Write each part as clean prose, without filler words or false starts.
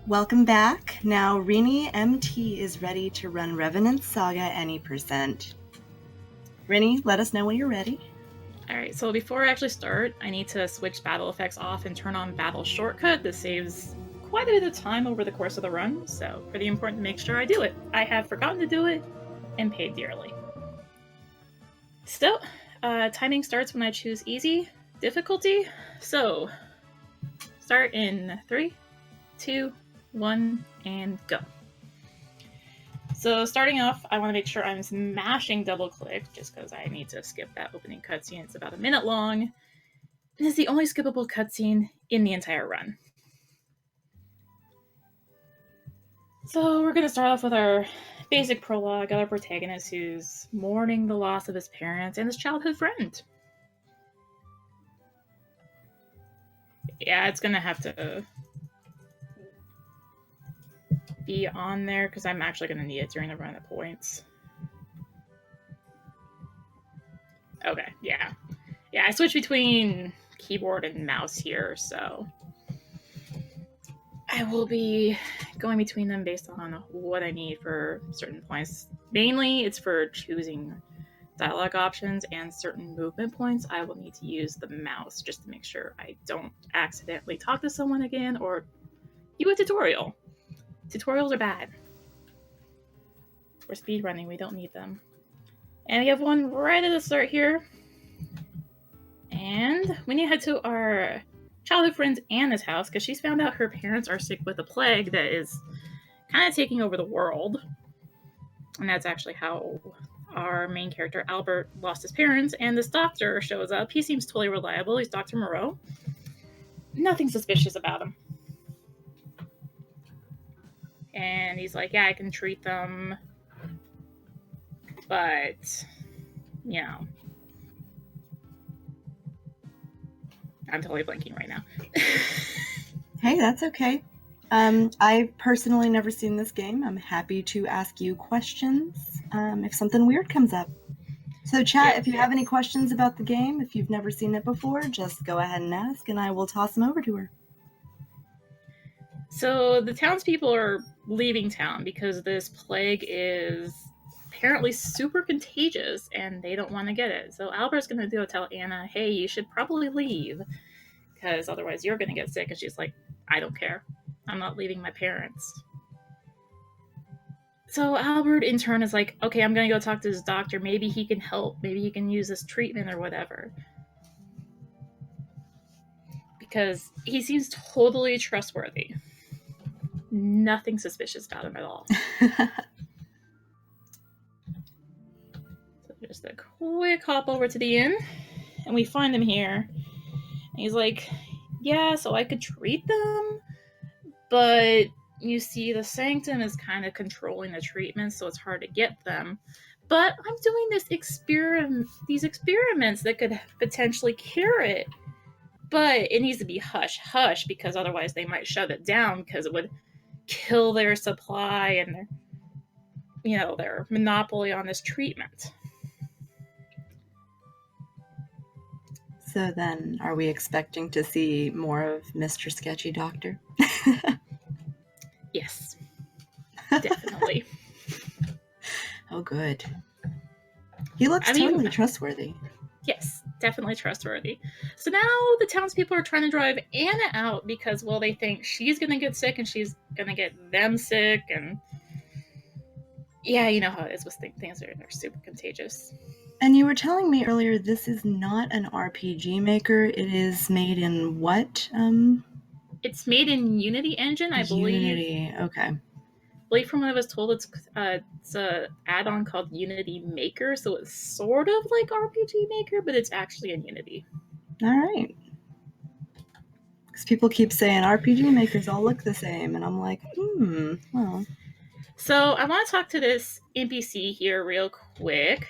Welcome back. Now rinimt is ready to run Revenant Saga any %. Rini, let us know when you're ready. Alright, so before I actually start, I need to switch battle effects off and turn on battle shortcut. This saves quite a bit of time over the course of the run, so pretty important to make sure I do it. I have forgotten to do it and paid dearly. Still, timing starts when I choose easy difficulty. So, start in 3, 2, 1, and go. So starting off, I want to make sure I'm smashing double click just because I need to skip that opening cutscene. It's about a minute long. And it's the only skippable cutscene in the entire run. So we're going to start off with our basic prologue, our protagonist who's mourning the loss of his parents and his childhood friend. Yeah, it's going to have to be on there because I'm actually going to need it during the run at points. Okay, yeah. Yeah, I switched between keyboard and mouse here, so I will be going between them based on what I need for certain points. Mainly, it's for choosing dialogue options and certain movement points. I will need to use the mouse just to make sure I don't accidentally talk to someone again or do a tutorial. Tutorials are bad. For speedrunning, we don't need them. And we have one right at the start here. And we need to head to our childhood friend Anna's house because she's found out her parents are sick with a plague that is kind of taking over the world. And that's actually how our main character, Albert, lost his parents. And this doctor shows up. He seems totally reliable. He's Dr. Moreau. Nothing suspicious about him. And he's like, yeah, I can treat them. But, you know, I'm totally blanking right now. Hey, that's okay. I've personally never seen this game. I'm happy to ask you questions if something weird comes up. So chat, if you have any questions about the game, if you've never seen it before, just go ahead and ask and I will toss them over to her. So the townspeople are leaving town because this plague is apparently super contagious and they don't want to get it. So Albert's going to go tell Anna, hey, you should probably leave because otherwise you're going to get sick. And she's like, I don't care. I'm not leaving my parents. So Albert, in turn, is like, okay, I'm going to go talk to this doctor. Maybe he can help. Maybe he can use this treatment or whatever. Because he seems totally trustworthy. Nothing suspicious about him at all. So just a quick hop over to the inn. And we find him here. And he's like, yeah, so I could treat them. But you see, the Sanctum is kind of controlling the treatment, so it's hard to get them. But I'm doing these experiments that could potentially cure it. But it needs to be hush-hush, because otherwise they might shut it down, because it would kill their supply and their monopoly on this treatment. So then, are we expecting to see more of Mr. Sketchy Doctor? Yes. Definitely. Oh, good. He looks totally trustworthy. Yes, definitely trustworthy. So now the townspeople are trying to drive Anna out because, well, they think she's going to get sick and she's going to get them sick. And yeah, you know how it is with things that are super contagious. And you were telling me earlier this is not an RPG maker. It is made in what? It's made in Unity Engine, I believe. Unity, okay. I believe from what I was told, it's an add-on called Unity Maker, so it's sort of like RPG Maker, but it's actually in Unity. All right. Because people keep saying RPG makers all look the same, and I'm like, well. So I want to talk to this NPC here real quick,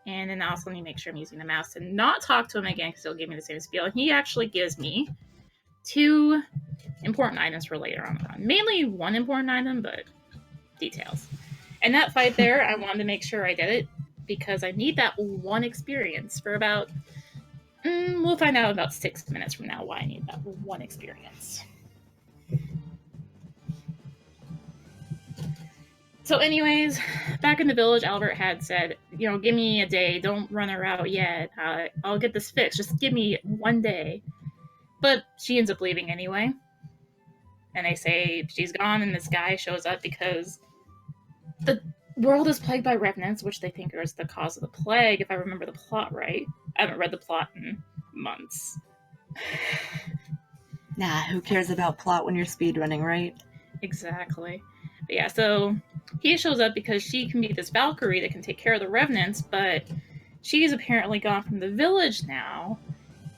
and then I also need to make sure I'm using the mouse to not talk to him again because he'll give me the same spiel. And he actually gives me 2 important items for later on the run. Mainly 1 important item, but details. And that fight there, I wanted to make sure I did it because I need that 1 experience for about... we'll find out about 6 minutes from now why I need that 1 experience. So anyways, back in the village, Albert had said, give me a day. Don't run her out yet. I'll get this fixed. Just give me one day. But she ends up leaving anyway. And they say she's gone, and this guy shows up because the world is plagued by revenants, which they think is the cause of the plague, if I remember the plot right. I haven't read the plot in months. Nah, who cares about plot when you're speedrunning, right? Exactly. But yeah, so he shows up because she can be this Valkyrie that can take care of the revenants, but she's apparently gone from the village now.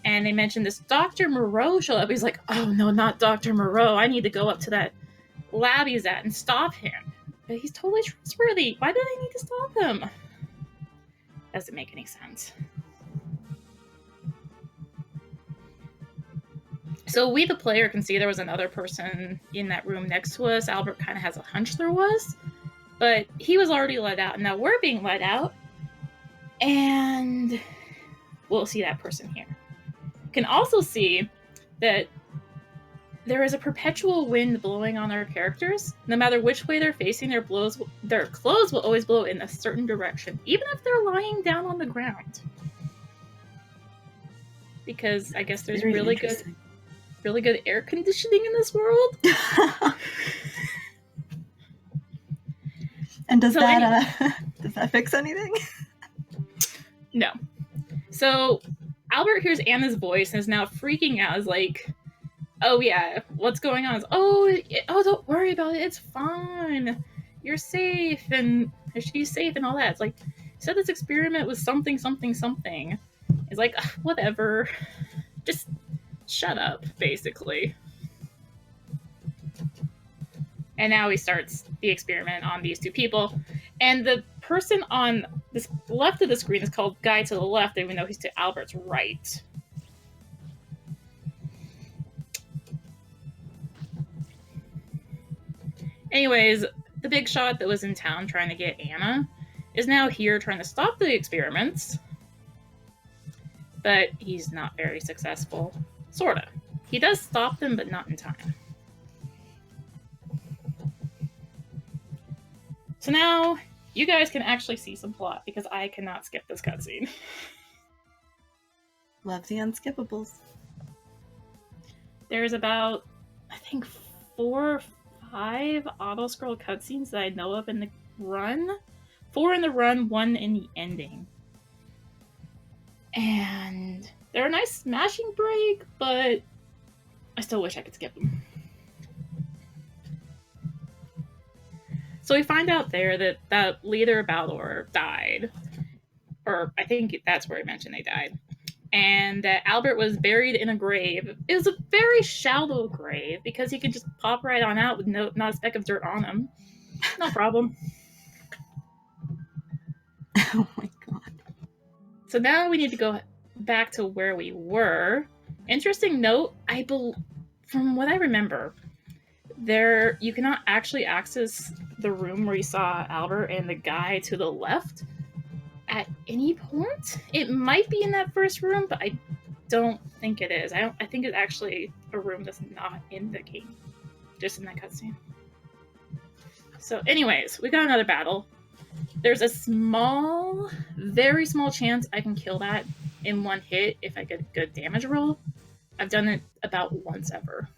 And they mentioned this Dr. Moreau showed up. He's like, oh no, not Dr. Moreau. I need to go up to that lab he's at and stop him. But he's totally trustworthy. Why do they need to stop him? Doesn't make any sense. So we, the player, can see there was another person in that room next to us. Albert kind of has a hunch there was. But he was already let out. Now we're being let out. And we'll see that person here. You can also see that there is a perpetual wind blowing on our characters. No matter which way they're facing, their clothes will always blow in a certain direction, even if they're lying down on the ground. Because I guess there's really good air conditioning in this world. And does that fix anything? No. So Albert hears Anna's voice and is now freaking out. Is like, oh yeah, what's going on? Oh, don't worry about it. It's fine. You're safe, and she's safe, and all that. It's like, you said this experiment was something, something, something. It's like, whatever. Just shut up, basically. And now he starts the experiment on these two people. And the person on this left of the screen is called Guy to the left, even though he's to Albert's right. Anyways, the big shot that was in town trying to get Anna is now here trying to stop the experiments. But he's not very successful. Sorta. He does stop them, but not in time. So now, you guys can actually see some plot, because I cannot skip this cutscene. Love the unskippables. There's about, I think, 4 or 5 auto-scroll cutscenes that I know of in the run. 4 in the run, 1 in the ending. And they're a nice smashing break, but I still wish I could skip them. So we find out there that that leader of Balor died. Or I think that's where he mentioned they died. And that Albert was buried in a grave. It was a very shallow grave because he could just pop right on out with not a speck of dirt on him. No problem. Oh my god. So now we need to go back to where we were. Interesting note, from what I remember, you cannot actually access the room where you saw Albert and the guy to the left at any point. It might be in that first room, but I don't think it is. I think it's actually a room that's not in the game, just in that cutscene. So anyways, we got another battle. There's a very small chance I can kill that in one hit if I get a good damage roll. I've done it about once ever.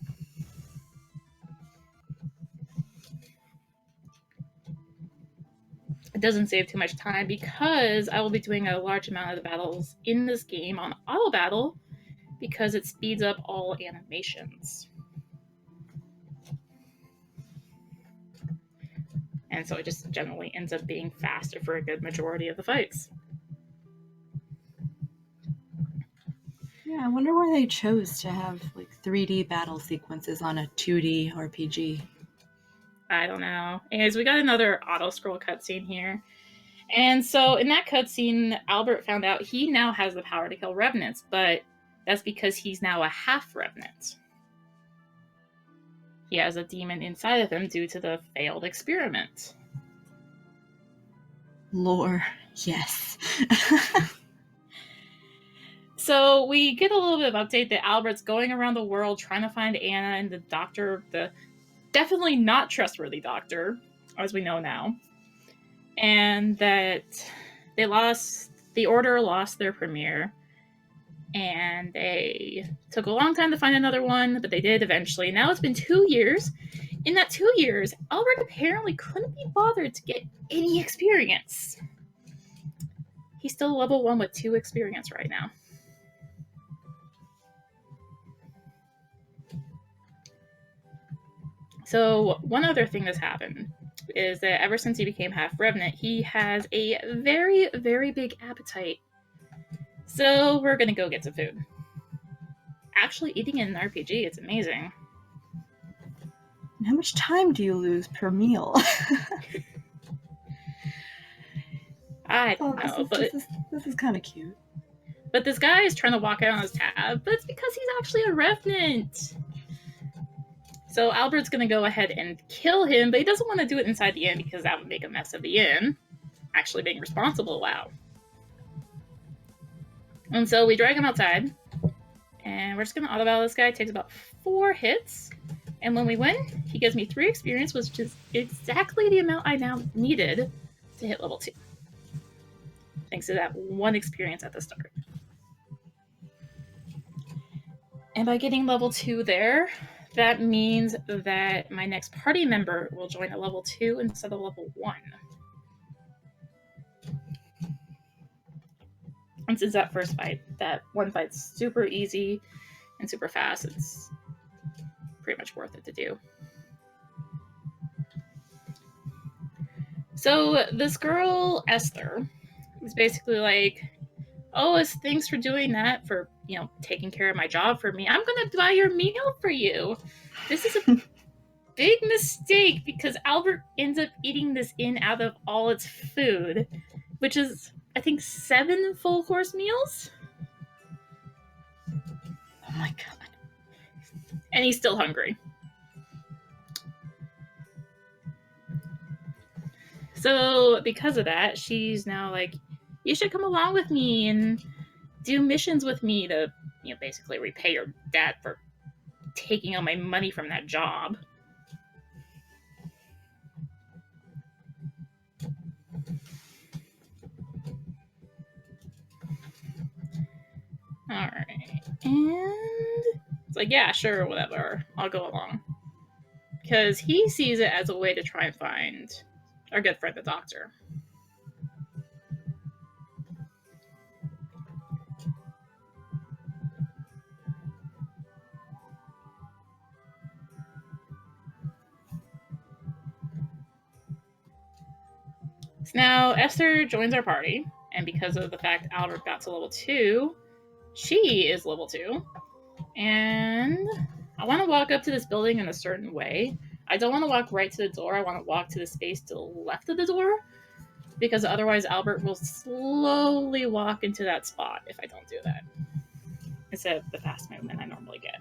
It doesn't save too much time because I will be doing a large amount of the battles in this game on auto battle because it speeds up all animations. And so it just generally ends up being faster for a good majority of the fights. Yeah, I wonder why they chose to have like 3D battle sequences on a 2D RPG. I don't know. Anyways, we got another auto-scroll cutscene here. And so in that cutscene, Albert found out he now has the power to kill Revenants, but that's because he's now a half-Revenant. He has a demon inside of him due to the failed experiment. Lore, yes. So we get a little bit of update that Albert's going around the world trying to find Anna and the doctor, the definitely not trustworthy doctor, as we know now, and that the Order lost their premier, and they took a long time to find another one, but they did eventually. Now it's been 2 years. In that 2 years, Albert apparently couldn't be bothered to get any experience. He's still level 1 with 2 experience right now. So one other thing that's happened is that ever since he became half Revenant, he has a very, very big appetite. So we're gonna go get some food. Actually, eating in an RPG, it's amazing. And how much time do you lose per meal? I don't know, but this is kind of cute. But this guy is trying to walk out on his tab, but it's because he's actually a Revenant. So Albert's going to go ahead and kill him, but he doesn't want to do it inside the inn because that would make a mess of the inn. Actually being responsible, wow. And so we drag him outside, and we're just going to auto battle this guy. It takes about 4 hits, and when we win, he gives me 3 experience, which is exactly the amount I now needed to hit level 2. Thanks to that 1 experience at the start. And by getting level 2 there, that means that my next party member will join at level 2 instead of level 1. And since that first fight, that one fight's super easy and super fast, it's pretty much worth it to do. So this girl, Esther, is basically like, oh, thanks for doing that, for, taking care of my job for me. I'm going to buy your meal for you. This is a big mistake because Albert ends up eating this inn out of all its food, which is, I think, 7 full course meals. Oh my god. And he's still hungry. So because of that, she's now like, you should come along with me and do missions with me to, basically repay your dad for taking all my money from that job. Alright. And it's like, yeah, sure, whatever. I'll go along. Because he sees it as a way to try and find our good friend, the doctor. So now Esther joins our party, and because of the fact Albert got to level 2, she is level 2. And I want to walk up to this building in a certain way. I don't want to walk right to the door. I want to walk to the space to the left of the door, because otherwise Albert will slowly walk into that spot if I don't do that, instead of the fast movement I normally get.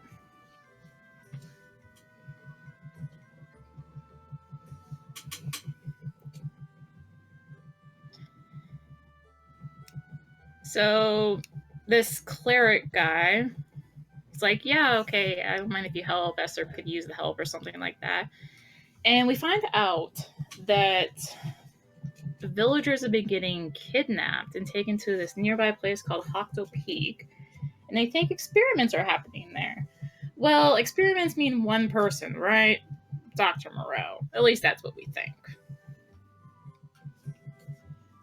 So this cleric guy is like, yeah, okay, I don't mind if you help. Esther could use the help or something like that. And we find out that villagers have been getting kidnapped and taken to this nearby place called Hocto Peak, and they think experiments are happening there. Well, experiments mean one person, right? Dr. Moreau. At least that's what we think.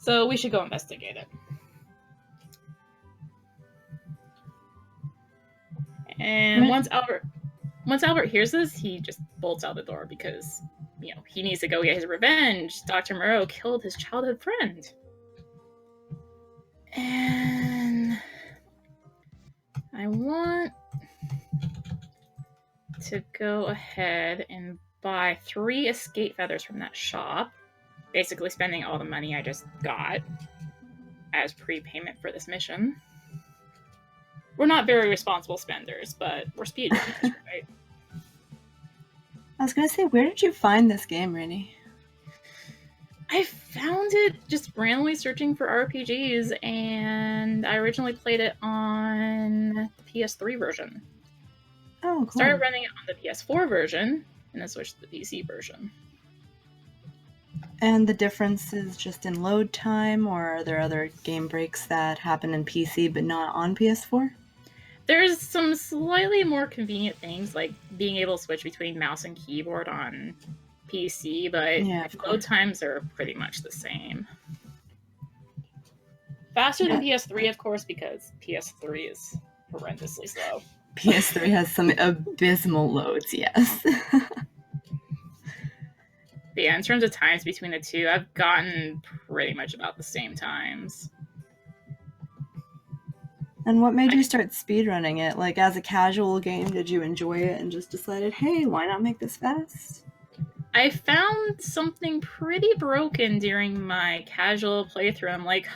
So we should go investigate it. And once Albert hears this, he just bolts out the door because, he needs to go get his revenge. Dr. Moreau killed his childhood friend. And I want to go ahead and buy 3 escape feathers from that shop, basically spending all the money I just got as prepayment for this mission. We're not very responsible spenders, but we're speedrunners, right? I was going to say, where did you find this game, Rini? I found it just randomly searching for RPGs, and I originally played it on the PS3 version. Oh, cool. Started running it on the PS4 version, and then switched to the PC version. And the difference is just in load time, or are there other game breaks that happen in PC but not on PS4? There's some slightly more convenient things, like being able to switch between mouse and keyboard on PC, but Yeah, of load course. times are pretty much the same. Faster than PS3, of course, because PS3 is horrendously slow. PS3 has some abysmal loads, yes. But yeah, in terms of times between the two, I've gotten pretty much about the same times. And what made you start speedrunning it? Like, as a casual game, did you enjoy it and just decided, hey, why not make this fast? I found something pretty broken during my casual playthrough. I'm like,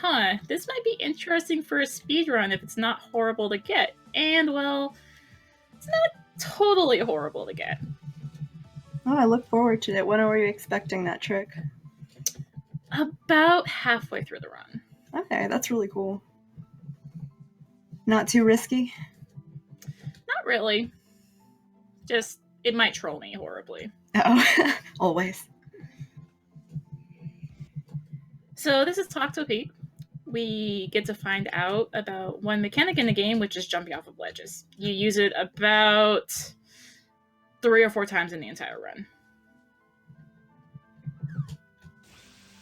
this might be interesting for a speedrun if it's not horrible to get. And, well, it's not totally horrible to get. Oh, I look forward to it. When are you expecting that trick? About halfway through the run. Okay, that's really cool. Not too risky? Not really. Just, it might troll me horribly. Oh, always. So this is Talk to a Peep. We get to find out about one mechanic in the game, which is jumping off of ledges. You use it about 3 or 4 times in the entire run.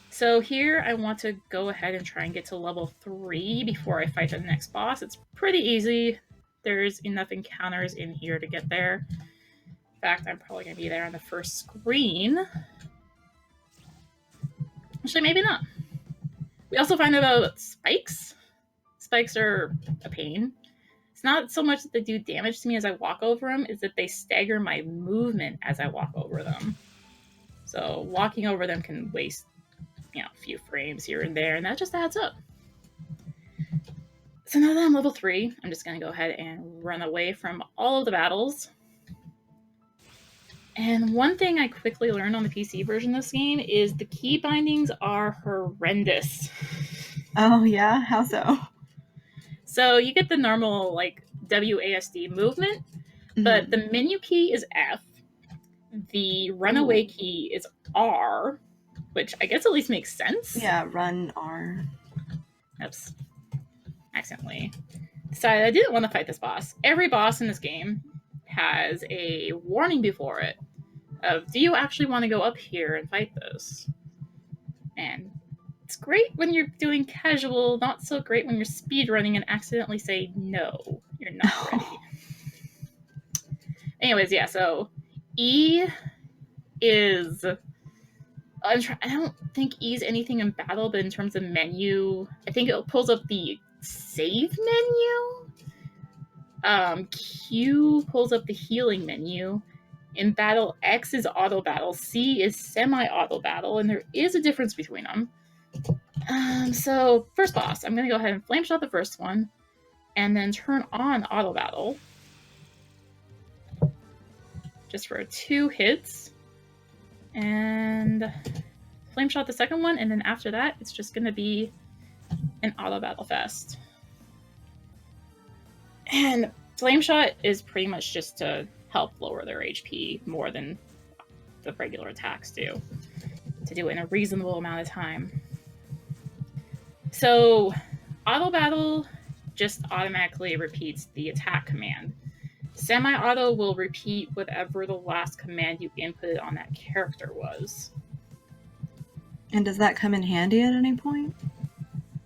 So here I want to go ahead and try and get to level 3 before I fight the next boss. It's pretty easy. There's enough encounters in here to get there. In fact, I'm probably going to be there on the first screen. Actually, maybe not. We also find out about spikes. Spikes are a pain. It's not so much that they do damage to me as I walk over them, it's that they stagger my movement as I walk over them. So walking over them can waste, a few frames here and there, and that just adds up. So now that I'm level 3, I'm just going to go ahead and run away from all of the battles. And one thing I quickly learned on the PC version of this game is the key bindings are horrendous. Oh, yeah? How so? So you get the normal, WASD movement, but the menu key is F. The runaway key is R, which I guess at least makes sense. Yeah, run R. Oops. Accidentally decided I didn't want to fight this boss. Every boss in this game has a warning before it of, do you actually want to go up here and fight this? And it's great when you're doing casual, not so great when you're speedrunning and accidentally say, no, you're not ready. Anyways, yeah, so E is... I don't think E is anything in battle, but in terms of menu, I think it pulls up the save menu. Q pulls up the healing menu. In battle, X is auto battle, C is semi-auto battle, and there is a difference between them. So first boss, I'm going to go ahead and flame shot the first one, and then turn on auto battle. Just for 2 hits. And flame shot the second one, and then after that, it's just going to be an auto battle fest. And flame shot is pretty much just to help lower their HP more than the regular attacks do, to do it in a reasonable amount of time. So auto battle just automatically repeats the attack command. Semi-auto will repeat whatever the last command you inputted on that character was. And does that come in handy at any point?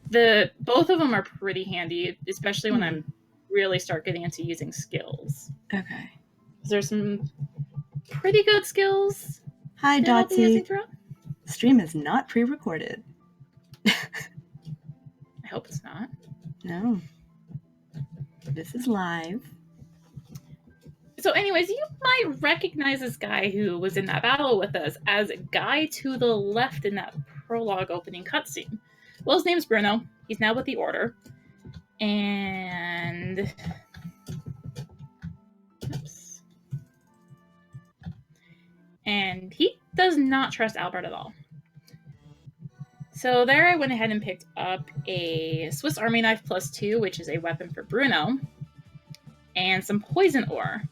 Both of them are pretty handy, especially when I really start getting into using skills. Okay. There's some pretty good skills. Hi, Dotsie. Stream is not pre-recorded. I hope it's not. No. This is live. So anyways, you might recognize this guy who was in that battle with us as a guy to the left in that prologue opening cutscene. Well, his name's Bruno. He's now with the Order. And... Oops. And he does not trust Albert at all. So there I went ahead and picked up a Swiss Army Knife +2, which is a weapon for Bruno, and some poison ore.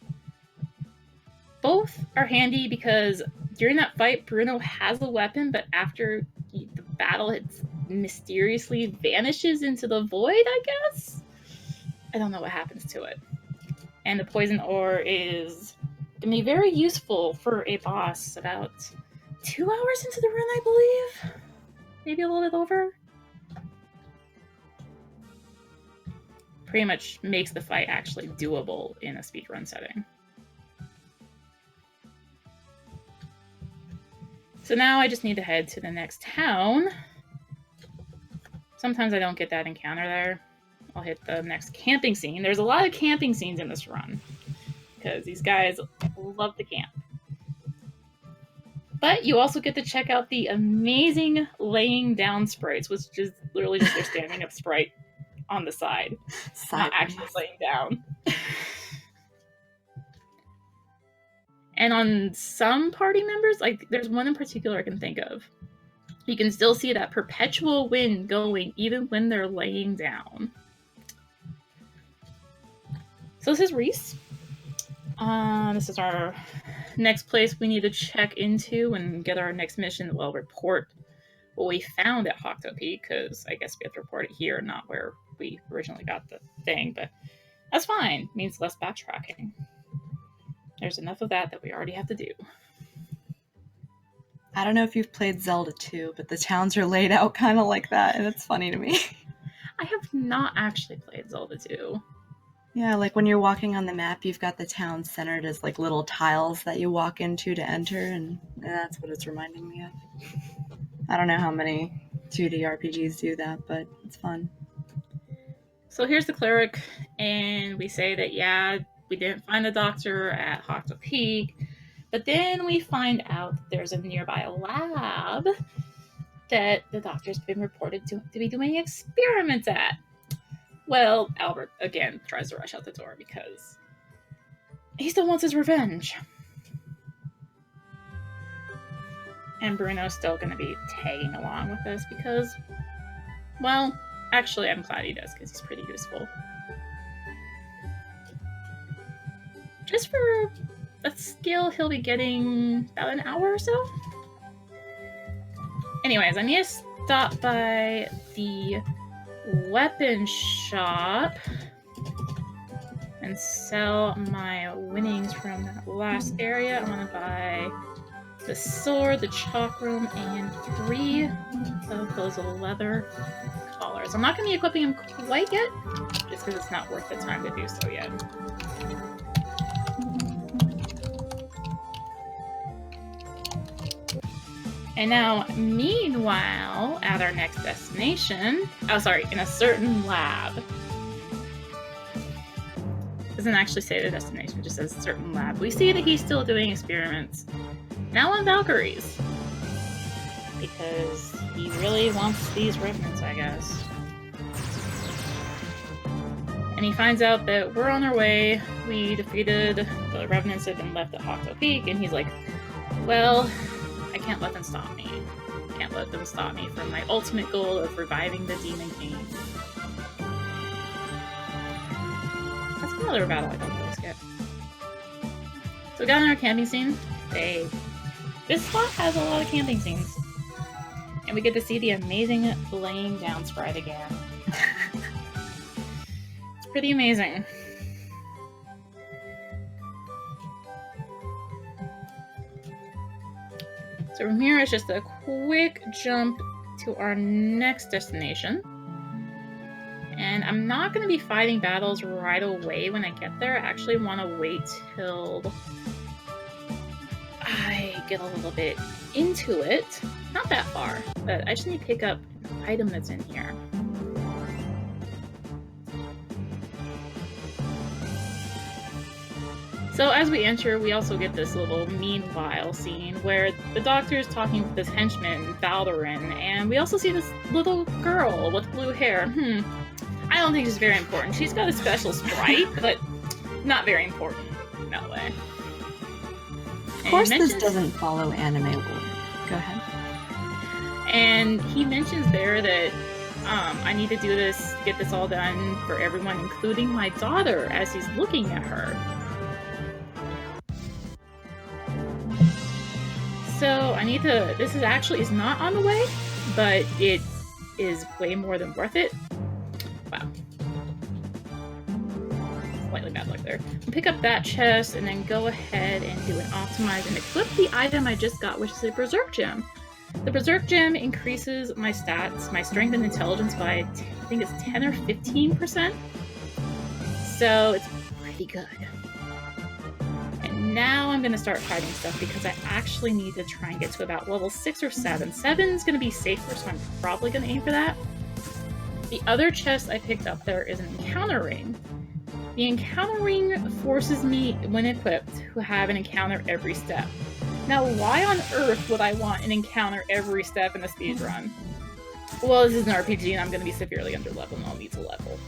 both are handy because during that fight, Bruno has a weapon, but after the battle, it mysteriously vanishes into the void, I guess? I don't know what happens to it. And the poison ore is going to be very useful for a boss about 2 hours into the run, I believe. Maybe a little bit over. Pretty much makes the fight actually doable in a speedrun setting. So now I just need to head to the next town. Sometimes I don't get that encounter there. I'll hit the next camping scene. There's a lot of camping scenes in this run because these guys love to camp. But you also get to check out the amazing laying down sprites, which is literally just their standing up sprite on the side. Not actually laying down. And on some party members, like there's one in particular I can think of, you can still see that perpetual wind going even when they're laying down. So this is Reese. This is our next place we need to check into and get our next mission. Well, report what we found at Hocto Peak, because I guess we have to report it here, not where we originally got the thing, but that's fine. It means less backtracking. There's enough of that we already have to do. I don't know if you've played Zelda 2, but the towns are laid out kind of like that, and it's funny to me. I have not actually played Zelda 2. Yeah, like when you're walking on the map, you've got the town centered as like little tiles that you walk into to enter, and that's what it's reminding me of. I don't know how many 2D RPGs do that, but it's fun. So here's the cleric, and we say that, yeah, we didn't find the doctor at Hocto Peak, but then we find out that there's a nearby lab that the doctor's been reported to be doing experiments at. Well, Albert, again, tries to rush out the door because he still wants his revenge. And Bruno's still going to be tagging along with this because, well, actually, I'm glad he does because he's pretty useful. Just for a skill he'll be getting about an hour or so. Anyways, I need to stop by the weapon shop and sell my winnings from that last area. I want to buy the sword, the chalk room, and 3 of those leather collars. I'm not going to be equipping them quite yet, just because it's not worth the time to do so yet. And now, meanwhile, at our next destination, in a certain lab. Doesn't actually say the destination, it just says certain lab. We see that he's still doing experiments. Now on Valkyries. Because he really wants these Revenants, I guess. And he finds out that we're on our way. We defeated the Revenants that had been left at Hocto Peak, and he's like, well, I can't let them stop me. I can't let them stop me from my ultimate goal of reviving the Demon King. That's another battle I don't really skip. So we got in our camping scene. This spot has a lot of camping scenes. And we get to see the amazing laying down sprite again. It's pretty amazing. So from here, it's just a quick jump to our next destination. And I'm not going to be fighting battles right away when I get there. I actually want to wait till I get a little bit into it. Not that far, but I just need to pick up an item that's in here. So as we enter, we also get this little meanwhile scene where the doctor is talking with this henchman, Valderin, and we also see this little girl with blue hair. I don't think she's very important. She's got a special sprite, but not very important in that way. Of course this doesn't follow anime lore. Go ahead. And he mentions there that I need to do this, get this all done for everyone, including my daughter, as he's looking at her. I need to, this is not on the way, but it is way more than worth it. Wow. Slightly bad luck there. I'll pick up that chest and then go ahead and do an optimize and equip the item I just got, which is a Berserk Gem. The Berserk Gem increases my stats, my strength and intelligence by, I think it's 10 or 15%. So it's pretty good. And now I'm going to start fighting stuff because I actually need to try and get to about level 6 or 7. 7 is going to be safer, so I'm probably going to aim for that. The other chest I picked up there is an encounter ring. The encounter ring forces me, when equipped, to have an encounter every step. Now, why on earth would I want an encounter every step in a speedrun? Well, this is an RPG and I'm going to be severely underleveled and I'll need to level.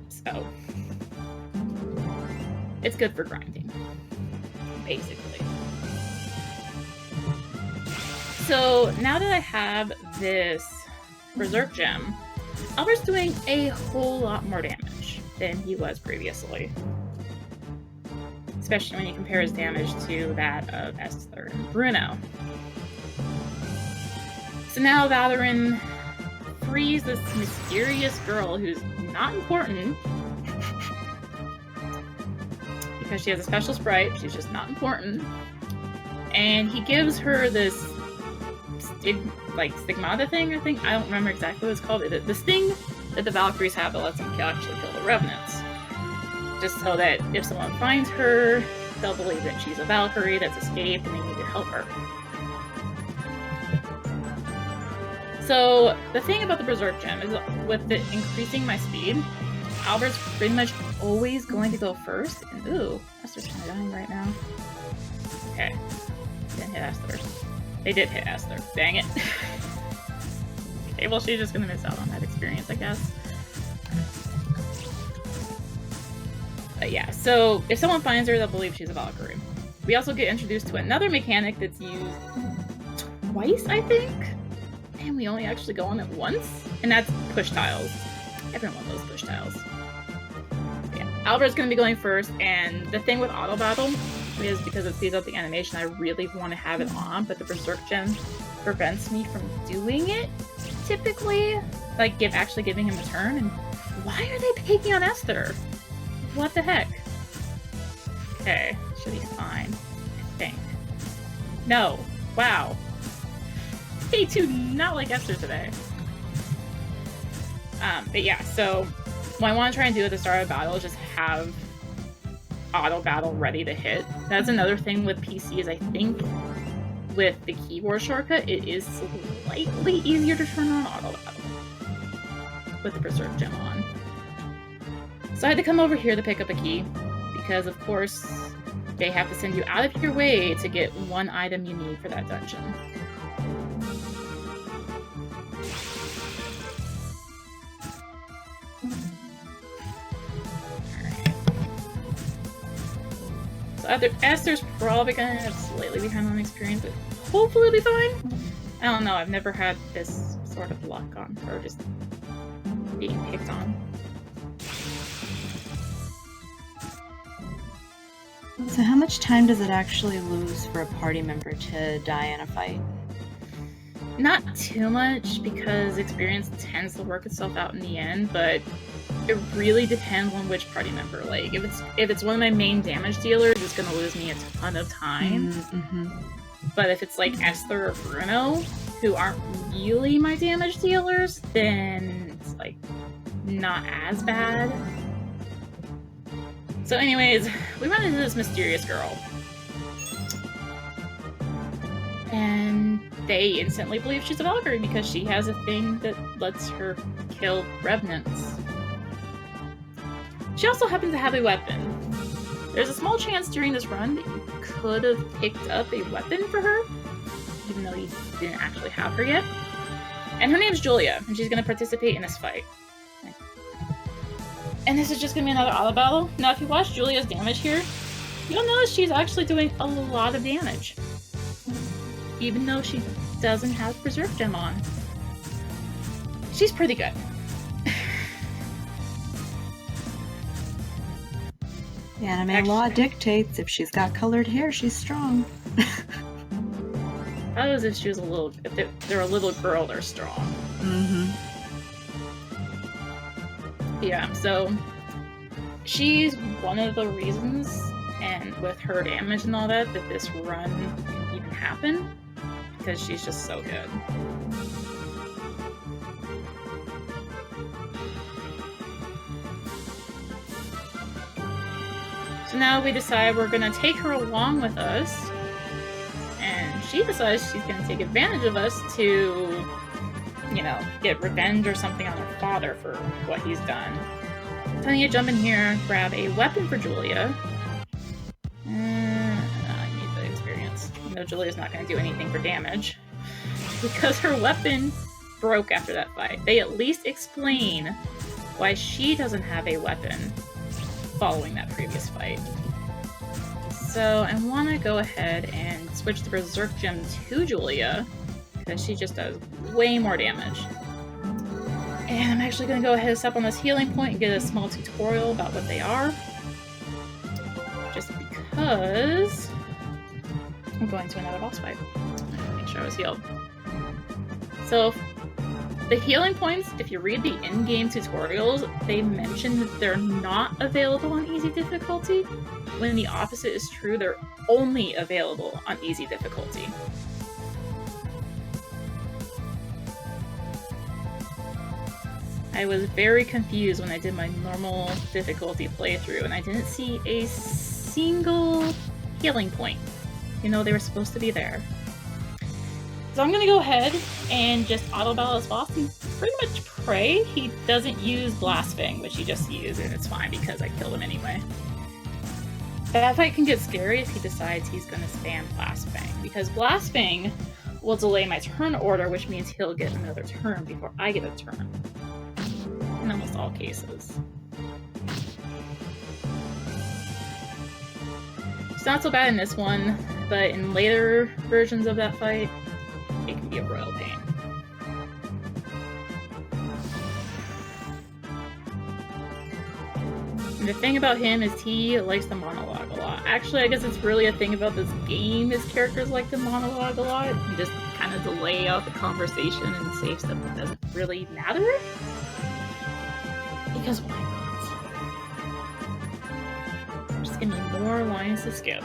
So, it's good for grinding, basically. So, now that I have this Berserk Gem, Albert's doing a whole lot more damage than he was previously. Especially when you compare his damage to that of Esther and Bruno. So now Valorin frees this mysterious girl who's not important because she has a special sprite, she's just not important. And he gives her this stigmata thing, I think. I don't remember exactly what it's called. This thing that the Valkyries have that lets them actually kill the Revenants. Just so that if someone finds her, they'll believe that she's a Valkyrie that's escaped and they need to help her. So, the thing about the Berserk Gem is with the increasing my speed, Albert's pretty much always going to go first. And ooh, Esther's kind of dying right now. Okay. Didn't hit Esther. They did hit Esther. Dang it. Okay, well, she's just gonna miss out on that experience, I guess. But yeah, so if someone finds her, they'll believe she's a Valkyrie. We also get introduced to another mechanic that's used twice, I think? And we only actually go on it once, and that's push tiles. Everyone loves push tiles. Yeah, Albert's going to be going first, and the thing with auto battle is because it speeds up the animation, I really want to have it on, but the Berserk Gem prevents me from doing it, typically. Like, actually giving him a turn, and why are they picking on Esther? What the heck? Okay, should be fine, I think. No. Wow. They do not like Esther today. But yeah, so what I want to try and do at the start of battle is just have auto battle ready to hit. That's another thing with PCs, I think, with the keyboard shortcut, it is slightly easier to turn on auto battle with the Berserk Gem on. So I had to come over here to pick up a key, because of course they have to send you out of your way to get one item you need for that dungeon. So Esther's probably gonna have slightly behind on experience, but hopefully it'll be fine. I don't know, I've never had this sort of luck on her just being picked on. So how much time does it actually lose for a party member to die in a fight? Not too much, because experience tends to work itself out in the end, but it really depends on which party member. Like, if it's one of my main damage dealers, it's gonna lose me a ton of time. Mm-hmm. But if it's like Esther or Bruno, who aren't really my damage dealers, then it's like not as bad. So anyways, we run into this mysterious girl. And they instantly believe she's a Valkyrie because she has a thing that lets her kill Revenants. She also happens to have a weapon. There's a small chance during this run that you could have picked up a weapon for her, even though you didn't actually have her yet. And her name's Julia, and she's going to participate in this fight. And this is just going to be another auto battle. Now, if you watch Julia's damage here, you'll notice she's actually doing a lot of damage, even though she doesn't have Berserk Gem on. She's pretty good. The anime law dictates if she's got colored hair, she's strong. That was if she was if they're a little girl, they're strong. Mm-hmm. Yeah, so she's one of the reasons, and with her damage and all that this run can even happen, because she's just so good. So now we decide we're gonna take her along with us, and she decides she's gonna take advantage of us to, you know, get revenge or something on her father for what he's done. So I need to jump in here, grab a weapon for Julia. I need the experience. You know, Julia's not gonna do anything for damage because her weapon broke after that fight. They at least explain why she doesn't have a weapon following that previous fight. So I want to go ahead and switch the Berserk Gem to Julia, because she just does way more damage. And I'm actually going to go ahead and step on this healing point and get a small tutorial about what they are. Just because I'm going to another boss fight. Make sure I was healed. So the healing points, if you read the in-game tutorials, they mention that they're not available on easy difficulty, when the opposite is true, they're only available on easy difficulty. I was very confused when I did my normal difficulty playthrough, and I didn't see a single healing point. You know, they were supposed to be there. So I'm gonna go ahead and just auto battle this boss and pretty much pray he doesn't use Blastfang, which he just used, and it's fine because I killed him anyway. That fight can get scary if he decides he's gonna spam Blastfang, because Blastfang will delay my turn order, which means he'll get another turn before I get a turn. In almost all cases. It's not so bad in this one, but in later versions of that fight, it can be a royal pain. And the thing about him is he likes to monologue a lot. Actually, I guess it's really a thing about this game is characters like to monologue a lot and just kind of delay out the conversation and say stuff that doesn't really matter. Because why not? There's just gonna be more lines to skip.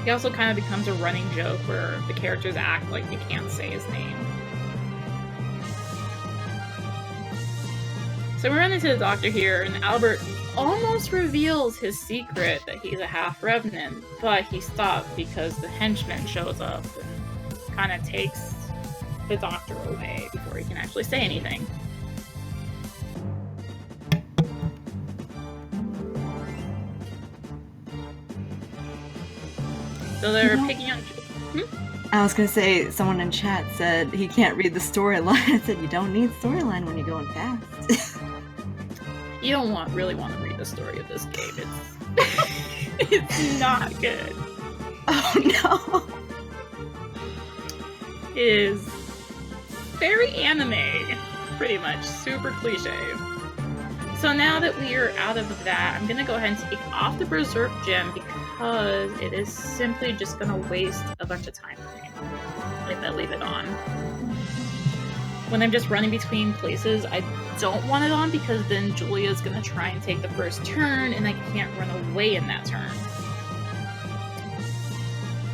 He also kind of becomes a running joke where the characters act like they can't say his name. So we run into the doctor here, and Albert almost reveals his secret that he's a half Revenant, but he stopped because the henchman shows up and kind of takes the doctor away before he can actually say anything. So they're picking on... I was gonna say, someone in chat said he can't read the storyline. I said, you don't need storyline when you're going fast. You don't really want to read the story of this game. It's not good. Oh no. It is very anime, pretty much. Super cliche. So now that we are out of that, I'm going to go ahead and take off the Berserk Gem because it is simply just going to waste a bunch of time for me if I leave it on. When I'm just running between places, I don't want it on because then Julia's going to try and take the first turn and I can't run away in that turn.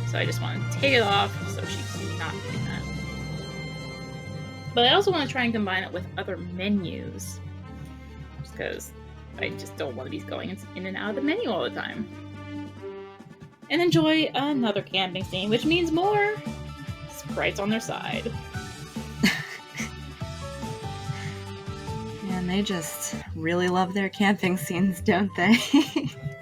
So I just want to take it off so she's not doing that. But I also want to try and combine it with other menus, just because I just don't want to be going in and out of the menu all the time. And enjoy another camping scene, which means more sprites on their side. And they just really love their camping scenes, don't they?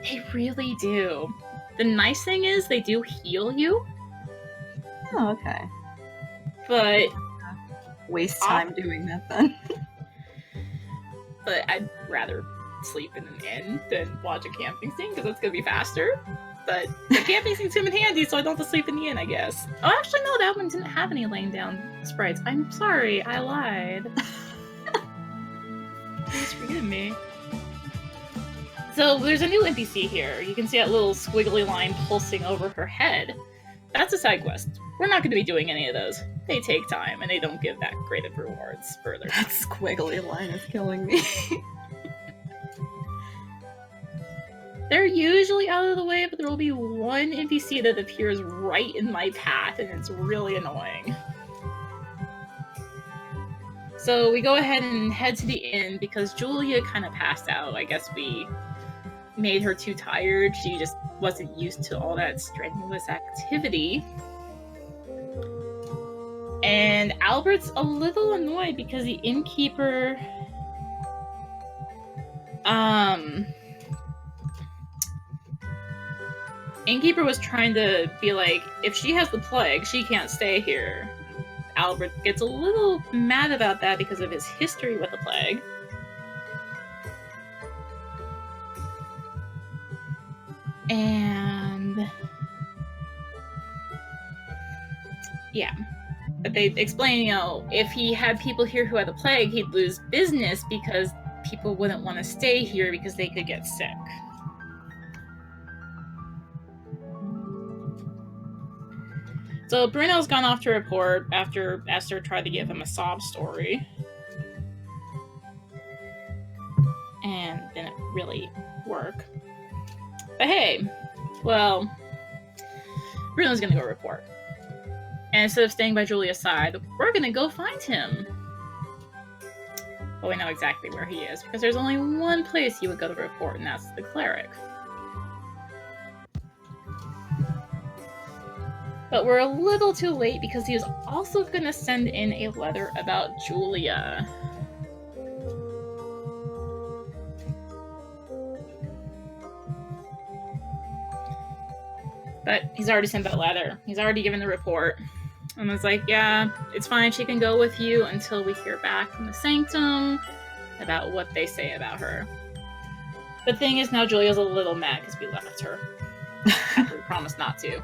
They really do. The nice thing is they do heal you. Oh, okay. But waste time doing that then. But I'd rather sleep in an inn than watch a camping scene because it's gonna be faster. But the camping scenes come in handy, so I don't have to sleep in the inn, I guess. Oh, actually, no, that one didn't have any laying down sprites. I'm sorry, I lied. Please forgive me. So there's a new NPC here. You can see that little squiggly line pulsing over her head. That's a side quest. We're not going to be doing any of those. They take time, and they don't give that great of rewards further. That squiggly line is killing me. They're usually out of the way, but there will be one NPC that appears right in my path, and it's really annoying. So we go ahead and head to the inn because Julia kind of passed out. I guess we made her too tired. She just wasn't used to all that strenuous activity. And Albert's a little annoyed because the innkeeper was trying to be like, if she has the plague, she can't stay here. Albert gets a little mad about that because of his history with the plague. And yeah, but they explain, you know, if he had people here who had the plague, he'd lose business because people wouldn't want to stay here because they could get sick. So Bruno's gone off to report after Esther tried to give him a sob story. And didn't really work. But hey, well, Bruno's gonna go report. And instead of staying by Julia's side, we're gonna go find him. But we know exactly where he is, because there's only one place he would go to report, and that's the cleric. But we're a little too late because he was also going to send in a letter about Julia. But he's already sent that letter. He's already given the report. And was like, yeah, it's fine. She can go with you until we hear back from the Sanctum about what they say about her. The thing is, now Julia's a little mad because we left her. After we promised not to.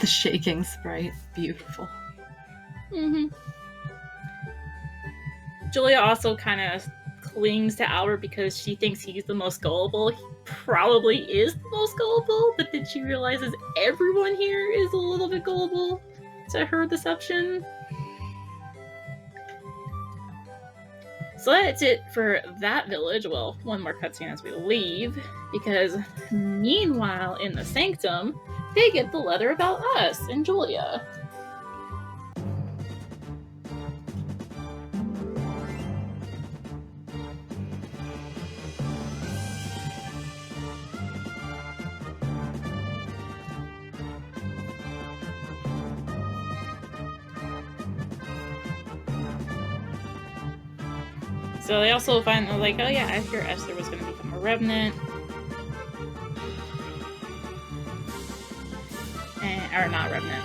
The shaking sprite. Beautiful. Mm-hmm. Julia also kind of clings to Albert because she thinks he's the most gullible. He probably is the most gullible, but then she realizes everyone here is a little bit gullible to her deception. So that's it for that village. Well, one more cutscene as we leave, because meanwhile in the Sanctum, they get the letter about us and Julia. So they also find, like, oh yeah, I hear Esther was going to become a Revenant. Or not Revenant.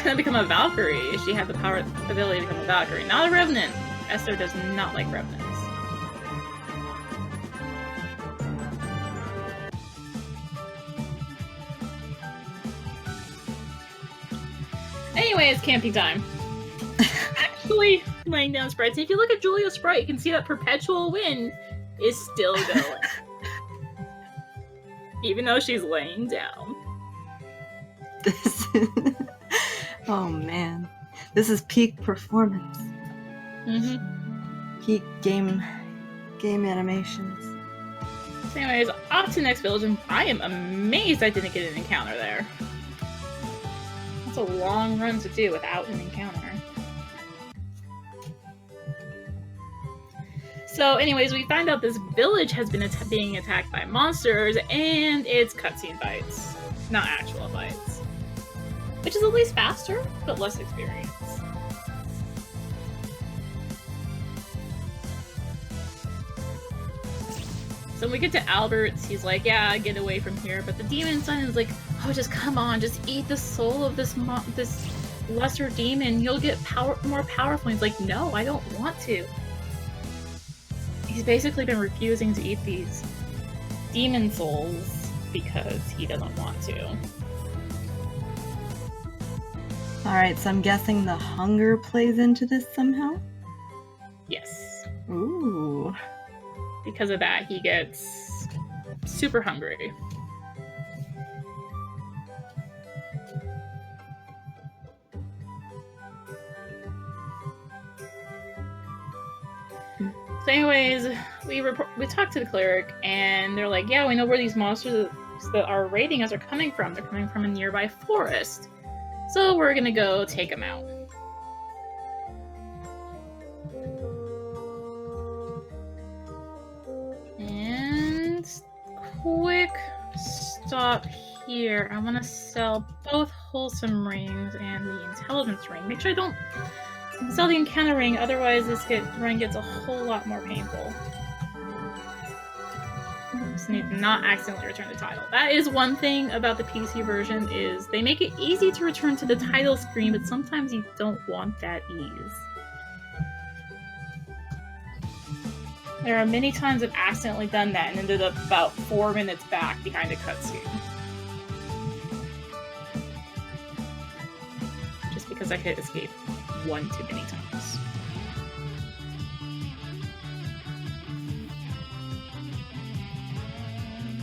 Gonna become a Valkyrie. She had the ability to become a Valkyrie, not a Revenant. Esther does not like Revenants. Anyway, it's camping time. Actually, laying down sprites. If you look at Julia's sprite, you can see that perpetual wind is still going. Even though she's laying down. This oh man, this is peak performance. Mm-hmm. Peak game animations. So anyways, off to the next village, and I am amazed I didn't get an encounter there. That's a long run to do without an encounter. So anyways, we find out this village has been being attacked by monsters, and it's cutscene fights, not actual fights. Which is at least faster, but less experience. So when we get to Albert's, he's like, yeah, get away from here. But the demon son is like, oh, just come on, just eat the soul of this lesser demon. You'll get more powerful. He's like, no, I don't want to. He's basically been refusing to eat these demon souls because he doesn't want to. Alright, so I'm guessing the hunger plays into this somehow? Yes. Ooh. Because of that, he gets super hungry. So anyways, we talked to the cleric, and they're like, yeah, we know where these monsters that are raiding us are coming from. They're coming from a nearby forest. So we're gonna go take them out. And quick stop here. I want to sell both wholesome rings and the intelligence ring. Make sure I don't sell the encounter ring, otherwise this ring gets a whole lot more painful. Just need to not accidentally return the title. That is one thing about the PC version, is they make it easy to return to the title screen, but sometimes you don't want that ease. There are many times I've accidentally done that and ended up about 4 minutes back behind a cutscene. Just because I hit escape one too many times.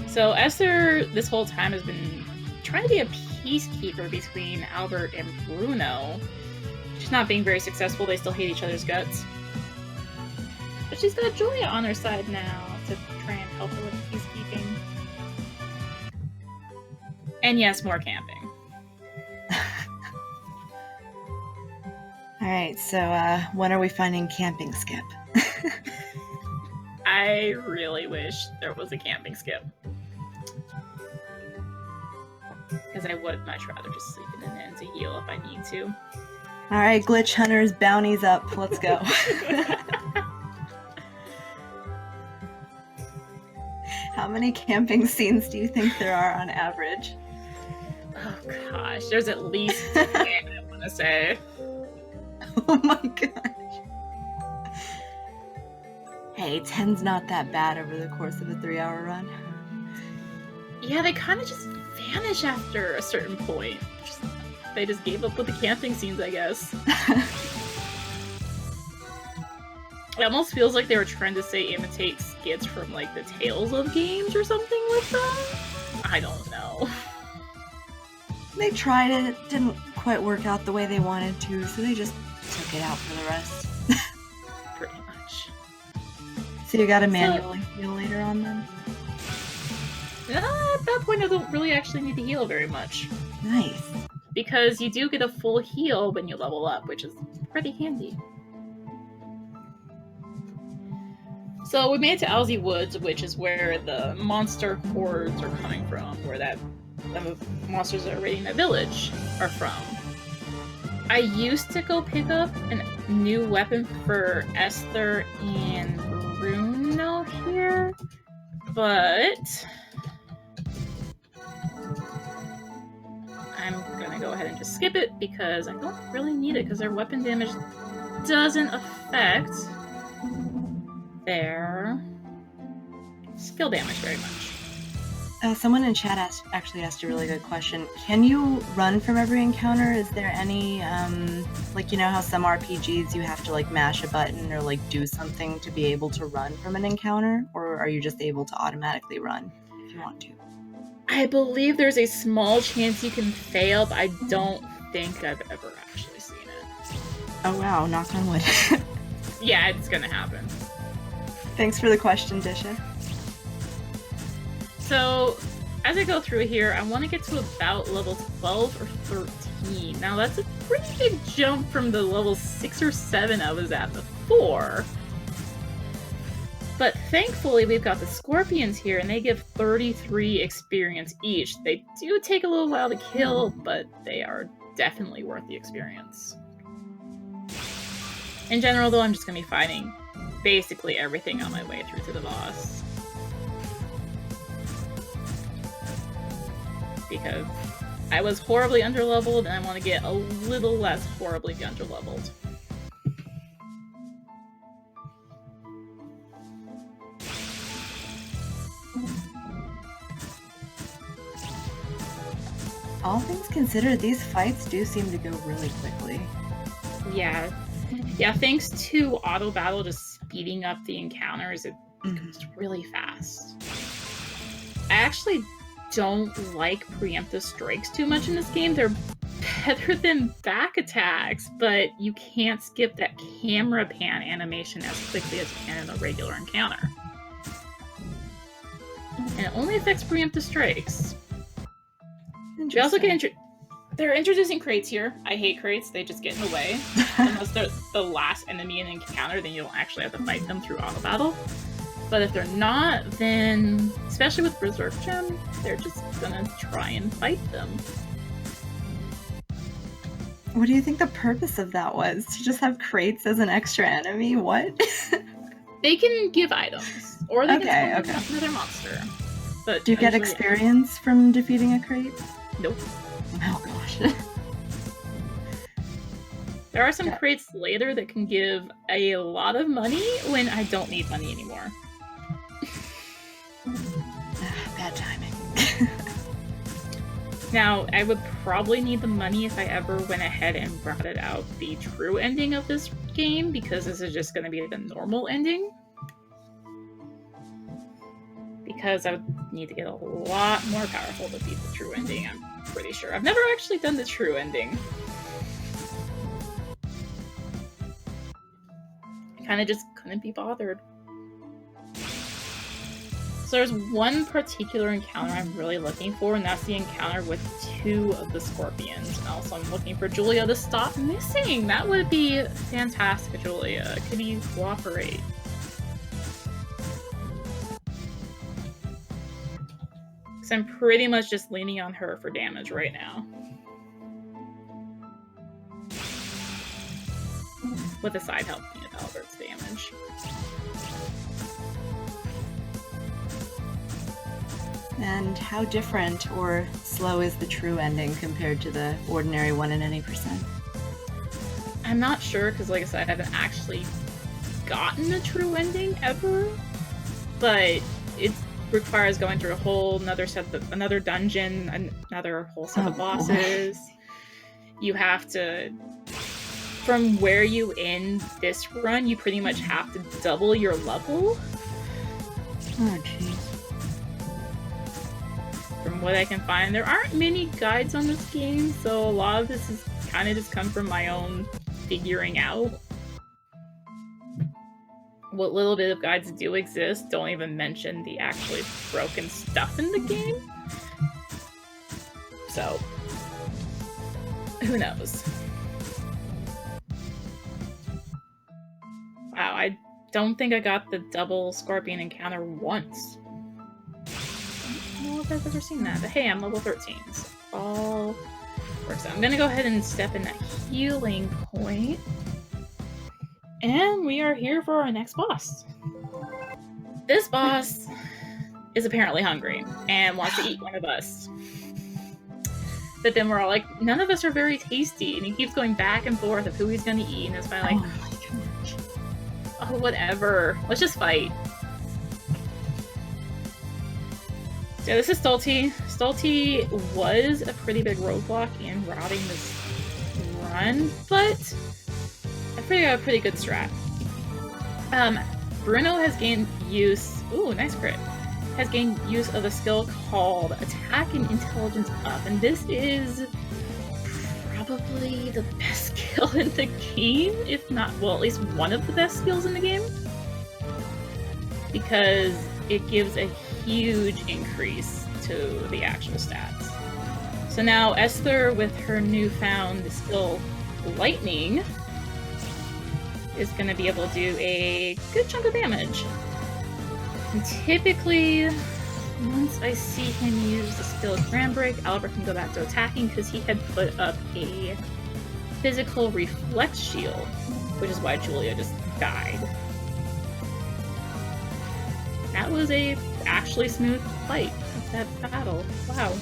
So Esther, this whole time, has been trying to be a peacekeeper between Albert and Bruno. She's not being very successful. They still hate each other's guts. But she's got Julia on her side now to try and help her with peacekeeping. And yes, more camping. Alright, so when are we finding camping skip? I really wish there was a camping skip. Because I would much rather just sleep in an inn to heal if I need to. Alright, Glitch Hunters, bounties up. Let's go. How many camping scenes do you think there are on average? Oh gosh, there's at least 10, I want to say. Oh my gosh. Hey, 10's not that bad over the course of a 3-hour run. Yeah, they kind of just vanish after a certain point. They just gave up with the camping scenes, I guess. It almost feels like they were trying to say imitate skits from like the Tales of games or something with them. I don't know. They tried it, it didn't quite work out the way they wanted to, so they just took it out for the rest. Pretty much. So you gotta manually heal later on then? At that point, I don't really actually need to heal very much. Nice. Because you do get a full heal when you level up, which is pretty handy. So we made it to Owlsy Woods, which is where the monster hordes are coming from, where the monsters that are raiding the village are from. I used to go pick up a new weapon for Esther and Bruno here, but I'm gonna go ahead and just skip it because I don't really need it because their weapon damage doesn't affect their skill damage very much. Someone in chat actually asked a really good question. Can you run from every encounter? Is there any, like, you know how some RPGs you have to, like, mash a button or, like, do something to be able to run from an encounter? Or are you just able to automatically run if you want to? I believe there's a small chance you can fail, but I don't think I've ever actually seen it. Oh wow, knock on wood. Yeah, it's gonna happen. Thanks for the question, Disha. So, as I go through here, I want to get to about level 12 or 13. Now, that's a pretty big jump from the level 6 or 7 I was at before. But thankfully, we've got the scorpions here, and they give 33 experience each. They do take a little while to kill, but they are definitely worth the experience. In general, though, I'm just going to be fighting basically everything on my way through to the boss. Because I was horribly underleveled, and I want to get a little less horribly underleveled. All things considered, these fights do seem to go really quickly. Yeah. Yeah, thanks to auto battle just speeding up the encounters, it goes really fast. I actually don't like preemptive strikes too much in this game. They're better than back attacks, but you can't skip that camera pan animation as quickly as you can in a regular encounter. And it only affects preemptive strikes. We also get they're introducing crates here. I hate crates. They just get in the way. Unless they're the last enemy in an encounter, then you don't actually have to fight them through auto battle. But if they're not, then, especially with Berserk Gem, they're just gonna try and fight them. What do you think the purpose of that was? To just have crates as an extra enemy? What? They can give items, or they can spawn another monster. But do you get experience from defeating a crate? Nope. Oh gosh. There are some crates later that can give a lot of money when I don't need money anymore. Bad timing. Now, I would probably need the money if I ever went ahead and routed out the true ending of this game, because this is just going to be the normal ending. Because I would need to get a lot more powerful to beat the true ending, I'm pretty sure. I've never actually done the true ending. I kind of just couldn't be bothered. So there's one particular encounter I'm really looking for, and that's the encounter with 2 of the scorpions. And also I'm looking for Julia to stop missing! That would be fantastic, Julia. Could you cooperate? Because I'm pretty much just leaning on her for damage right now. With a side help being Albert's damage. And how different or slow is the true ending compared to the ordinary 1 in any %? I'm not sure, because like I said, I haven't actually gotten the true ending ever. But it requires going through a whole another dungeon, another whole set of bosses. Boy. You have to, from where you end this run, you pretty much have to double your level. Oh jeez. From what I can find, there aren't many guides on this game, so a lot of this is kind of just come from my own figuring out. What little bit of guides do exist don't even mention the actually broken stuff in the game. So, who knows? Wow, I don't think I got the double scorpion encounter once. I don't know if I've ever seen that, but hey, I'm level 13, so all works out. I'm gonna go ahead and step in that healing point. And we are here for our next boss. This boss is apparently hungry and wants to eat one of us. But then we're all like, none of us are very tasty, and he keeps going back and forth of who he's gonna eat, and it's finally like, oh, whatever. Let's just fight. So this is Stolty. Stolty was a pretty big roadblock in routing this run, but I figured out a pretty good strat. Bruno has gained use... Ooh, nice crit. Has gained use of a skill called Attack and Intelligence Up, and this is probably the best skill in the game, if not, well, at least one of the best skills in the game. Because it gives a huge increase to the actual stats. So now Esther, with her newfound skill Lightning, is going to be able to do a good chunk of damage. And typically, once I see him use the skill Grand Break, Albert can go back to attacking because he had put up a physical reflex shield, which is why Julia just died. That was a actually smooth fight of that battle. Wow.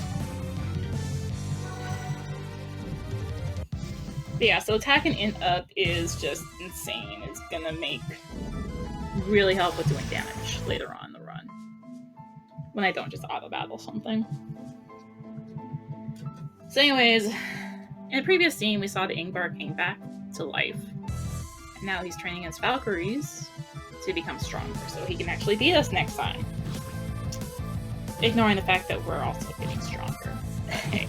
But yeah, so Attack and Int Up is just insane. It's gonna really help with doing damage later on in the run. When I don't just auto battle something. So anyways, in the previous scene, we saw the Ingvar came back to life. And now he's training his Valkyries to become stronger, so he can actually beat us next time. Ignoring the fact that we're also getting stronger. Okay.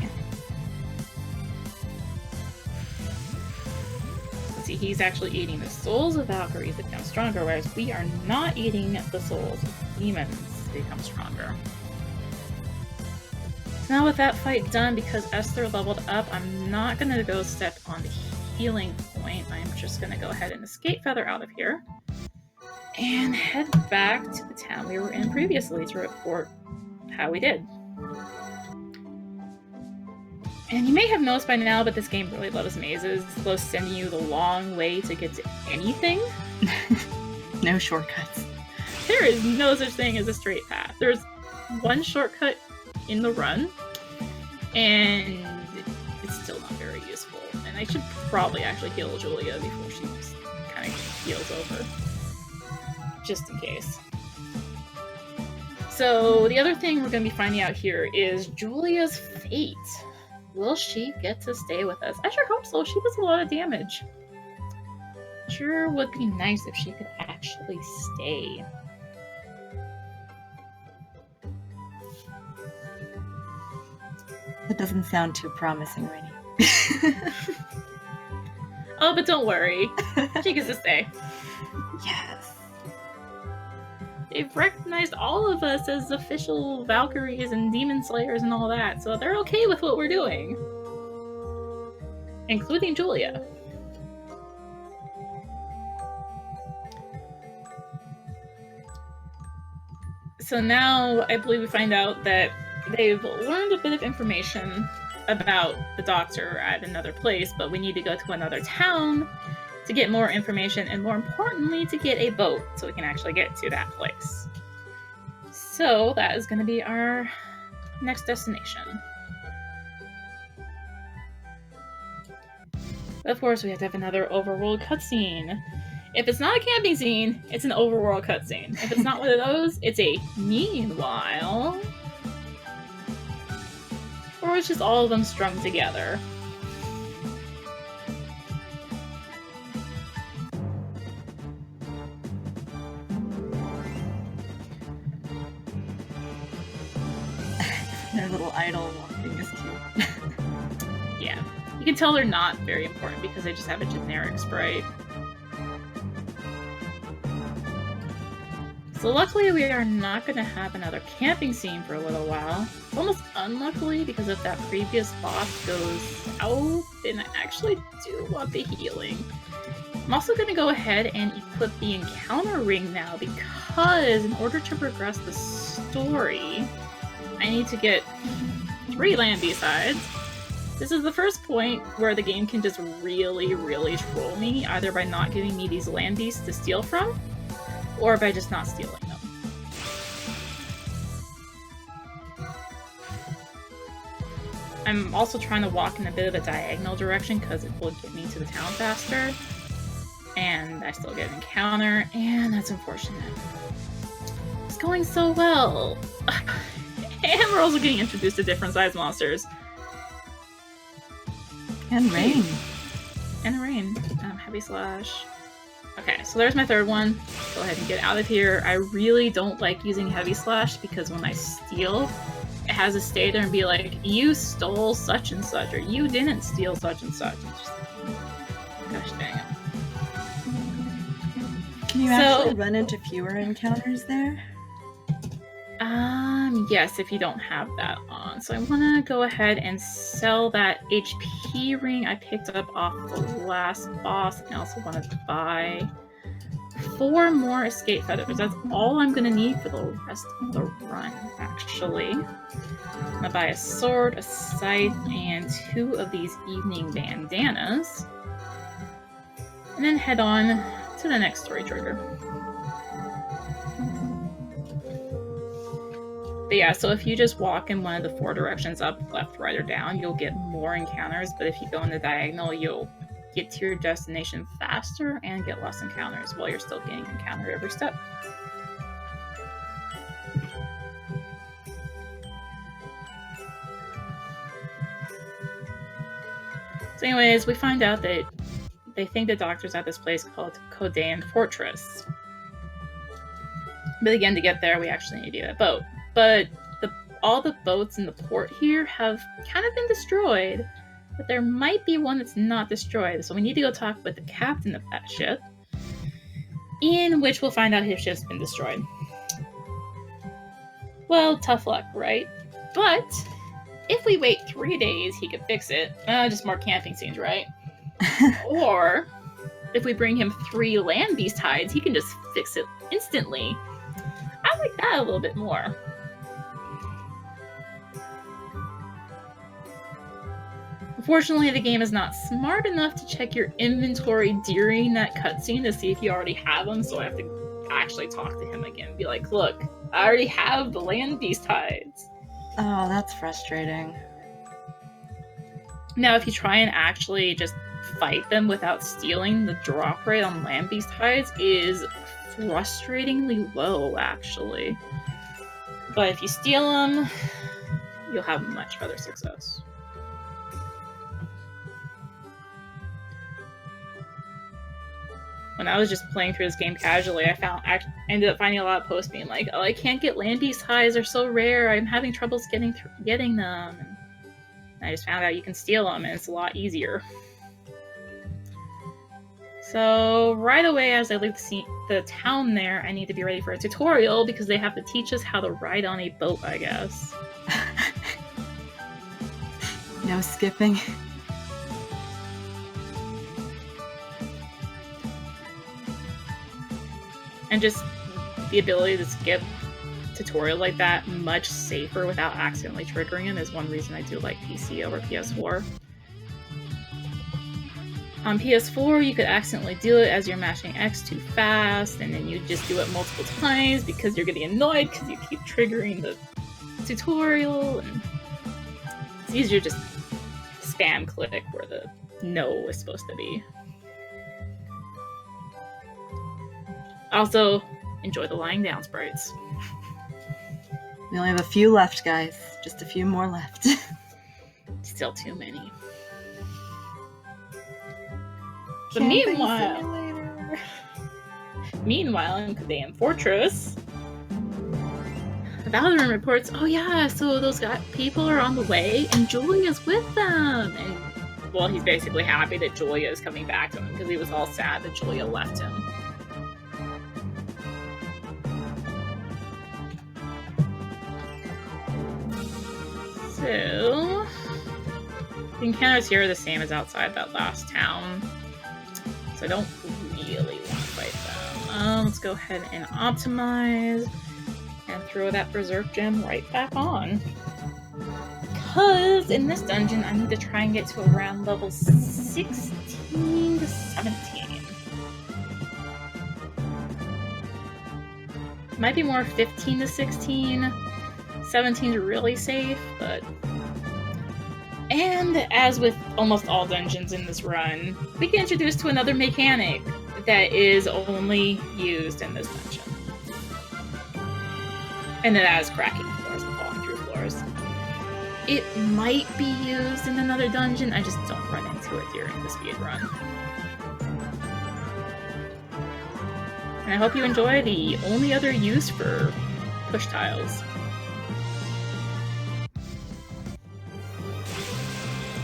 Let's see, he's actually eating the souls of Valkyries to become stronger, whereas we are not eating the souls of demons to become stronger. So now with that fight done, because Esther leveled up, I'm not going to go step on the healing point. I'm just going to go ahead and escape Feather out of here and head back to the town we were in previously to report how we did. And you may have noticed by now, but this game really loves mazes. It loves sending you the long way to get to anything. No shortcuts. There is no such thing as a straight path. There's one shortcut in the run, and it's still not very useful. And I should probably actually heal Julia before she just kind of heals over. Just in case. So the other thing we're going to be finding out here is Julia's fate. Will she get to stay with us? I sure hope so. She does a lot of damage. Sure would be nice if she could actually stay. That doesn't sound too promising, Rainy. Oh, but don't worry. She gets to stay. Yes. They've recognized all of us as official Valkyries and Demon Slayers and all that, so they're okay with what we're doing. Including Julia. So now I believe we find out that they've learned a bit of information about the doctor at another place, but we need to go to another town to get more information, and more importantly, to get a boat so we can actually get to that place. So that is going to be our next destination. Of course, we have to have another overworld cutscene. If it's not a camping scene, it's an overworld cutscene. If it's not one of those, it's a meanwhile. Or it's just all of them strung together. Their little idol walking is cute. Yeah. You can tell they're not very important because they just have a generic sprite. So luckily we are not going to have another camping scene for a little while. It's almost unluckily because if that previous boss goes out, then I actually do want the healing. I'm also going to go ahead and equip the encounter ring now because in order to progress the story, I need to get 3 land B-sides. This is the first point where the game can just really, really troll me, either by not giving me these land beasts to steal from, or by just not stealing them. I'm also trying to walk in a bit of a diagonal direction because it will get me to the town faster. And I still get an encounter, and that's unfortunate. It's going so well! And we're also getting introduced to different size monsters. And rain. And rain. Heavy slash. Okay, so there's my third one. Go ahead and get out of here. I really don't like using heavy slash because when I steal, it has to stay there and be like, you stole such and such, or you didn't steal such and such. It's just, gosh dang it. Can you actually run into fewer encounters there? Yes, if you don't have that on. So I want to go ahead and sell that HP ring I picked up off the last boss. And I also want to buy 4 more escape feathers. That's all I'm going to need for the rest of the run, actually. I'm going to buy a sword, a scythe, and 2 of these evening bandanas. And then head on to the next story trigger. But yeah, so if you just walk in one of the 4 directions, up, left, right, or down, you'll get more encounters, but if you go in the diagonal, you'll get to your destination faster and get less encounters while you're still getting encountered every step. So anyways, we find out that they think the doctor's at this place called Codan Fortress. But again, to get there, we actually need to get a boat. But all the boats in the port here have kind of been destroyed. But there might be one that's not destroyed. So we need to go talk with the captain of that ship. In which we'll find out his ship's been destroyed. Well, tough luck, right? But if we wait 3 days, he could fix it. Just more camping scenes, right? Or if we bring him 3 land beast hides, he can just fix it instantly. I like that a little bit more. Unfortunately, the game is not smart enough to check your inventory during that cutscene to see if you already have them, so I have to actually talk to him again and be like, look, I already have the land beast hides. Oh, that's frustrating. Now, if you try and actually just fight them without stealing, the drop rate on land beast hides is frustratingly low, actually. But if you steal them, you'll have much better success. When I was just playing through this game casually, I ended up finding a lot of posts being like, "Oh, I can't get land beast hides; they're so rare. I'm having troubles getting them." And I just found out you can steal them, and it's a lot easier. So right away, as I leave the town there, I need to be ready for a tutorial because they have to teach us how to ride on a boat, I guess. No skipping. And just the ability to skip tutorial like that much safer without accidentally triggering him is one reason I do like PC over PS4. On PS4, you could accidentally do it as you're mashing X too fast, and then you just do it multiple times because you're getting annoyed because you keep triggering the tutorial, and it's easier to just spam click where the no is supposed to be. Also, enjoy the lying down sprites. We only have a few left, guys. Just a few more left. Still too many. But meanwhile, in Codan Fortress, Valorant reports, oh yeah, so those people are on the way, and Julia's with them. And, well, he's basically happy that Julia is coming back to him, because he was all sad that Julia left him. So, the encounters here are the same as outside that last town. So I don't really want to fight them. Let's go ahead and optimize and throw that Berserk Gem right back on. Because in this dungeon, I need to try and get to around level 16 to 17. Might be more 15 to 16. 17 is really safe, but... And as with almost all dungeons in this run, we get introduced to another mechanic that is only used in this dungeon. And that is cracking floors and falling through floors. It might be used in another dungeon, I just don't run into it during the speedrun. And I hope you enjoy the only other use for push tiles.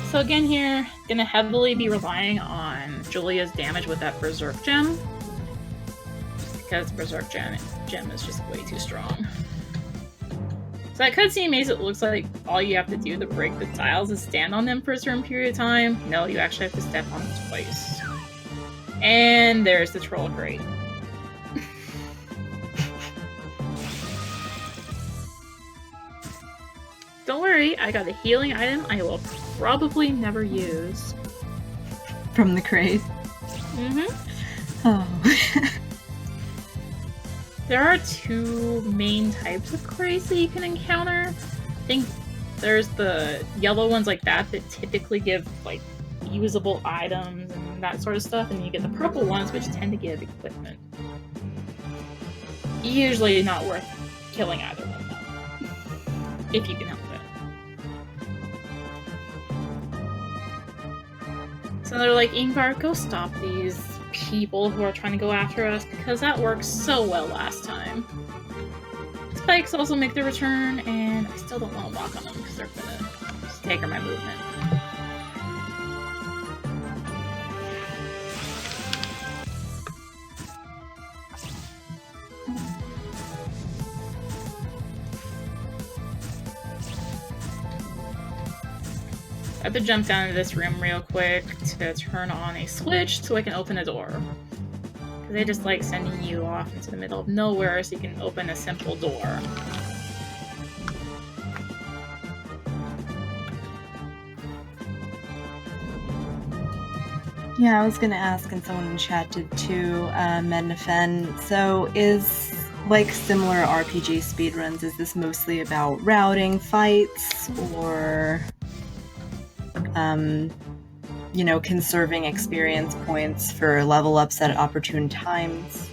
So again here, gonna heavily be relying on Julia's damage with that Berserk Gem. Because Berserk Gem is just way too strong. So that cutscene makes it looks like all you have to do to break the tiles is stand on them for a certain period of time. No, you actually have to step on them twice. And there's the troll crate. Don't worry, I got a healing item I will probably never use. From the crate? Mm-hmm. Oh. There are 2 main types of crates that you can encounter. I think there's the yellow ones like that typically give like usable items and that sort of stuff, and then you get the purple ones which tend to give equipment. Usually not worth killing either one though, if you can help it. So they're like, Ingvar, go stop these people who are trying to go after us, because that worked so well last time. Spikes also make their return, and I still don't want to walk on them because they're gonna stagger my movement. I have to jump down into this room real quick to turn on a switch so I can open a door. Because they just like sending you off into the middle of nowhere so you can open a simple door. Yeah, I was gonna ask, and someone in chat did too, Mednafen. So is, like similar RPG speedruns, is this mostly about routing fights, or you know, conserving experience points for level ups at opportune times?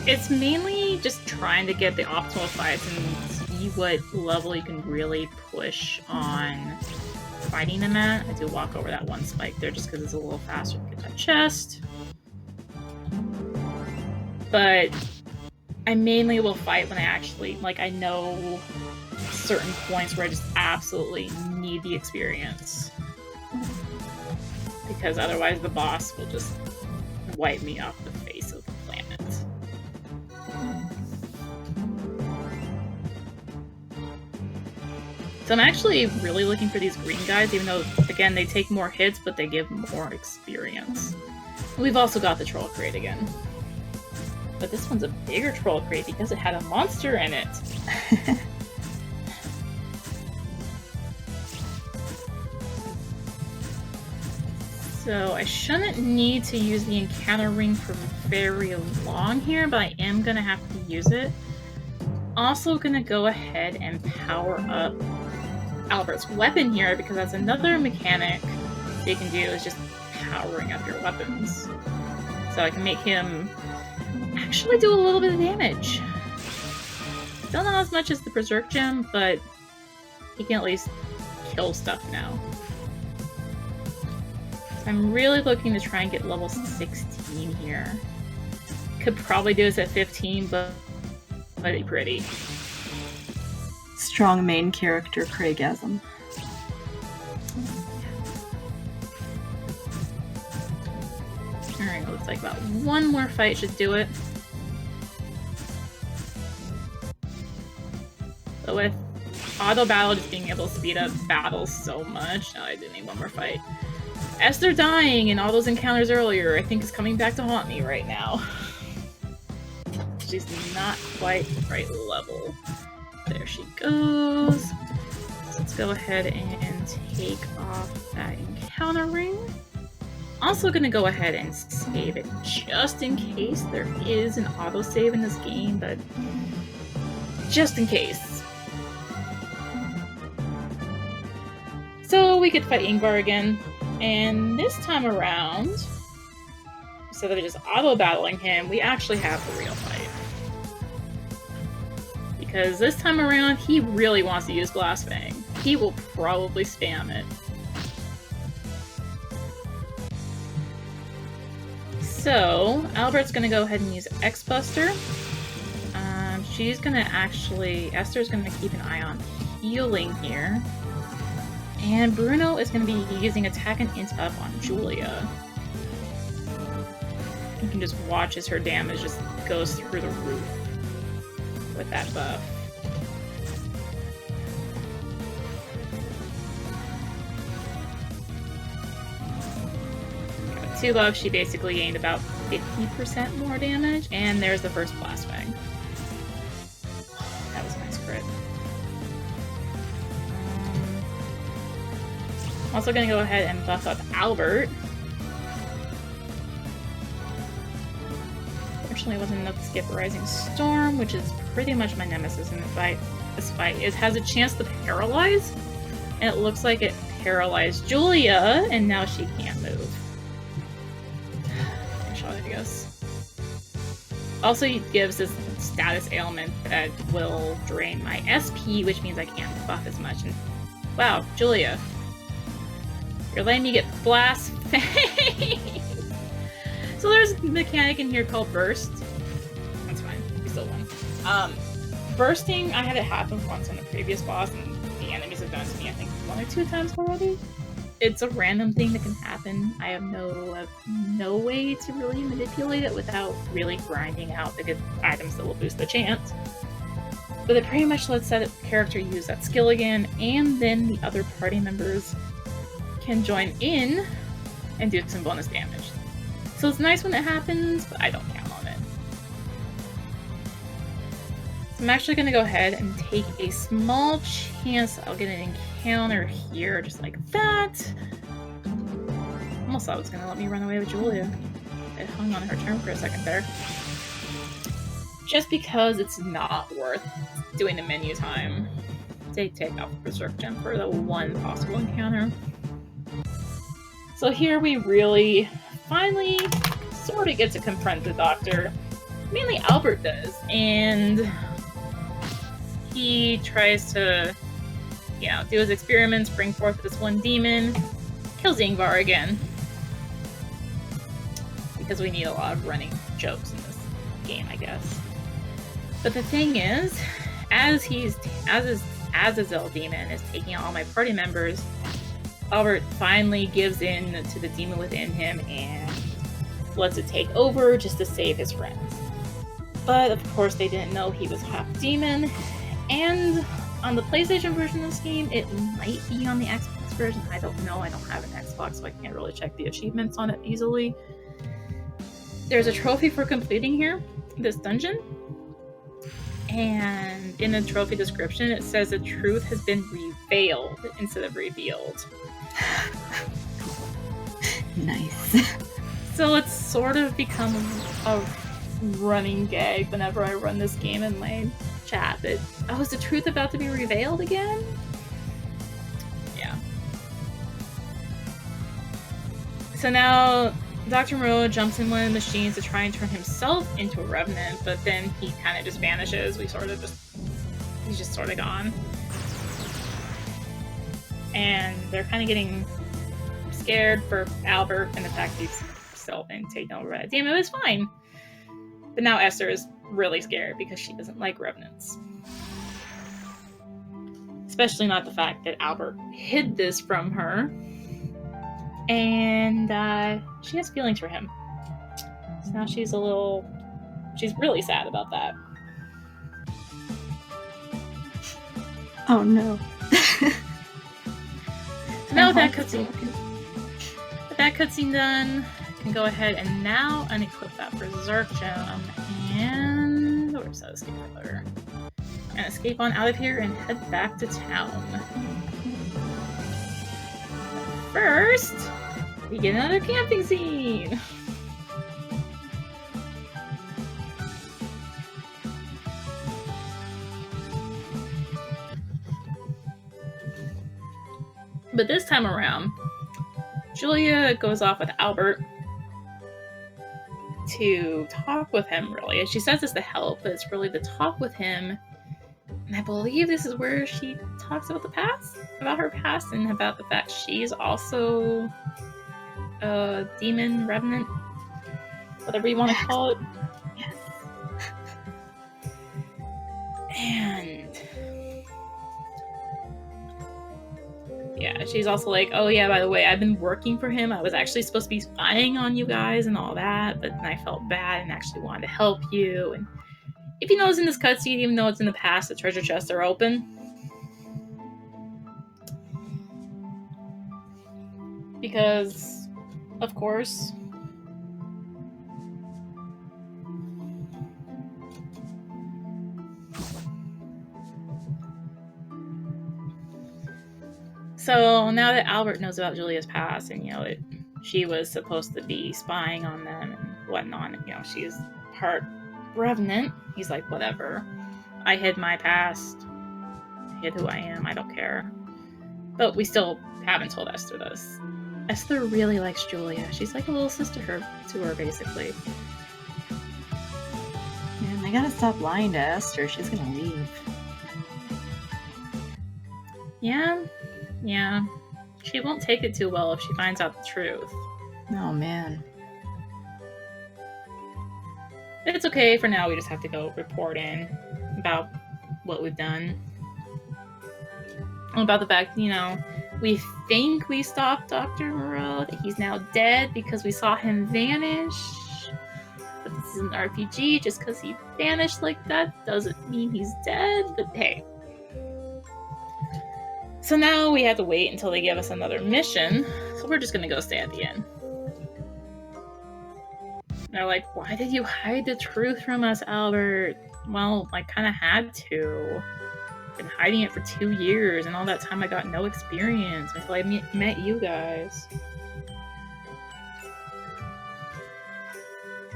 It's mainly just trying to get the optimal fights and see what level you can really push on fighting them at. I do walk over that one spike there just because it's a little faster to get that chest. But I mainly will fight when I actually, like, I know certain points where I just absolutely need the experience. Because otherwise the boss will just wipe me off the face of the planet. So I'm actually really looking for these green guys, even though, again, they take more hits, but they give more experience. We've also got the troll crate again. But this one's a bigger troll crate because it had a monster in it. So I shouldn't need to use the encounter ring for very long here, but I am going to have to use it. Also going to go ahead and power up Albert's weapon here, because that's another mechanic they can do, is just powering up your weapons. So I can make him actually do a little bit of damage. Still not as much as the Berserk gem, but he can at least kill stuff now. I'm really looking to try and get level 16 here. Could probably do this at 15, but it'd be pretty. Strong main character Craigasm. Alright, looks like about one more fight should do it. But with auto battle just being able to speed up battles so much, I do need one more fight. Esther dying in all those encounters earlier, I think, is coming back to haunt me right now. She's not quite the right level. There she goes. So let's go ahead and take off that encounter ring. Also gonna go ahead and save it just in case there is an autosave in this game, but just in case. So we could fight Ingvar again. And this time around, instead of just auto-battling him, we actually have the real fight. Because this time around, he really wants to use Blast Fang. He will probably spam it. So, Albert's gonna go ahead and use X-Buster. She's gonna actually... Esther's gonna keep an eye on healing here. And Bruno is going to be using Attack and Int Up on Julia. You can just watch as her damage just goes through the roof with that buff. Got 2 buffs, she basically gained about 50% more damage, and there's the first Blast Fang. That was a nice crit. Also gonna go ahead and buff up Albert. Fortunately, it wasn't enough to skip Rising Storm, which is pretty much my nemesis in the fight. This fight has a chance to paralyze, and it looks like it paralyzed Julia, and now she can't move. Shot, I guess. Also, it gives this status ailment that will drain my SP, which means I can't buff as much. And wow, Julia. You're letting me get blast face. So there's a mechanic in here called burst. That's fine. We still won. Bursting, I had it happen once on the previous boss, and the enemies have done it to me, I think, 1 or 2 times already. It's a random thing that can happen. I have no way to really manipulate it without really grinding out the good items that will boost the chance. But it pretty much lets that character use that skill again, and then the other party members can join in and do some bonus damage. So it's nice when it happens, but I don't count on it. So I'm actually going to go ahead and take a small chance that I'll get an encounter here, just like that. Almost thought it was going to let me run away with Julia. It hung on her turn for a second there. Just because it's not worth doing the menu time. Take off the Berserk Gem for the one possible encounter. So here we really finally sort of get to confront the Doctor. Mainly Albert does, and he tries to, do his experiments, bring forth this one demon, kills Ingvar again. Because we need a lot of running jokes in this game, I guess. But the thing is, as Azazel demon is taking out all my party members, Albert finally gives in to the demon within him and lets it take over just to save his friends. But of course they didn't know he was half demon, and on the PlayStation version of this game, it might be on the Xbox version. I don't know, I don't have an Xbox, so I can't really check the achievements on it easily. There's a trophy for completing here, this dungeon. And in the trophy description, it says the truth has been revealed instead of revealed. Nice. So it's sort of become a running gag whenever I run this game in my chat that, is the truth about to be revealed again? Yeah. So now Dr. Moreau jumps in one of the machines to try and turn himself into a Revenant, but then he kind of just vanishes. He's just sort of gone. And they're kind of getting scared for Albert and the fact he's still been taken over by a demon. It was fine. But now Esther is really scared because she doesn't like Revenants. Especially not the fact that Albert hid this from her. And she has feelings for him. So now she's really sad about that. Oh no. So now with that cutscene done, I can go ahead and now unequip that Berserk Gem and where's that escape letter? And escape on out of here and head back to town. First, we get another camping scene! But this time around, Julia goes off with Albert to talk with him, really. And she says it's to help, but it's really to talk with him. And I believe this is where she talks about her past, and about the fact she's also a demon, Revenant, whatever you want to call it. Yes. And yeah, she's also like, oh yeah, by the way, I've been working for him. I was actually supposed to be spying on you guys and all that, but then I felt bad and actually wanted to help you. And if you notice in this cutscene, even though it's in the past, the treasure chests are open. Because, of course. So now that Albert knows about Julia's past, and she was supposed to be spying on them and whatnot, she's part Revenant, he's like, whatever. I hid my past. I hid who I am. I don't care. But we still haven't told Esther this. Esther really likes Julia. She's like a little sister to her, basically. Man, they gotta stop lying to Esther. She's gonna leave. Yeah. She won't take it too well if she finds out the truth. Oh, man. It's okay for now. We just have to go report in about what we've done. About the fact, we think we stopped Dr. Moreau, that he's now dead because we saw him vanish. But this is an RPG. Just because he vanished like that doesn't mean he's dead. But hey. So now we have to wait until they give us another mission. So we're just going to go stay at the inn. They're like, why did you hide the truth from us, Albert? Well, I kind of had to. Been hiding it for 2 years, and all that time I got no experience until I met you guys.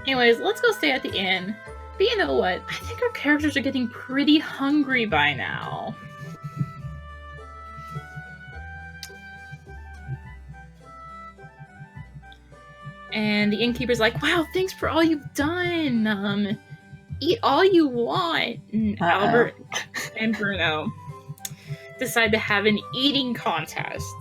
Anyways, let's go stay at the inn. But you know what? I think our characters are getting pretty hungry by now. And the innkeeper's like, wow, thanks for all you've done. Eat all you want. And Albert and Bruno decide to have an eating contest.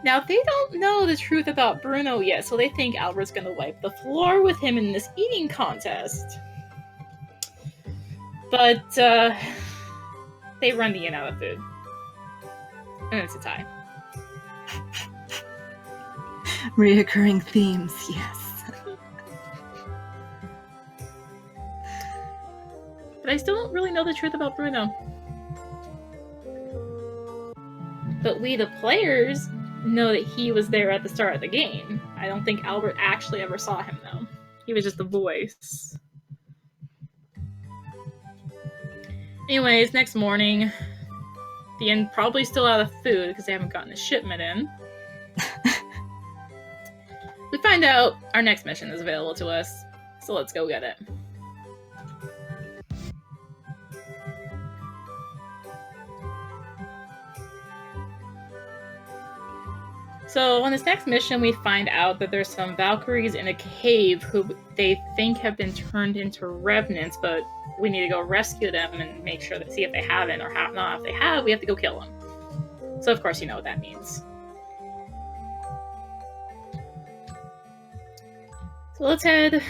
Now, they don't know the truth about Bruno yet, so they think Albert's going to wipe the floor with him in this eating contest. But they run the inn out of food. And it's a tie. Reoccurring themes, yes. But I still don't really know the truth about Bruno. But we, the players, know that he was there at the start of the game. I don't think Albert actually ever saw him, though. He was just a voice. Anyways, next morning, the inn probably still out of food because they haven't gotten a shipment in. We find out our next mission is available to us, so let's go get it. So on this next mission, we find out that there's some Valkyries in a cave who they think have been turned into Revenants, but we need to go rescue them and make sure see if they haven't or have not. If they have, we have to go kill them. So of course you know what that means. So let's head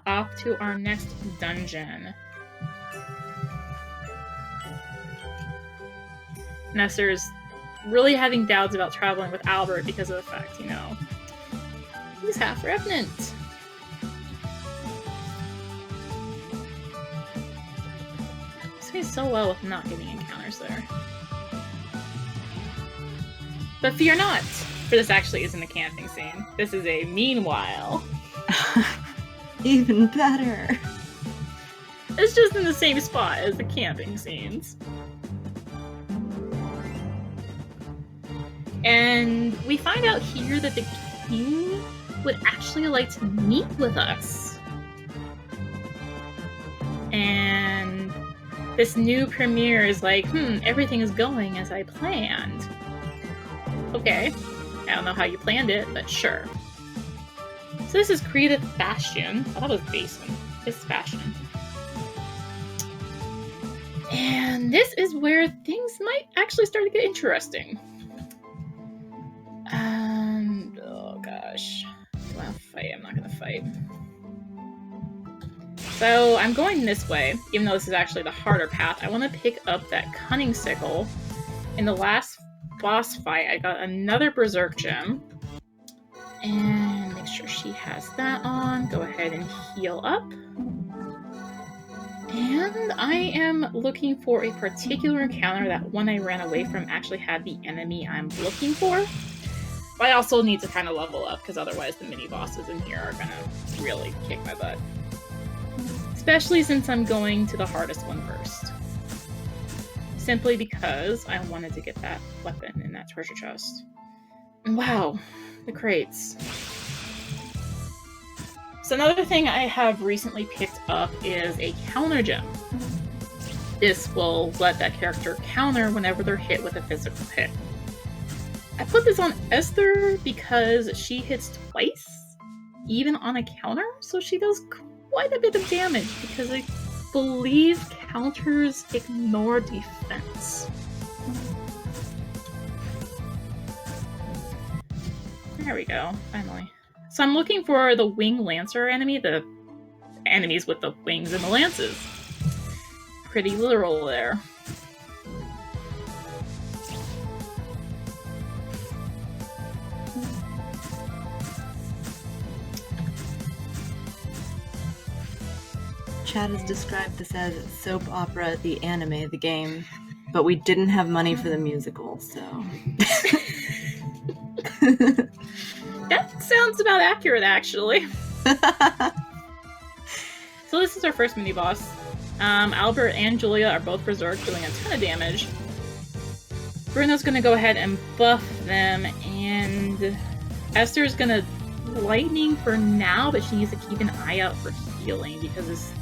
off to our next dungeon. Nestor's really having doubts about traveling with Albert because of the fact, he's half Revenant. He's doing so well with not getting encounters there. But fear not, for this actually isn't a camping scene. This is a meanwhile. Even better. It's just in the same spot as the camping scenes. And we find out here that the king would actually like to meet with us. And this new premier is like, everything is going as I planned. Okay, I don't know how you planned it, but sure. So this is Creative Bastion. I thought it was Basement. This is Bastion. And this is where things might actually start to get interesting. Oh gosh. Do I fight? I'm not gonna fight. So I'm going this way, even though this is actually the harder path. I want to pick up that Cunning Sickle. In the last boss fight, I got another Berserk Gem. And make sure she has that on. Go ahead and heal up. And I am looking for a particular encounter that when I ran away from actually had the enemy I'm looking for. But I also need to kind of level up because otherwise the mini bosses in here are gonna really kick my butt. Especially since I'm going to the hardest one first. Simply because I wanted to get that weapon in that treasure chest. And wow, the crates. So another thing I have recently picked up is a counter gem. This will let that character counter whenever they're hit with a physical hit. I put this on Esther because she hits twice, even on a counter, so she does quite a bit of damage because I believe counters ignore defense. There we go, finally. So I'm looking for the wing lancer enemy, the enemies with the wings and the lances. Pretty literal there. Chad has described this as soap opera, the anime, the game, but we didn't have money for the musical, so... That sounds about accurate, actually. So this is our first mini-boss. Albert and Julia are both berserk, doing a ton of damage. Bruno's gonna go ahead and buff them, and Esther's gonna lightning for now, but she needs to keep an eye out for healing, because this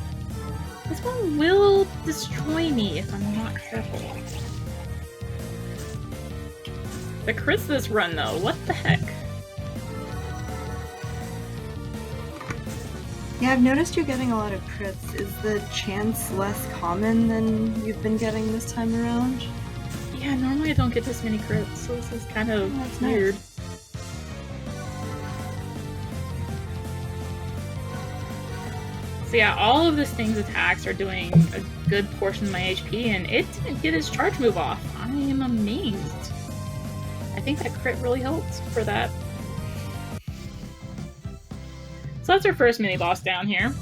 one will destroy me if I'm not careful. The crits this run, though, what the heck? Yeah, I've noticed you're getting a lot of crits. Is the chance less common than you've been getting this time around? Yeah, normally I don't get this many crits, so this is kind of weird. Nice. So yeah, all of this thing's attacks are doing a good portion of my HP, and it didn't get its charge move off. I am amazed. I think that crit really helped for that. So that's our first mini-boss down here.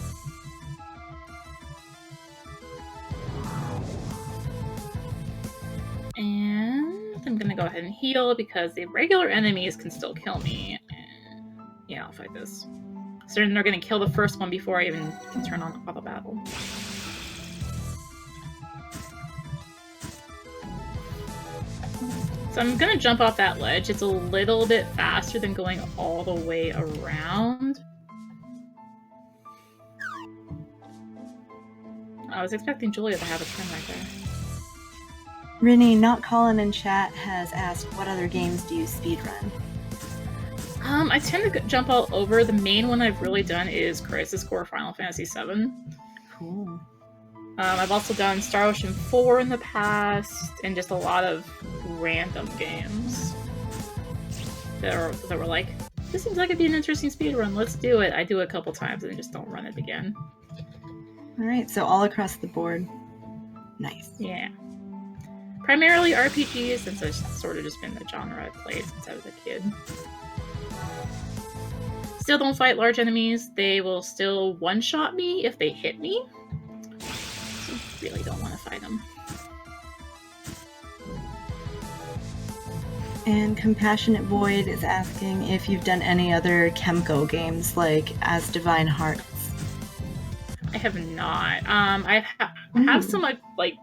And I'm gonna go ahead and heal, because the regular enemies can still kill me. And yeah, I'll fight this. So they're gonna kill the first one before I even can turn on auto battle. So I'm gonna jump off that ledge. It's a little bit faster than going all the way around. I was expecting Julia to have a turn right there. Rini, not Colin in chat, has asked, what other games do you speedrun? I tend to jump all over. The main one I've really done is Crisis Core Final Fantasy VII. Cool. I've also done Star Ocean 4 in the past, and just a lot of random games that were like, this seems like it'd be an interesting speedrun, let's do it. I do it a couple times and just don't run it again. Alright, so all across the board. Nice. Yeah. Primarily RPGs, since it's sort of just been the genre I've played since I was a kid. Still don't fight large enemies. They will still one-shot me if they hit me. So really don't want to fight them. And Compassionate Void is asking if you've done any other Kemco games, like As Divine Hearts. I have not. I have some like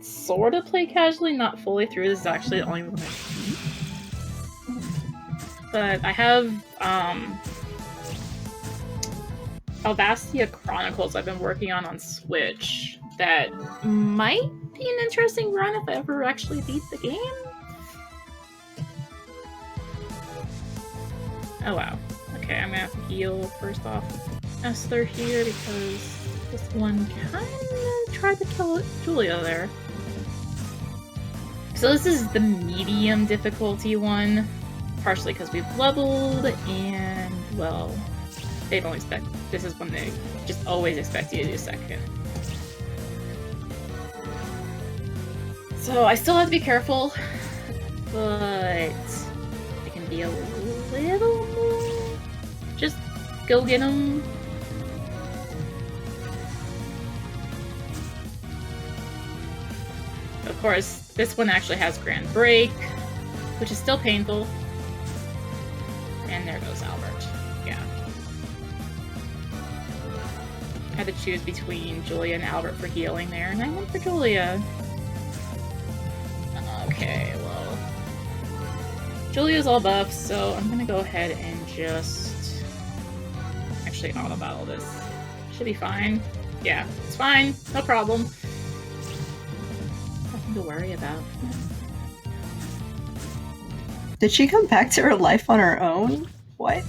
sort of play casually, not fully through. This is actually the only one I've beat. But I have Alvastia Chronicles I've been working on Switch that might be an interesting run if I ever actually beat the game. Oh wow. Okay, I'm gonna have to heal first off Esther here, because this one kinda tried to kill Julia there. So this is the medium difficulty one, partially because we've leveled, and well, they don't expect, this is when they just always expect you to do second. So I still have to be careful, but I can be a little more, just go get them. Of course, this one actually has Grand Break, which is still painful. And there goes Albert. Yeah. I had to choose between Julia and Albert for healing there, and I went for Julia. Okay, well, Julia's all buff, so I'm gonna go ahead and just actually auto battle this. Should be fine. Yeah, it's fine. No problem. Nothing to worry about. Did she come back to her life on her own? What?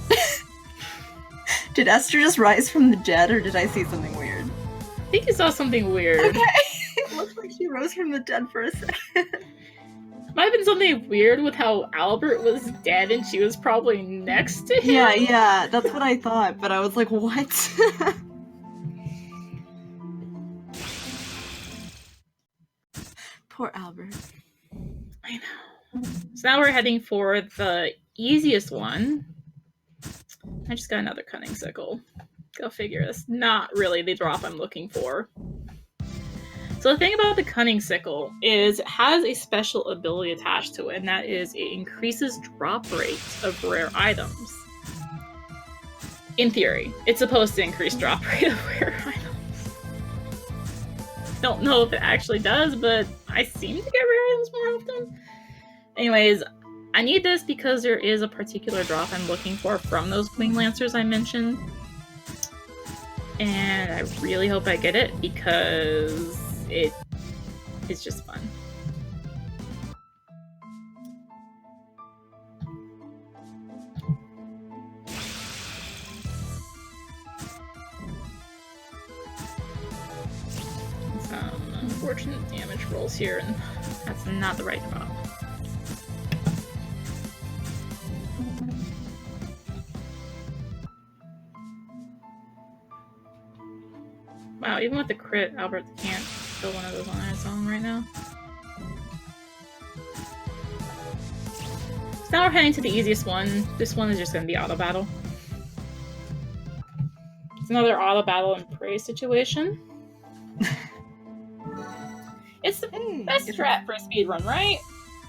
Did Esther just rise from the dead, or did I see something weird? I think you saw something weird. Okay. It looked like she rose from the dead for a second. Might have been something weird with how Albert was dead and she was probably next to him. Yeah, that's what I thought, but I was like, what? Poor Albert. I know. So now we're heading for the easiest one. I just got another cunning sickle. Go figure. That's not really the drop I'm looking for. So the thing about the cunning sickle is it has a special ability attached to it, and that is it increases drop rates of rare items. In theory, it's supposed to increase drop rate of rare items. Don't know if it actually does, but I seem to get rare items more often. Anyways, I need this because there is a particular drop I'm looking for from those wing lancers I mentioned. And I really hope I get it because it is just fun. Some unfortunate damage rolls here, and that's not the right drop. Wow, even with the crit, Albert can't kill one of those on its own right now. So now we're heading to the easiest one. This one is just going to be auto battle. It's another auto battle and prey situation. It's the best strat for a speedrun, right?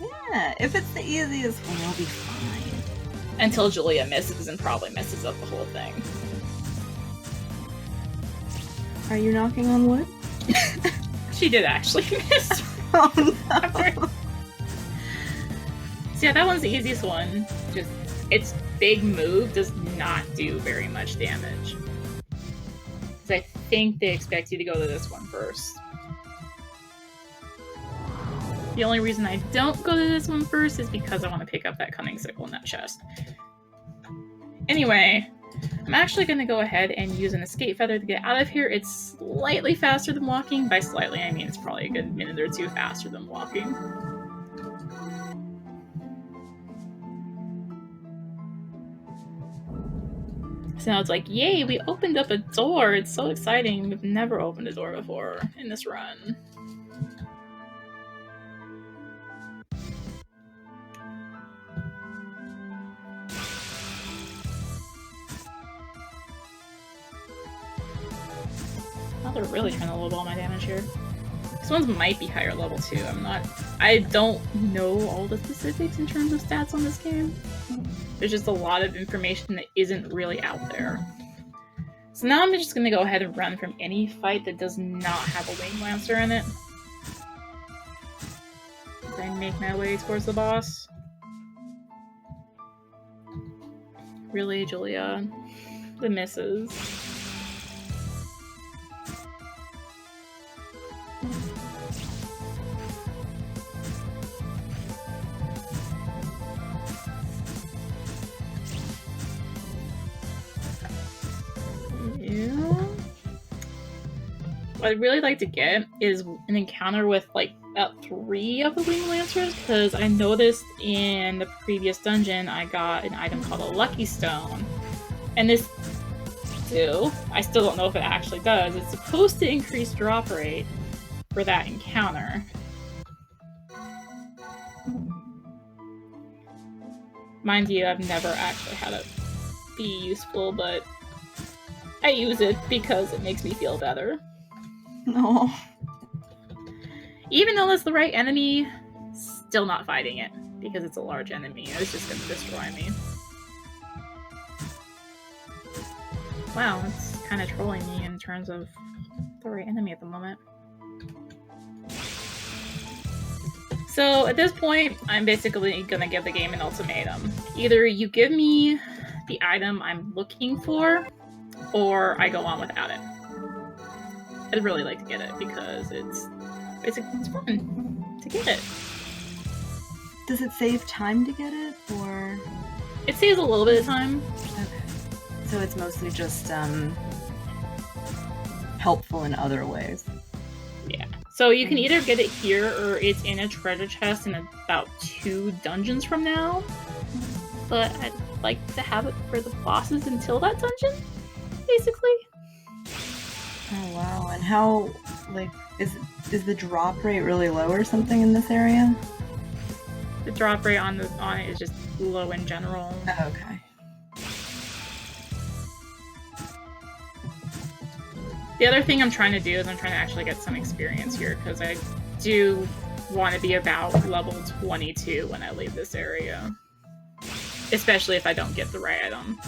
Yeah, if it's the easiest one, you'll be fine. Until Julia misses and probably messes up the whole thing. Are you knocking on wood? She did actually miss. Oh no. So yeah, that one's the easiest one. Just its big move does not do very much damage. Because I think they expect you to go to this one first. The only reason I don't go to this one first is because I want to pick up that cunning sickle in that chest. Anyway, I'm actually going to go ahead and use an escape feather to get out of here. It's slightly faster than walking. By slightly, I mean it's probably a good minute or two faster than walking. So now it's like, yay, we opened up a door. It's so exciting. We've never opened a door before in this run. Oh, they're really trying to lowball my damage here. This one's might be higher level too. I don't know all the specifics in terms of stats on this game. There's just a lot of information that isn't really out there. So now I'm just going to go ahead and run from any fight that does not have a Wing Lancer in it. As I make my way towards the boss. Really, Julia? The misses. What I'd really like to get is an encounter with like about 3 of the Wing Lancers, because I noticed in the previous dungeon I got an item called a Lucky Stone. And this too, I still don't know if it actually does. It's supposed to increase drop rate for that encounter. Mind you, I've never actually had it be useful, but I use it because it makes me feel better. No. Even though it's the right enemy, still not fighting it, because it's a large enemy. It's just gonna destroy me. Wow, it's kind of trolling me in terms of the right enemy at the moment. So at this point, I'm basically gonna give the game an ultimatum. Either you give me the item I'm looking for, or I go on without it. I'd really like to get it because it's fun to get it. Does it save time to get it, or? It saves a little bit of time. Okay. So it's mostly just helpful in other ways. Yeah. So you can either get it here or it's in a treasure chest in about 2 dungeons from now. But I'd like to have it for the bosses until that dungeon, basically. Oh wow! And how, like, is the drop rate really low or something in this area? The drop rate on it is just low in general. Oh, okay. The other thing I'm trying to do is I'm trying to actually get some experience here, because I do want to be about level 22 when I leave this area. Especially if I don't get the right item.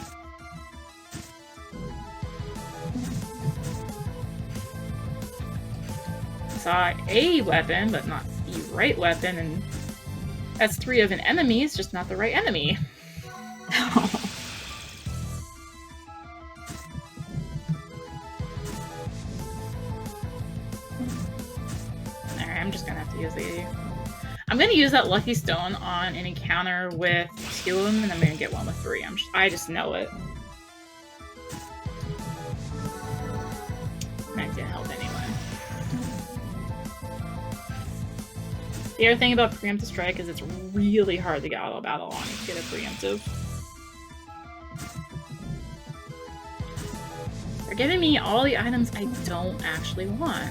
Saw a weapon, but not the right weapon, and that's 3 of an enemy, it's just not the right enemy. Alright, I'm just gonna have to use I'm gonna use that lucky stone on an encounter with 2 of them, and I'm gonna get one with 3. I just know it. That didn't help anyway. The other thing about preemptive strike is it's really hard to get auto battle on to get a preemptive. They're giving me all the items I don't actually want.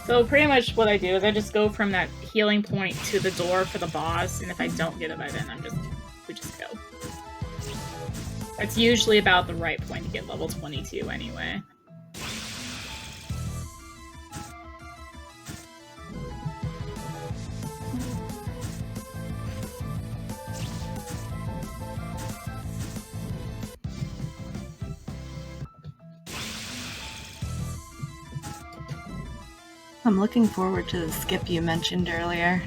So pretty much what I do is I just go from that healing point to the door for the boss, and if I don't get it by then, we just go. That's usually about the right point to get level 22 anyway. I'm looking forward to the skip you mentioned earlier.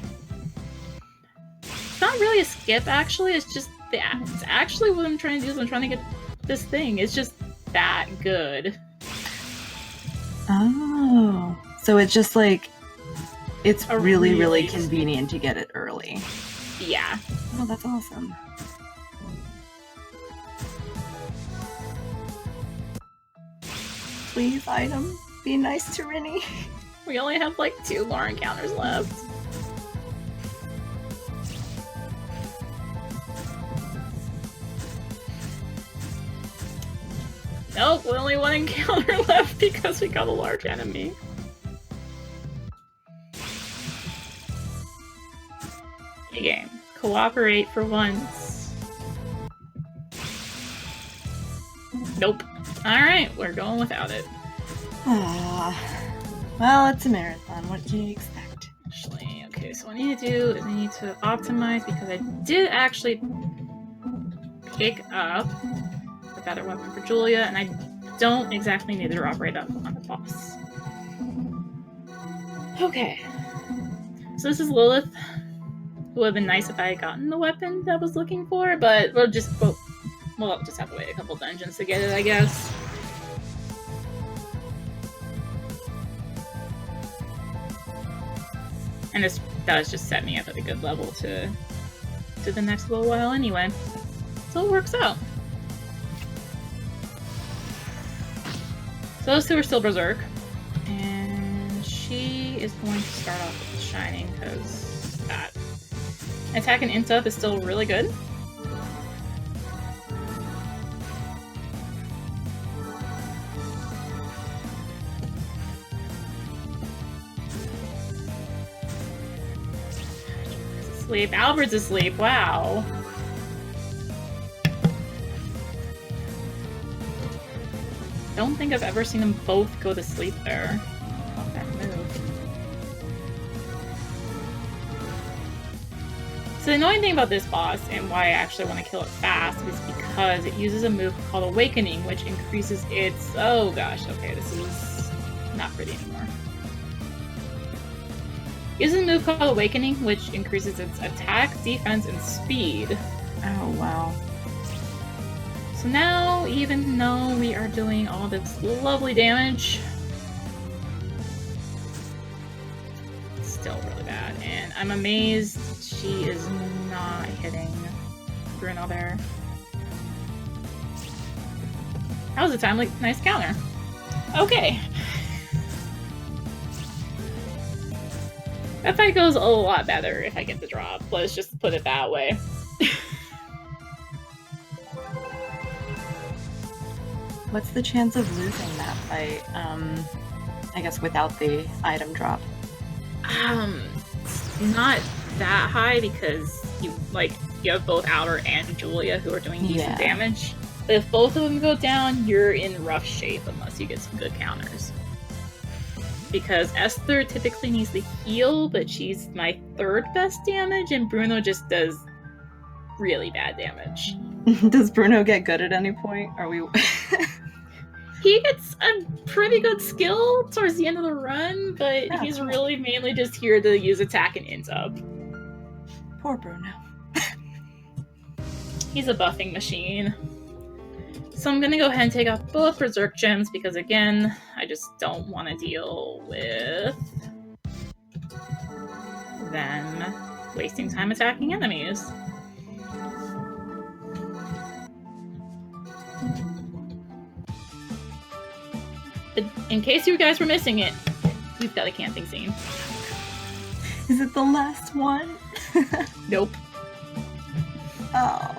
It's not really a skip, actually. It's just it's actually what I'm trying to do is I'm trying to get this thing. It's just that good. Oh. So it's just like, it's really convenient to get it early. Yeah. Oh, that's awesome. Please, item. Be nice to Rinny. We only have like 2 more encounters left. Nope, only 1 encounter left because we got a large enemy. Okay, game. Cooperate for once. Nope. Alright, we're going without it. Well, it's a marathon. What can you expect? Actually, okay, so what I need to do is I need to optimize, because I did actually pick up a better weapon for Julia, and I don't exactly need to drop right up on the boss. Okay. So this is Lilith. It would have been nice if I had gotten the weapon that I was looking for, but we'll just have to wait a couple dungeons to get it, I guess. And this does just set me up at a good level to the next little while anyway. So it works out. So those 2 are still Berserk. And she is going to start off with Shining, because that. Attack and int up is still really good. Asleep. Albert's asleep. Wow. Don't think I've ever seen them both go to sleep there. Oh, that move. So the annoying thing about this boss, and why I actually want to kill it fast, is because it uses a move called Awakening, which increases its... Oh gosh, okay, this is not pretty anymore. Uses a move called Awakening, which increases its attack, defense, and speed. Oh, wow. So now, even though we are doing all this lovely damage, it's still still really bad. And I'm amazed she is not hitting Bruno there. That was a timely, nice counter. Okay. That fight goes a lot better if I get the drop. Let's just put it that way. What's the chance of losing that fight? I guess without the item drop. Not that high because you have both Outer and Julia who are doing decent damage. But if both of them go down, you're in rough shape unless you get some good counters. Because Esther typically needs the heal, but she's my third best damage, and Bruno just does really bad damage. Does Bruno get good at any point? Are we? He gets a pretty good skill towards the end of the run, but he's really mainly just here to use attack and int up. Poor Bruno. He's a buffing machine. So I'm gonna go ahead and take off both Berserk Gems because, again, I just don't want to deal with them wasting time attacking enemies. But in case you guys were missing it, we've got a camping scene. Is it the last one? Nope. Oh.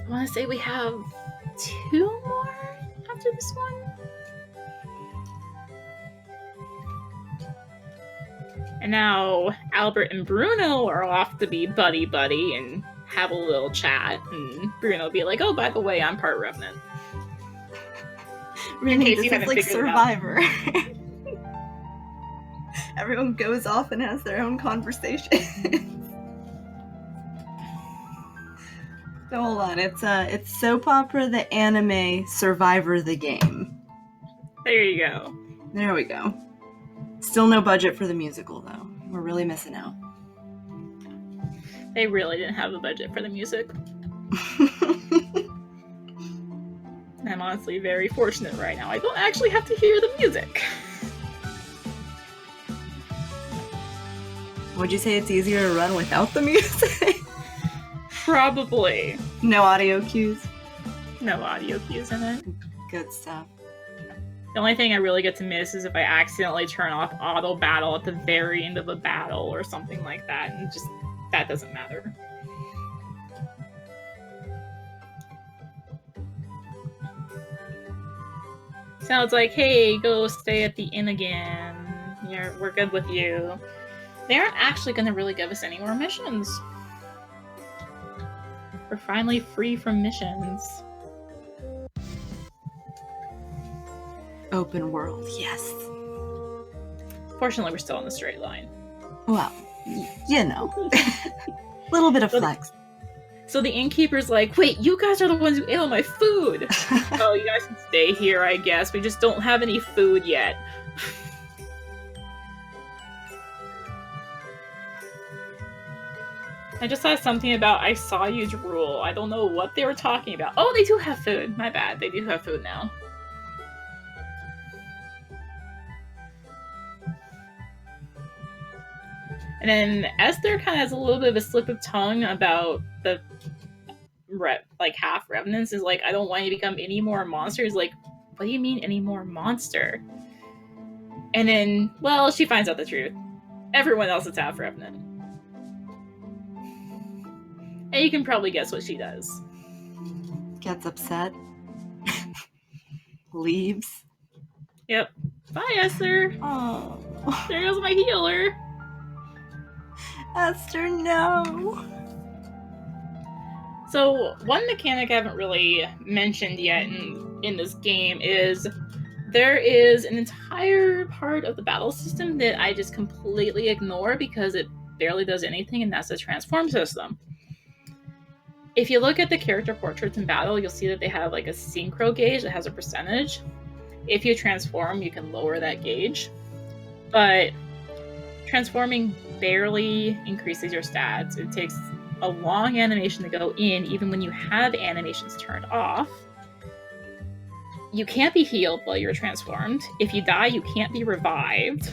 I want to say we have 2 more after this one. And now Albert and Bruno are off to be buddy-buddy and have a little chat. And Bruno will be like, oh, by the way, I'm part Revenant. Really, this is like Survivor. Everyone goes off and has their own conversation. So hold on, it's Soap Opera the Anime, Survivor the Game. There you go. There we go. Still no budget for the musical, though. We're really missing out. They really didn't have a budget for the music. I'm honestly very fortunate right now. I don't actually have to hear the music. Would you say it's easier to run without the music? Probably. No audio cues? No audio cues in it. Good stuff. The only thing I really get to miss is if I accidentally turn off auto battle at the very end of a battle or something like that, and just that doesn't matter. Sounds like, hey, go stay at the inn again. We're good with you. They aren't actually going to really give us any more missions. We're finally free from missions. Open world, yes. Fortunately, we're still on the straight line. Well, you know. Little bit of flex. So the innkeeper's like, wait, you guys are the ones who ate all my food. Oh, you guys can stay here, I guess. We just don't have any food yet. I just saw something about I saw you drool. I don't know what they were talking about. Oh, they do have food. My bad. They do have food now. And then Esther kind of has a little bit of a slip of tongue about the half revenants. Is like, I don't want you to become any more monsters. Like, what do you mean any more monster? And then, well, she finds out the truth. Everyone else is half revenant. And you can probably guess what she does. Gets upset. Leaves. Yep. Bye, Esther. Oh. There goes my healer. Esther, no. So, one mechanic I haven't really mentioned yet in this game is there is an entire part of the battle system that I just completely ignore because it barely does anything, and that's the transform system. If you look at the character portraits in battle, you'll see that they have like a synchro gauge that has a percentage. If you transform, you can lower that gauge. But transforming barely increases your stats. It takes a long animation to go in, even when you have animations turned off. you can't be healed while you're transformed. If you die, you can't be revived.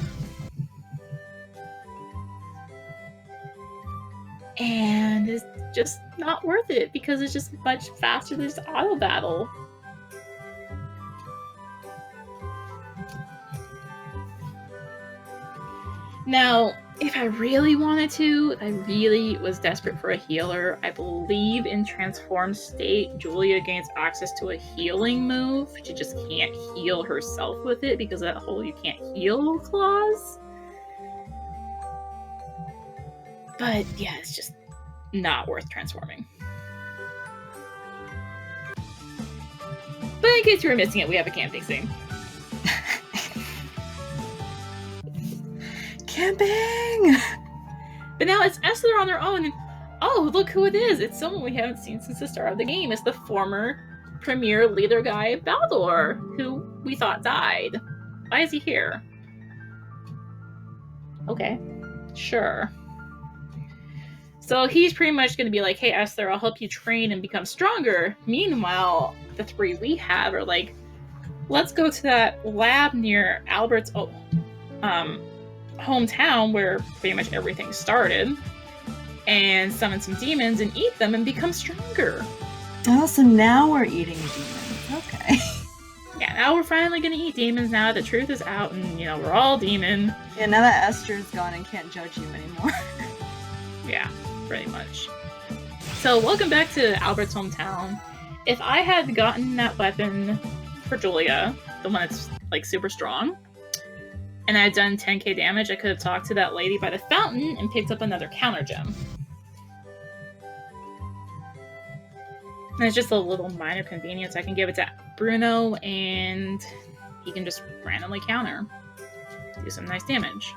And it's just not worth it because it's just much faster than just auto battle. Now, if I really wanted to, I really was desperate for a healer. I believe in transformed state, Julia gains access to a healing move. She just can't heal herself with it because of that whole you can't heal clause. But yeah, it's just not worth transforming. But in case you were missing it, we have a camping scene. Camping! But now it's Esther on their own, and oh, look who it is! It's someone we haven't seen since the start of the game. It's the former Premier leader guy, Baldur, who we thought died. Why is he here? Okay, sure. So he's pretty much going to be like, hey, Esther, I'll help you train and become stronger. Meanwhile, the three we have are like, let's go to that lab near Albert's hometown where pretty much everything started and summon some demons and eat them and become stronger. Oh, so now we're eating demons. Okay. Yeah, now we're finally going to eat demons now that the truth is out and, you know, we're all demon. Yeah, now that Esther's gone and can't judge you anymore. Yeah, pretty much. So welcome back to Albert's hometown. If I had gotten that weapon for Julia, the one that's like super strong, and I had done 10k damage, I could have talked to that lady by the fountain and picked up another counter gem. And it's just a little minor convenience. I can give it to Bruno and he can just randomly counter. Do some nice damage.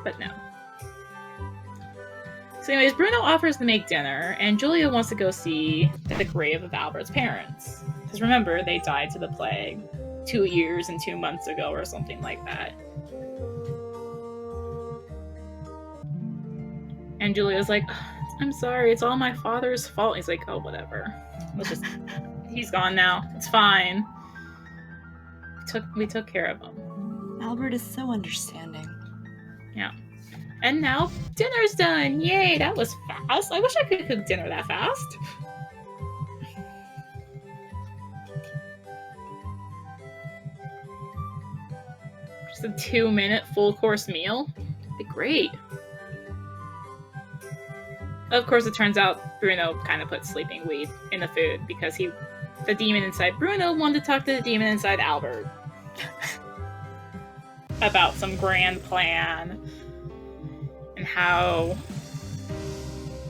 But no. So anyways, Bruno offers to make dinner, and Julia wants to go see the grave of Albert's parents. Because remember, they died to the plague 2 years and 2 months ago or something like that. And Julia's like, I'm sorry, it's all my father's fault. He's like, oh, whatever. He's gone now. It's fine. We took care of him. Albert is so understanding. Yeah. And now dinner's done. Yay, that was fast. I wish I could cook dinner that fast. Just a 2-minute full course meal. That'd be great. Of course, it turns out Bruno kind of put sleeping weed in the food because the demon inside Bruno wanted to talk to the demon inside Albert about some grand plan and how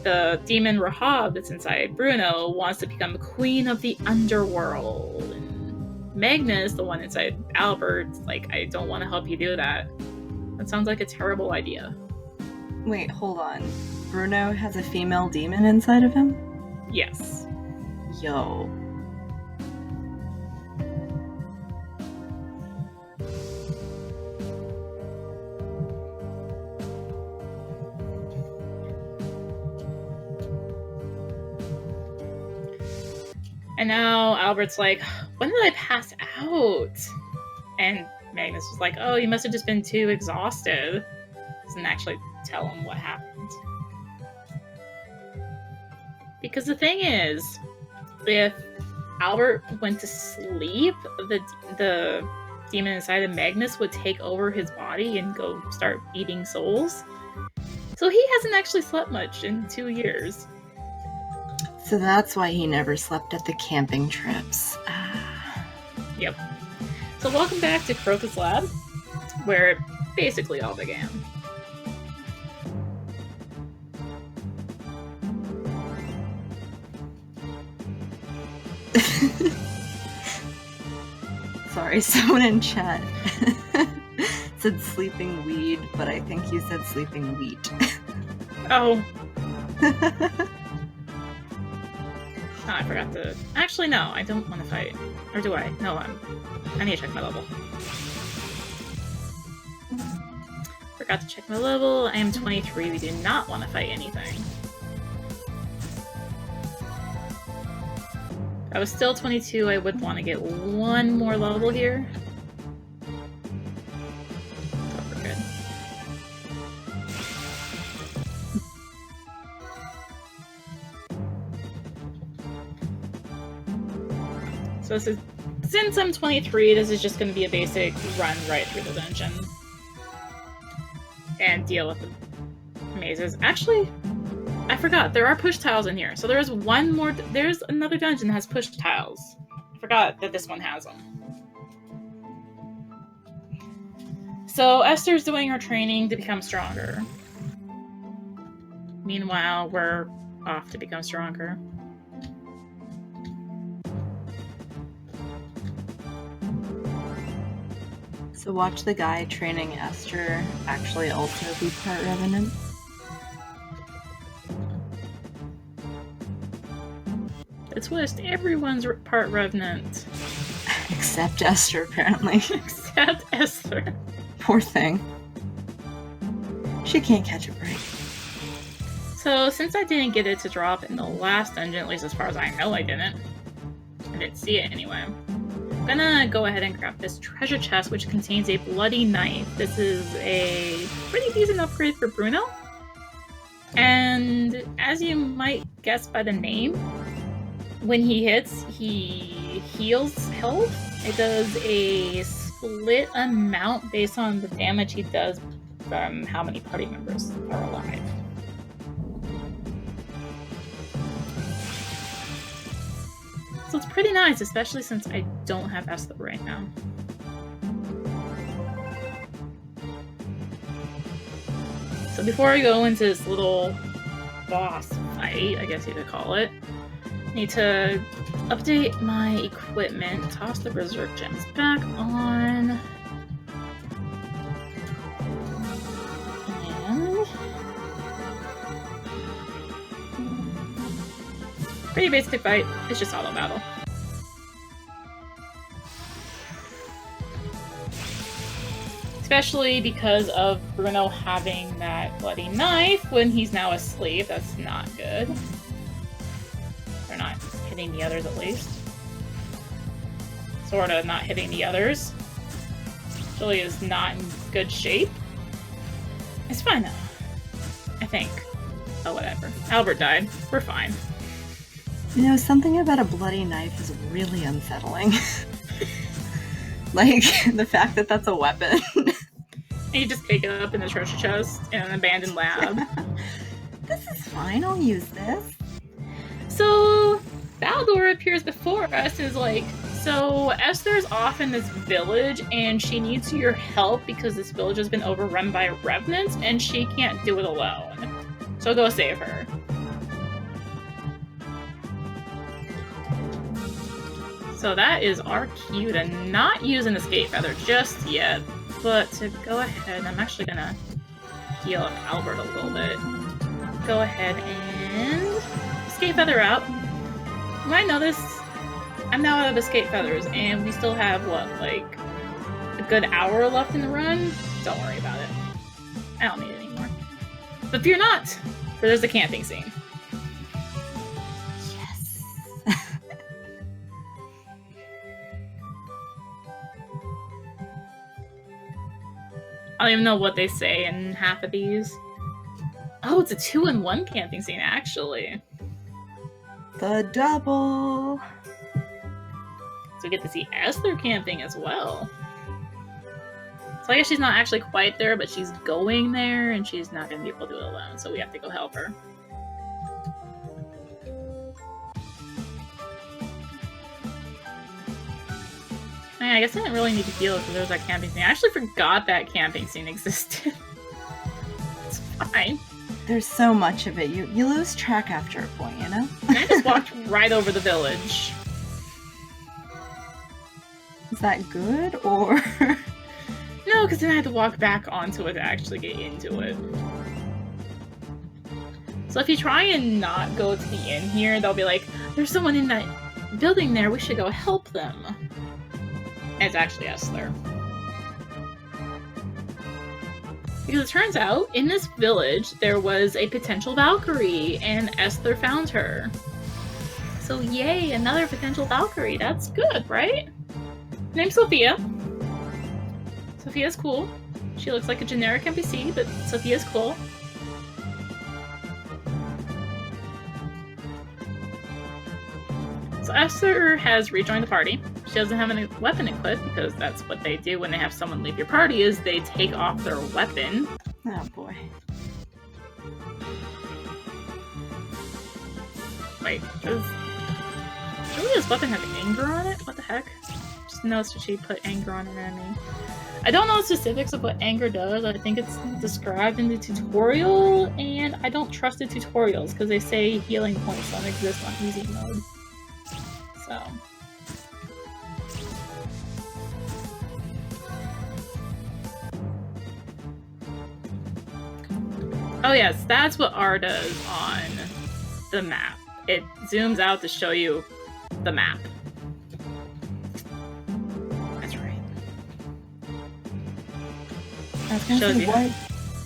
the demon Rahab that's inside Bruno wants to become queen of the underworld. And Magnus, the one inside Albert's like, I don't want to help you do that. That sounds like a terrible idea. Wait, hold on. Bruno has a female demon inside of him? Yes. Yo. And now Albert's like, when did I pass out? And Magnus was like, oh, you must have just been too exhausted. Doesn't actually tell him what happened. Because the thing is, if Albert went to sleep, the demon inside of Magnus would take over his body and go start eating souls. So he hasn't actually slept much in 2 years. So that's why he never slept at the camping trips. Yep. So welcome back to Crocus Lab, where it basically all began. Sorry, someone in chat said sleeping weed, but I think you said sleeping wheat. Oh. Oh, I forgot to... Actually, no, I don't want to fight. Or do I? No, I need to check my level. Forgot to check my level. I am 23. We do not want to fight anything. If I was still 22, I would want to get one more level here. Oh, we're good. So this is, since I'm 23, this is just going to be a basic run right through the dungeon. And deal with the mazes. Actually, I forgot, there are push tiles in here. So there's one more, there's another dungeon that has push tiles. I forgot that this one has them. So Esther's doing her training to become stronger. Meanwhile, we're off to become stronger. So watch the guy training Esther actually also be part Revenant. The twist, everyone's part Revenant. Except Esther, apparently. Except Esther. Poor thing. She can't catch a break. So, since I didn't get it to drop in the last dungeon, at least as far as I know I didn't see it anyway, I'm gonna go ahead and grab this treasure chest, which contains a bloody knife. This is a pretty decent upgrade for Bruno. And as you might guess by the name, when he hits, he heals health. It does a split amount based on the damage he does from how many party members are alive. So it's pretty nice, especially since I don't have Esther right now. So before I go into this little boss fight, I guess you could call it, I need to update my equipment, toss the Berserk gems back on, and pretty basic fight. It's just auto battle. Especially because of Bruno having that bloody knife when he's now asleep. That's not good. They're not hitting the others, at least. Sorta not hitting the others. Julie is not in good shape. It's fine though. I think. Oh, whatever. Albert died. We're fine. You know, something about a bloody knife is really unsettling. Like, the fact that that's a weapon. And you just pick it up in the treasure chest in an abandoned lab. This is fine, I'll use this. So, Baldor appears before us and is like, so Esther's off in this village and she needs your help because this village has been overrun by revenants and she can't do it alone. So go save her. So that is our cue to not use an escape feather just yet, but to go ahead, I'm actually gonna heal up Albert a little bit. Go ahead and escape feather out. You might notice I'm now out of escape feathers, and we still have, what, like, a good hour left in the run? Don't worry about it. I don't need it anymore. But fear not, for there's a camping scene. Yes. I don't even know what they say in half of these. Oh, it's a 2-in-1 camping scene, actually. The double. So we get to see Esther camping as well. So I guess she's not actually quite there, but she's going there, and she's not going to be able to do it alone, so we have to go help her. I guess I didn't really need to heal because there was that camping scene. I actually forgot that camping scene existed. It's fine. There's so much of it. You lose track after a point, you know? And I just walked right over the village. Is that good, or...? No, because then I had to walk back onto it to actually get into it. So if you try and not go to the inn here, they'll be like, there's someone in that building there, we should go help them. And it's actually Esther. Because it turns out, in this village, there was a potential Valkyrie, and Esther found her. So yay, another potential Valkyrie. That's good, right? Name's Sophia. Sophia's cool. She looks like a generic NPC, but Sophia's cool. So Esther has rejoined the party. She doesn't have any weapon equipped because that's what they do when they have someone leave your party, is they take off their weapon. Oh boy. Wait, does Julia's weapon have anger on it? What the heck? Just noticed that she put anger on her enemy. I don't know the specifics of what anger does. I think it's described in the tutorial, and I don't trust the tutorials because they say healing points don't exist on easy mode. So. Oh yes, that's what R does on the map. It zooms out to show you the map. That's right. I was gonna say, what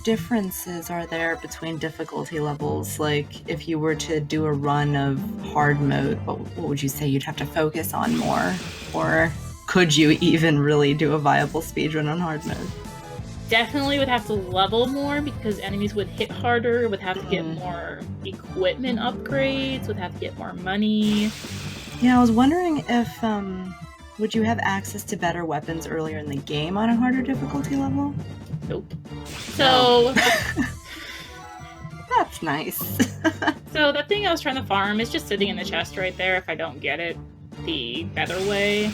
differences are there between difficulty levels? Like, if you were to do a run of hard mode, what would you say you'd have to focus on more? Or could you even really do a viable speedrun on hard mode? Definitely would have to level more because enemies would hit harder, would have to get more equipment upgrades, would have to get more money. Yeah, I was wondering if, would you have access to better weapons earlier in the game on a harder difficulty level? Nope. So... That's nice. So the thing I was trying to farm is just sitting in the chest right there if I don't get it the better way.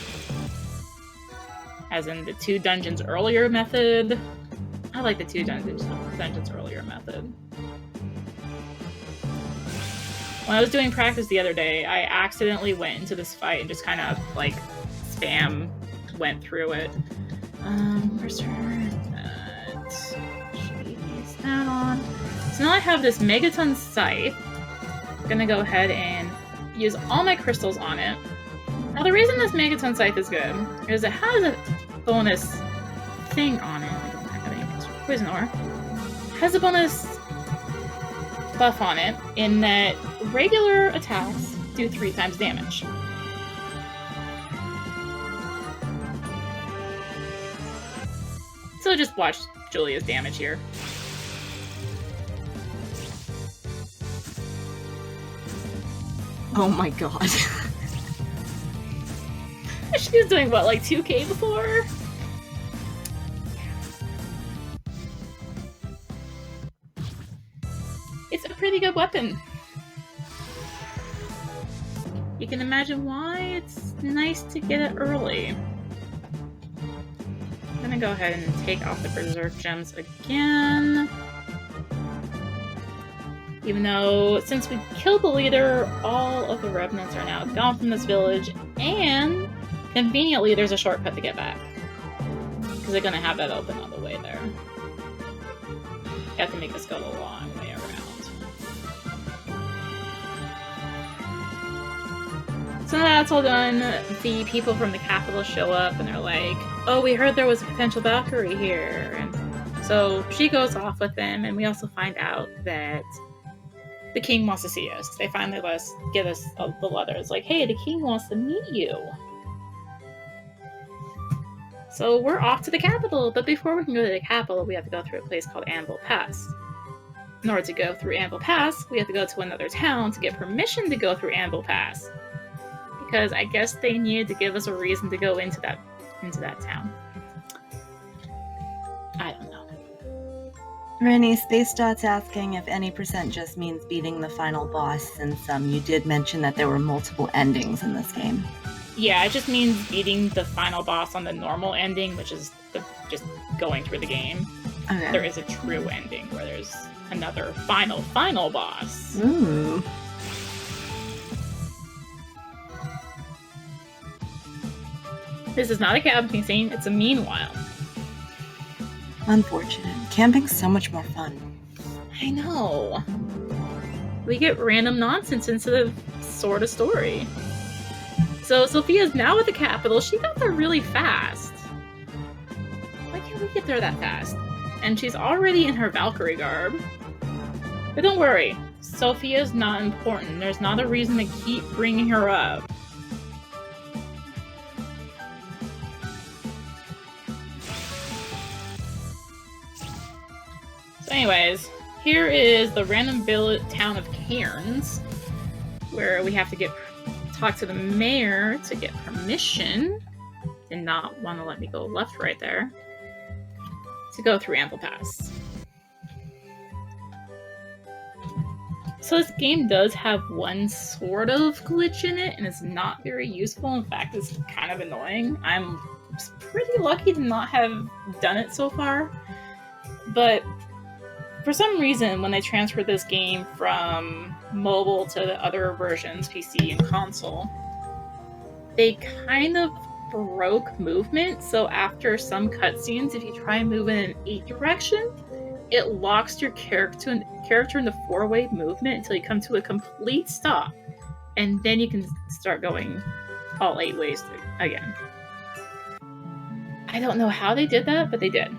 As in the 2 dungeons earlier method. I like the 2 dungeons earlier method. When I was doing practice the other day, I accidentally went into this fight and just kind of, like, spam went through it. Where's her? She needs that on. So now I have this Megaton Scythe. I'm gonna go ahead and use all my crystals on it. Now the reason this Megaton Scythe is good is it has a bonus thing on it. I don't have any poison ore. It has a bonus buff on it in that regular attacks do 3 times damage. So just watch Julia's damage here. Oh my god. She was doing what, like 2k before? It's a pretty good weapon. You can imagine why it's nice to get it early. I'm gonna go ahead and take off the Berserk gems again. Even though, since we killed the leader, all of the Revenants are now gone from this village, and conveniently there's a shortcut to get back. Because they're gonna have that open on the way there. You have to make this go the long way around. So now that's all done, the people from the capital show up and they're like, oh, we heard there was a potential Valkyrie here. And so she goes off with them, and we also find out that the king wants to see us. They finally get us the letter. It's like, hey, the king wants to meet you. So we're off to the capital, but before we can go to the capital, we have to go through a place called Anvil Pass. In order to go through Anvil Pass, we have to go to another town to get permission to go through Anvil Pass. Because I guess they needed to give us a reason to go into that town. I don't know. Rennie, Space Dot's asking if any percent just means beating the final boss, since you did mention that there were multiple endings in this game. Yeah, it just means beating the final boss on the normal ending, which is just going through the game. Okay. There is a true ending where there's another final boss. Ooh. This is not a camping scene, it's a meanwhile. Unfortunate. Camping's so much more fun. I know. We get random nonsense instead of sort of story. So Sophia's now at the capital. She got there really fast. Why can't we get there that fast? And she's already in her Valkyrie garb. But don't worry. Sophia's not important. There's not a reason to keep bringing her up. So anyways, here is the random town of Cairns, where we have to talk to the mayor to get permission. Did not want to let me go left right there. To go through Ample Pass. So this game does have one sort of glitch in it, and it's not very useful. In fact, it's kind of annoying. I'm pretty lucky to not have done it so far. But for some reason, when I transferred this game from mobile to the other versions, PC and console, they kind of broke movement. So after some cutscenes, if you try and move in an 8 direction, it locks your character into 4-way movement until you come to a complete stop. And then you can start going all 8 ways again. I don't know how they did that, but they did.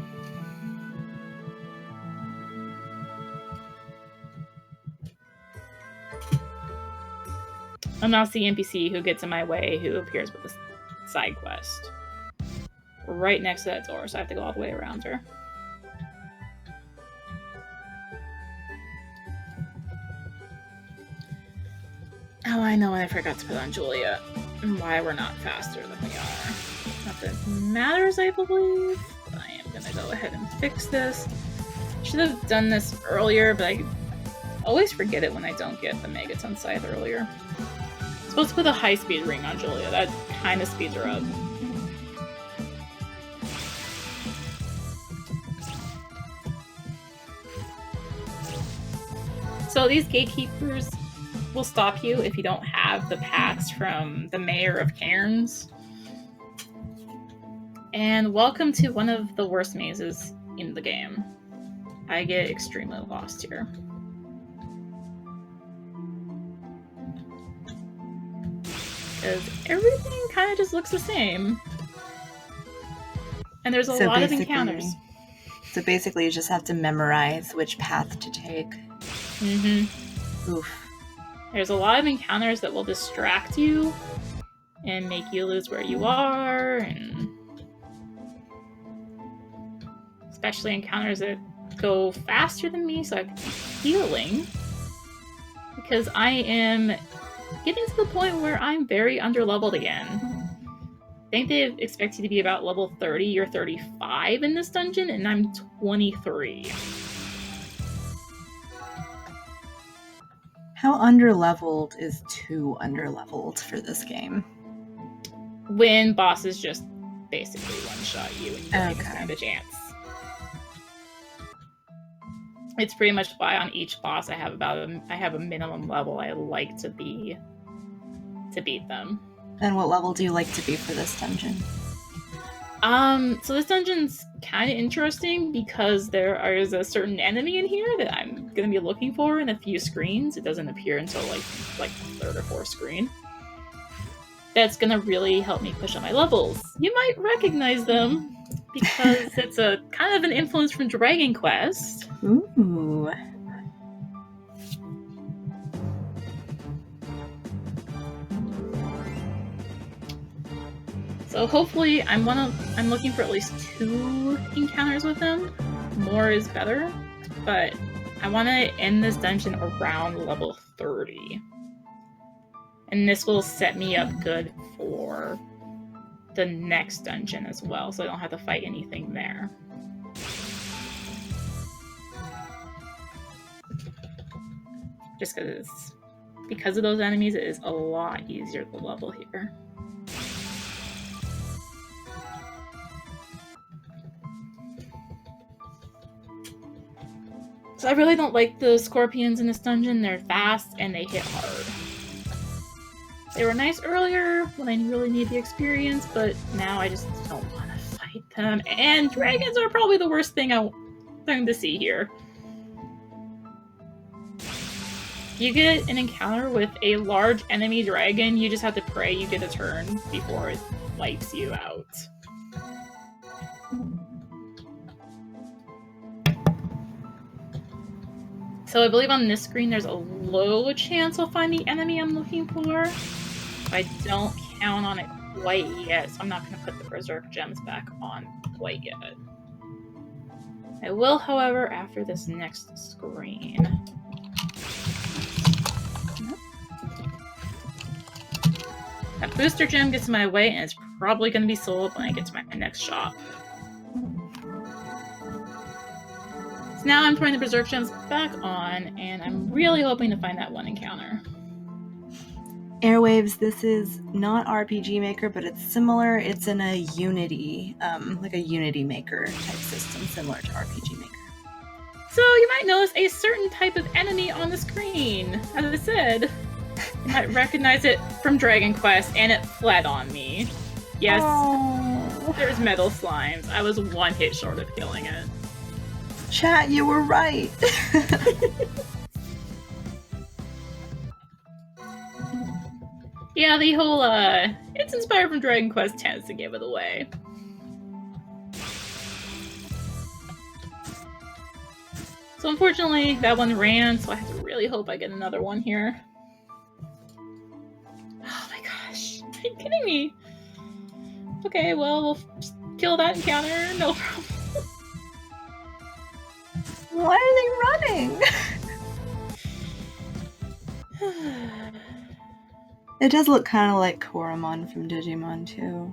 And that's the NPC who gets in my way, who appears with a side quest. Right next to that door, so I have to go all the way around her. Oh, I know I forgot to put on Julia, and why we're not faster than we are. Not that it matters, I believe, but I am gonna go ahead and fix this. Should have done this earlier, but I always forget it when I don't get the Megaton Scythe earlier. I'm supposed to put a high-speed ring on Julia. That kind of speeds her up. So these gatekeepers will stop you if you don't have the pass from the mayor of Cairns. And welcome to one of the worst mazes in the game. I get extremely lost here. Because everything kind of just looks the same. And there's a lot of encounters. So basically you just have to memorize which path to take. Mm-hmm. Oof. There's a lot of encounters that will distract you and make you lose where you are, and especially encounters that go faster than me, so I have to keep healing. Because I am getting to the point where I'm very underleveled again. I think they expect you to be about level 30 or 35 in this dungeon, and I'm 23. How underleveled is too underleveled for this game? When bosses just basically one-shot you and you don't even stand a chance. It's pretty much why on each boss I have a minimum level I like to be to beat them. And what level do you like to be for this dungeon? So this dungeon's kind of interesting because there is a certain enemy in here that I'm gonna be looking for in a few screens. It doesn't appear until like the 3rd or 4th screen. That's gonna really help me push up my levels. You might recognize them because it's a kind of an influence from Dragon Quest. Ooh. So hopefully I'm looking for at least 2 encounters with them. More is better, but I want to end this dungeon around level 30. And this will set me up good for the next dungeon as well, so I don't have to fight anything there. Just because of those enemies, it is a lot easier to level here. So I really don't like the scorpions in this dungeon. They're fast and they hit hard. They were nice earlier when I really need the experience, but now I just don't want to fight them. And dragons are probably the worst thing to see here. If you get an encounter with a large enemy dragon, you just have to pray you get a turn before it wipes you out. So I believe on this screen there's a low chance I'll find the enemy I'm looking for. I don't count on it quite yet, so I'm not going to put the Berserk gems back on quite yet. I will, however, after this next screen. That booster gem gets in my way, and it's probably going to be sold when I get to my next shop. So now I'm putting the Berserk gems back on, and I'm really hoping to find that one encounter. Airwaves, this is not RPG Maker, but it's similar. It's in a Unity, like a Unity Maker type system, similar to RPG Maker. So you might notice a certain type of enemy on the screen. As I said, you might recognize it from Dragon Quest, and it fled on me. Yes, there's metal slimes. I was one hit short of killing it. Chat, you were right. Yeah, the whole, it's inspired from Dragon Quest tends to give it away. So unfortunately, that one ran, so I have to really hope I get another one here. Oh my gosh, are you kidding me? Okay, well, we'll kill that encounter, no problem. Why are they running? It does look kind of like Koromon from Digimon, too.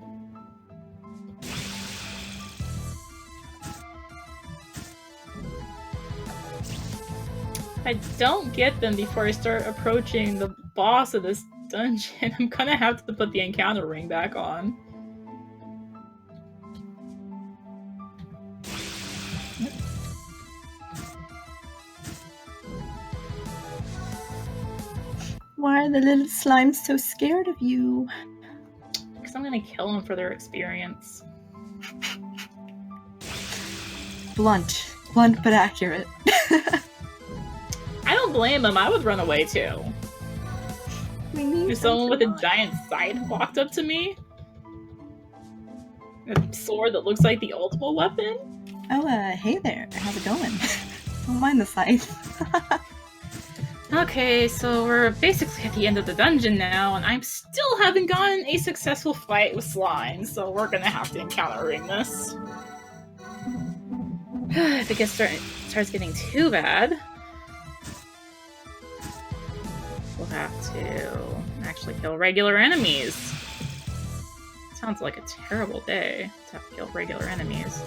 I don't get them before I start approaching the boss of this dungeon. I'm gonna have to put the encounter ring back on. Why are the little slimes so scared of you? Because I'm gonna kill them for their experience. Blunt but accurate. I don't blame them. I would run away too. If someone with a giant scythe walked up to me, a sword that looks like the ultimate weapon. Oh, hey there. How's it going? Don't mind the scythe. Okay, so we're basically at the end of the dungeon now, and I still haven't gotten a successful fight with slime, so we're gonna have to encounter ring this. If it starts getting too bad, we'll have to actually kill regular enemies. Sounds like a terrible day to have to kill regular enemies.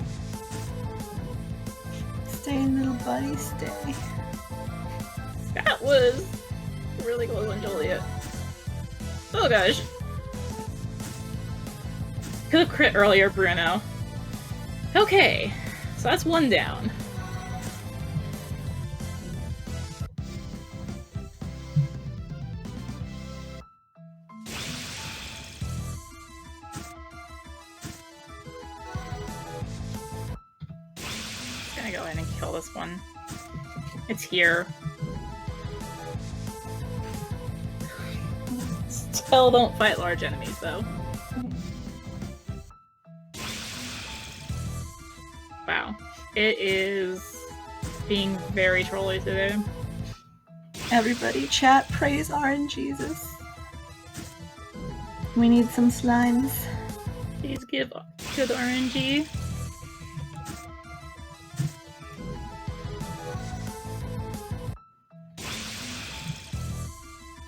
Stay, little buddy, stay. That was really close on Juliet. Oh gosh. Could have crit earlier, Bruno. Okay, so that's one down. Just gonna go ahead and kill this one. It's here. Still don't fight large enemies, though. Wow. It is being very trolly today. Everybody, chat, praise RNGesus. We need some slimes. Please give good RNG.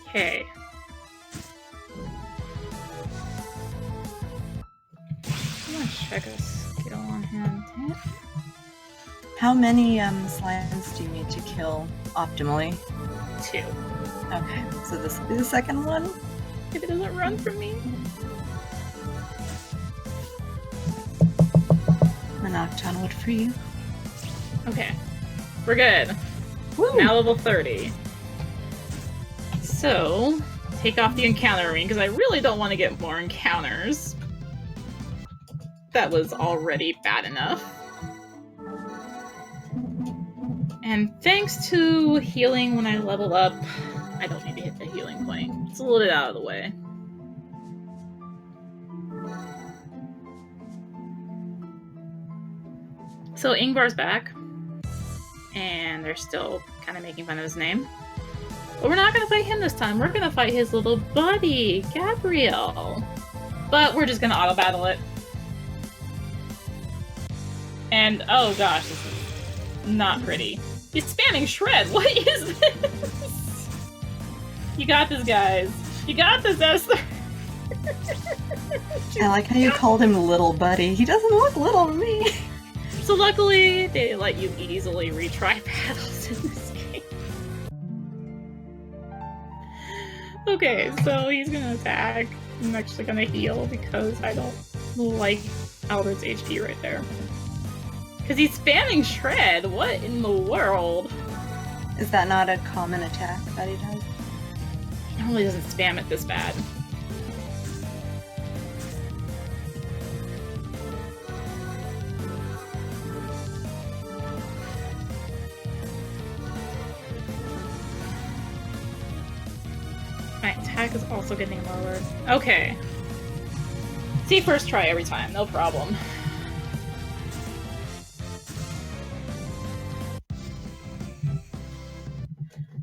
Okay. I'm gonna check a skill on him. Dang it. How many slimes do you need to kill optimally? 2. Okay, so this will be the second one. If it doesn't run from me. I knocked on wood for you. Okay. We're good. Woo! Now level 30. So, take off the encounter ring, because I really don't want to get more encounters. That was already bad enough. And thanks to healing when I level up, I don't need to hit the healing point. It's a little bit out of the way. So Ingvar's back, and they're still kind of making fun of his name. But we're not going to fight him this time. We're going to fight his little buddy, Gabriel. But we're just going to auto-battle it. And, oh gosh, this is not pretty. He's spamming Shred. What is this? You got this, guys. You got this, Esther. I like how you called him little buddy. He doesn't look little to me. So luckily, they let you easily retry battles in this game. Okay, so he's gonna attack. I'm actually gonna heal because I don't like Albert's HP right there. Because he's spamming Shred! What in the world? Is that not a common attack that he does? He normally doesn't spam it this bad. My attack is also getting lower. Okay. See, first try every time, no problem.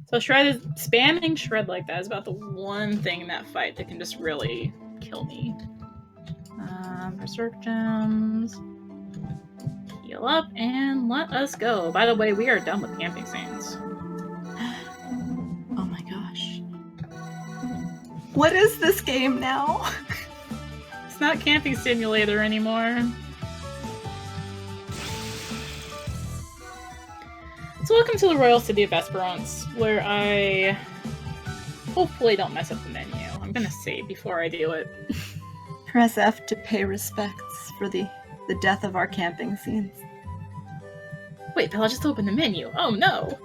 So Shred is spamming Shred like that is about the one thing in that fight that can just really kill me. Berserk gems. Heal up and let us go. By the way, we are done with camping scenes. Oh my gosh. What is this game now? It's not Camping Simulator anymore. So welcome to the Royal City of Esperance, where I hopefully don't mess up the menu. I'm gonna save before I do it. Press F to pay respects for the death of our camping scenes. Wait, Bella just opened the menu. Oh no!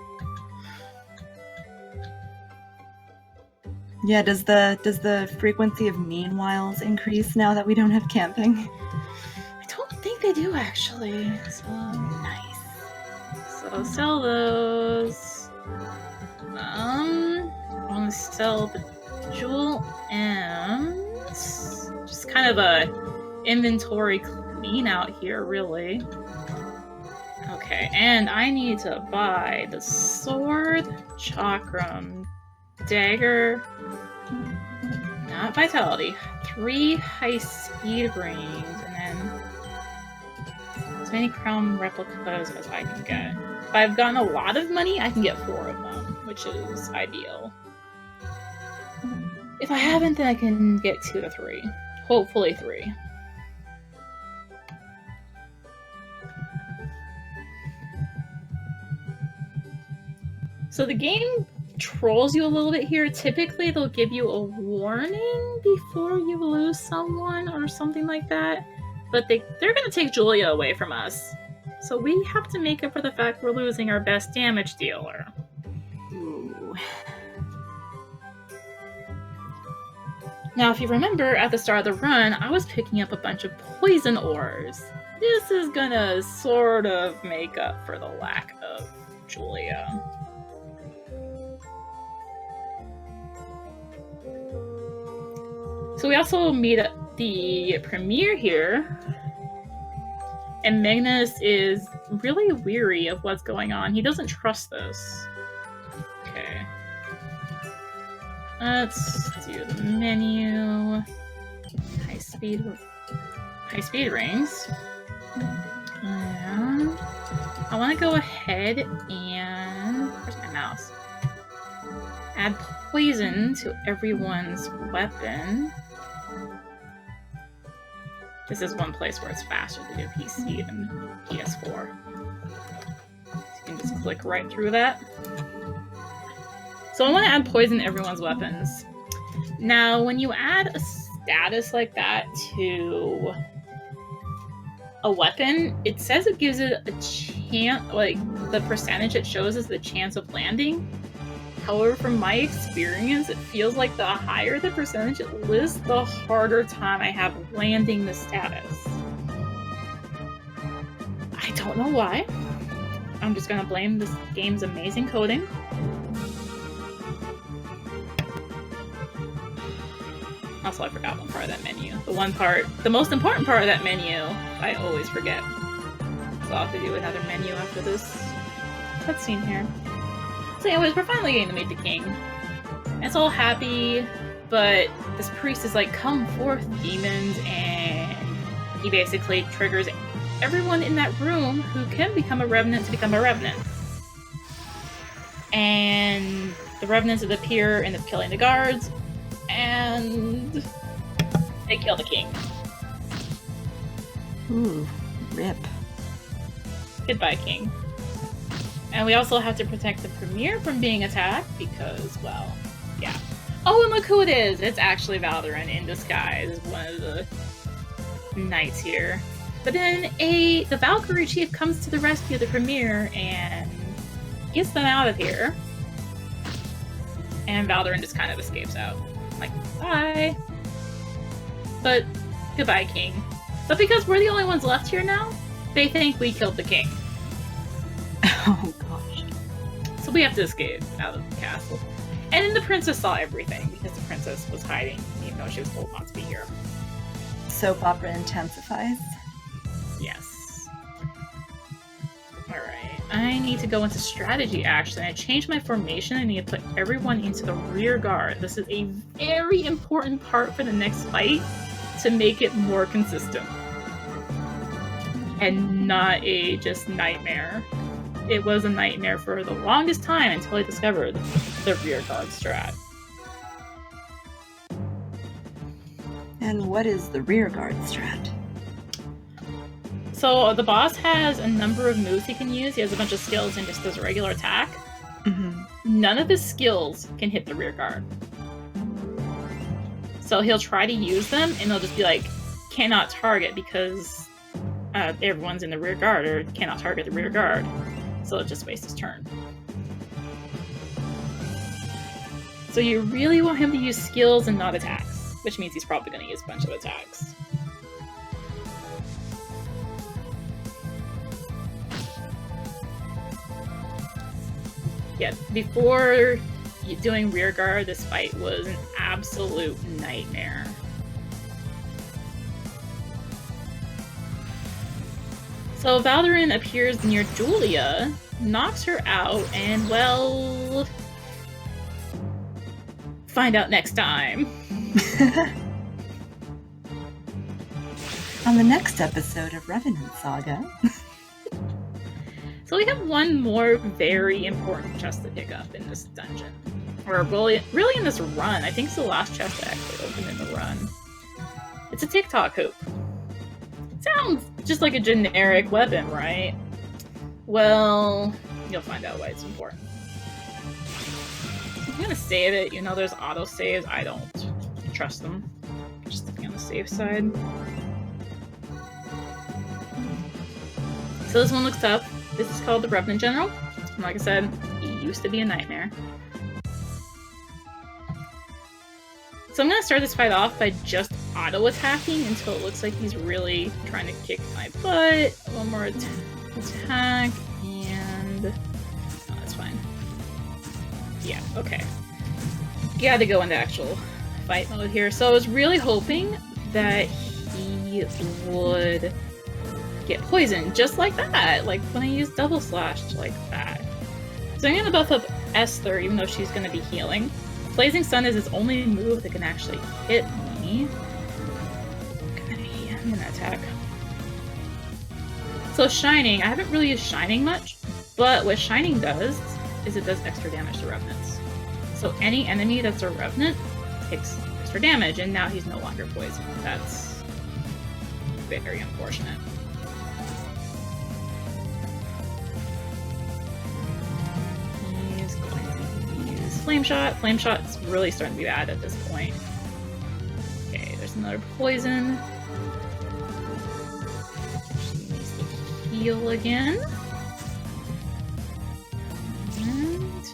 Yeah, does the frequency of meanwhiles increase now that we don't have camping? I don't think they do actually. So nice. So sell those. I want to sell the Jewel M's. Just kind of a inventory clean out here, really. Okay, and I need to buy the sword, chakram, dagger, not vitality, 3 high-speed rings, and then as many crown replicas as I can get. If I've gotten a lot of money, I can get 4 of them, which is ideal. If I haven't, then I can get 2 to 3. Hopefully 3. So the game trolls you a little bit here. Typically, they'll give you a warning before you lose someone or something like that. But they're going to take Julia away from us. So we have to make up for the fact we're losing our best damage dealer. Ooh. Now, if you remember, at the start of the run, I was picking up a bunch of poison ores. This is going to sort of make up for the lack of Julia. So we also meet the Premier here, and Magnus is really weary of what's going on. He doesn't trust this. Okay. Let's do the menu. High speed rings. And I want to go ahead and... Where's my mouse? Add poison to everyone's weapon. This is one place where it's faster to do PC than PS4. So you can just click right through that. So I want to add poison to everyone's weapons. Now, when you add a status like that to a weapon, it says it gives it a chance, like the percentage it shows is the chance of landing. However, from my experience, it feels like the higher the percentage it lists, the harder time I have landing the status. I don't know why. I'm just gonna blame this game's amazing coding. Also, I forgot one part of that menu. The most important part of that menu, I always forget. So I'll have to do another menu after this cutscene here. So anyways, we're finally getting to meet the king. And it's all happy, but this priest is like, come forth, demons, and he basically triggers everyone in that room who can become a revenant to become a revenant. And the revenants appear and end up killing the guards, and they kill the king. Ooh, rip. Goodbye, king. And we also have to protect the premier from being attacked because, well, yeah. Oh, and look who it is! It's actually Valderin in disguise, one of the knights here. But then the Valkyrie chief comes to the rescue of the premier and gets them out of here. And Valderin just kind of escapes out. Like, bye. But, goodbye, king. But because we're the only ones left here now, they think we killed the king. Oh, gosh. So we have to escape out of the castle. And then the princess saw everything because the princess was hiding, even though she was told not to be here. Soap opera intensifies. Yes. Alright. I need to go into strategy action. I changed my formation. I need to put everyone into the rear guard. This is a very important part for the next fight to make it more consistent. And not a just nightmare. It was a nightmare for the longest time until I discovered the rear guard strat. And what is the rear guard strat? So the boss has a number of moves he can use. He has a bunch of skills and just does a regular attack. Mm-hmm. None of his skills can hit the rear guard. So he'll try to use them and they'll just be like, cannot target because everyone's in the rear guard, or cannot target the rear guard. So it'll just waste his turn. So you really want him to use skills and not attacks, which means he's probably going to use a bunch of attacks. Yeah, before doing rear guard, this fight was an absolute nightmare. So Valderin appears near Julia, knocks her out, and, well, find out next time. On the next episode of Revenant Saga. So we have one more very important chest to pick up in this dungeon. Or really in this run. I think it's the last chest I actually opened in the run. It's a TikTok hoop. Sounds just like a generic weapon, right? Well, you'll find out why it's important. I'm gonna save it. You know there's auto saves. I don't trust them. Just to be on the safe side. So this one looks tough. This is called the Revenant General. And like I said, he used to be a nightmare. So I'm going to start this fight off by just auto-attacking until it looks like he's really trying to kick my butt. One more attack, and... oh, that's fine. Yeah, okay. Gotta go into actual fight mode here. So I was really hoping that he would get poisoned just like that, like when I use double slash like that. So I'm going to buff up Esther, even though she's going to be healing. Blazing Sun is his only move that can actually hit me. I'm gonna attack. So Shining, I haven't really used Shining much, but what Shining does is it does extra damage to Revenants. So any enemy that's a Revenant takes extra damage, and now he's no longer poisoned. That's very unfortunate. Flame Shot. Flame Shot's really starting to be bad at this point. Okay, there's another poison. She needs to heal again. And...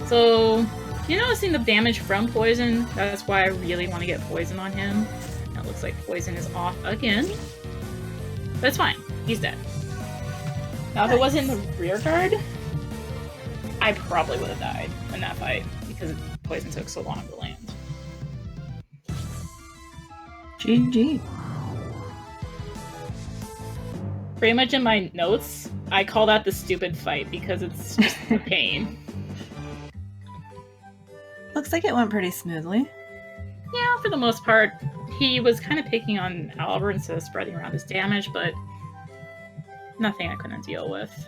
so, you're noticing the damage from poison. That's why I really want to get poison on him. Now it looks like poison is off again. But it's fine. He's dead. Now, if it wasn't the rear guard, I probably would have died in that fight because poison took so long to land. GG. pretty much in my notes, I call that the stupid fight because it's just a pain. Looks like it went pretty smoothly. Yeah, for the most part. He was kind of picking on Albert instead of spreading around his damage, but nothing I couldn't deal with.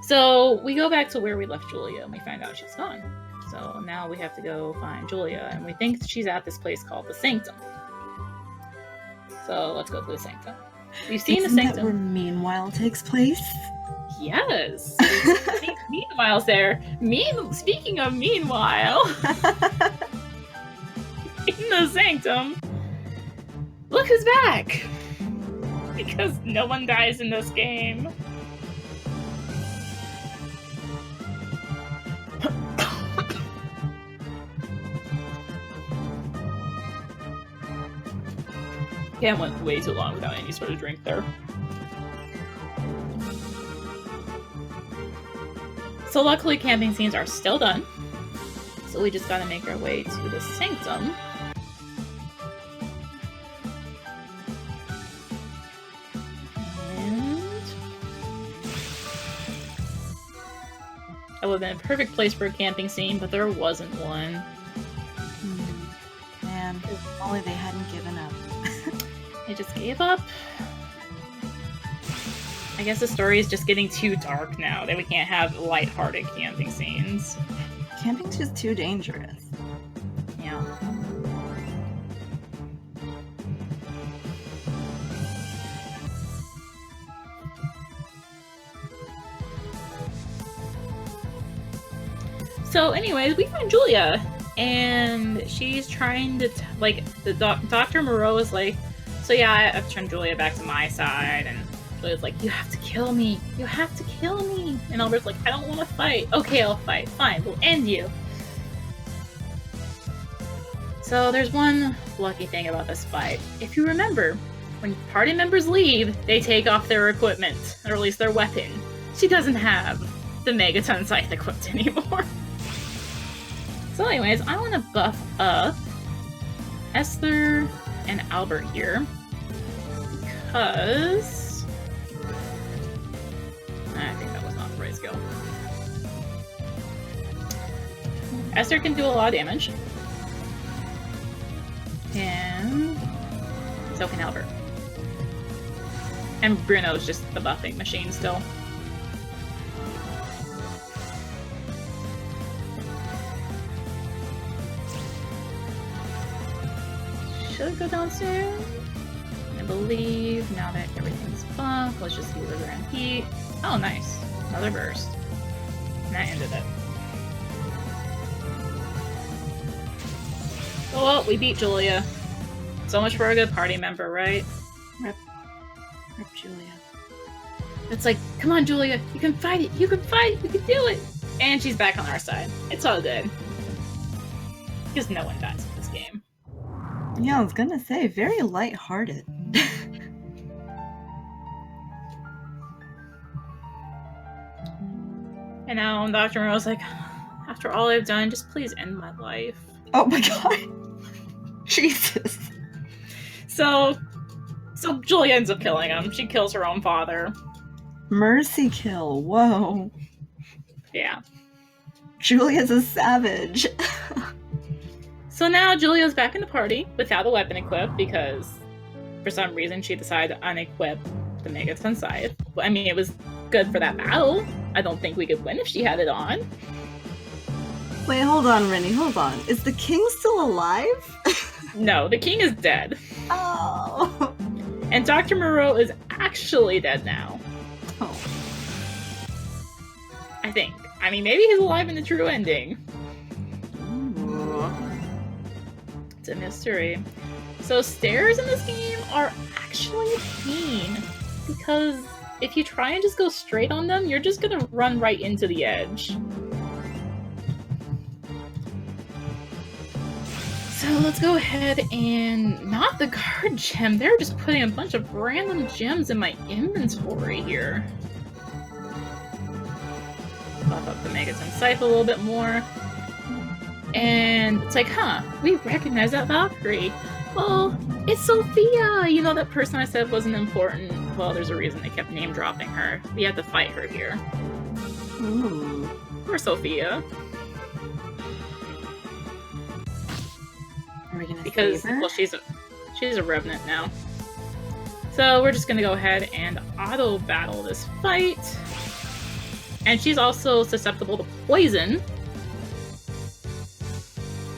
So we go back to where we left Julia and we find out she's gone. So now we have to go find Julia, and we think she's at this place called the Sanctum. So let's go to the Sanctum. We've seen the Sanctum. That where Meanwhile takes place? Yes. Meanwhile's there. Speaking of Meanwhile, in the Sanctum, look who's back! Because no one dies in this game. Yeah, I went way too long without any sort of drink there. So luckily camping scenes are still done. So we just gotta make our way to the Sanctum. And that would have been a perfect place for a camping scene, but there wasn't one. Man, if only they hadn't given up. They just gave up. I guess the story is just getting too dark now that we can't have lighthearted camping scenes. Camping's just too dangerous. Yeah. So anyways, we find Julia, and she's trying to, Dr. Moreau is like, so yeah, I've turned Julia back to my side, and Julia's like, you have to kill me. You have to kill me. And Albert's like, I don't want to fight. Okay, I'll fight. Fine, we'll end you. So there's one lucky thing about this fight. If you remember, when party members leave, they take off their equipment, or at least their weapon. She doesn't have the Megaton Scythe equipped anymore. So anyways, I want to buff up Esther and Albert here, because I think that was not the right skill. Esther can do a lot of damage, and so can Albert. And Bruno's just the buffing machine still. Should go down soon. I believe now that everything's buffed, let's just see where they're in heat. Oh, nice. Another burst. And that ended it. Oh well, we beat Julia. So much for a good party member, right? Rip Julia. It's like, come on, Julia, you can fight it, you can fight it, you can do it! And she's back on our side. It's all good. Because no one dies in this game. Yeah, I was gonna say, very lighthearted. And now Dr. Moreau's like, after all I've done, just please end my life. Oh my god. Jesus. So Julia ends up killing him. She kills her own father. Mercy kill, whoa. Yeah. Julia's a savage. So now Julia's back in the party without a weapon equipped because for some reason she decided to unequip the Megaton Scythe. I mean, it was good for that battle. I don't think we could win if she had it on. Wait, hold on, Rennie, hold on. Is the king still alive? No, the king is dead. Oh. And Dr. Moreau is actually dead now. Oh. I think. I mean, maybe he's alive in the true ending. Ooh. It's a mystery. So stairs in this game are actually a pain, because if you try and just go straight on them, you're just gonna run right into the edge. So let's go ahead and not the guard gem. They're just putting a bunch of random gems in my inventory here. Buff up the Megaton Scythe a little bit more. And it's like, huh, we recognize that Valkyrie. Well, it's Sophia! You know that person I said wasn't important? Well, there's a reason they kept name dropping her. We had to fight her here. Ooh. Poor Sophia. Are we gonna Because, save her? well, she's a Revenant now. So we're just gonna go ahead and auto battle this fight. And she's also susceptible to poison.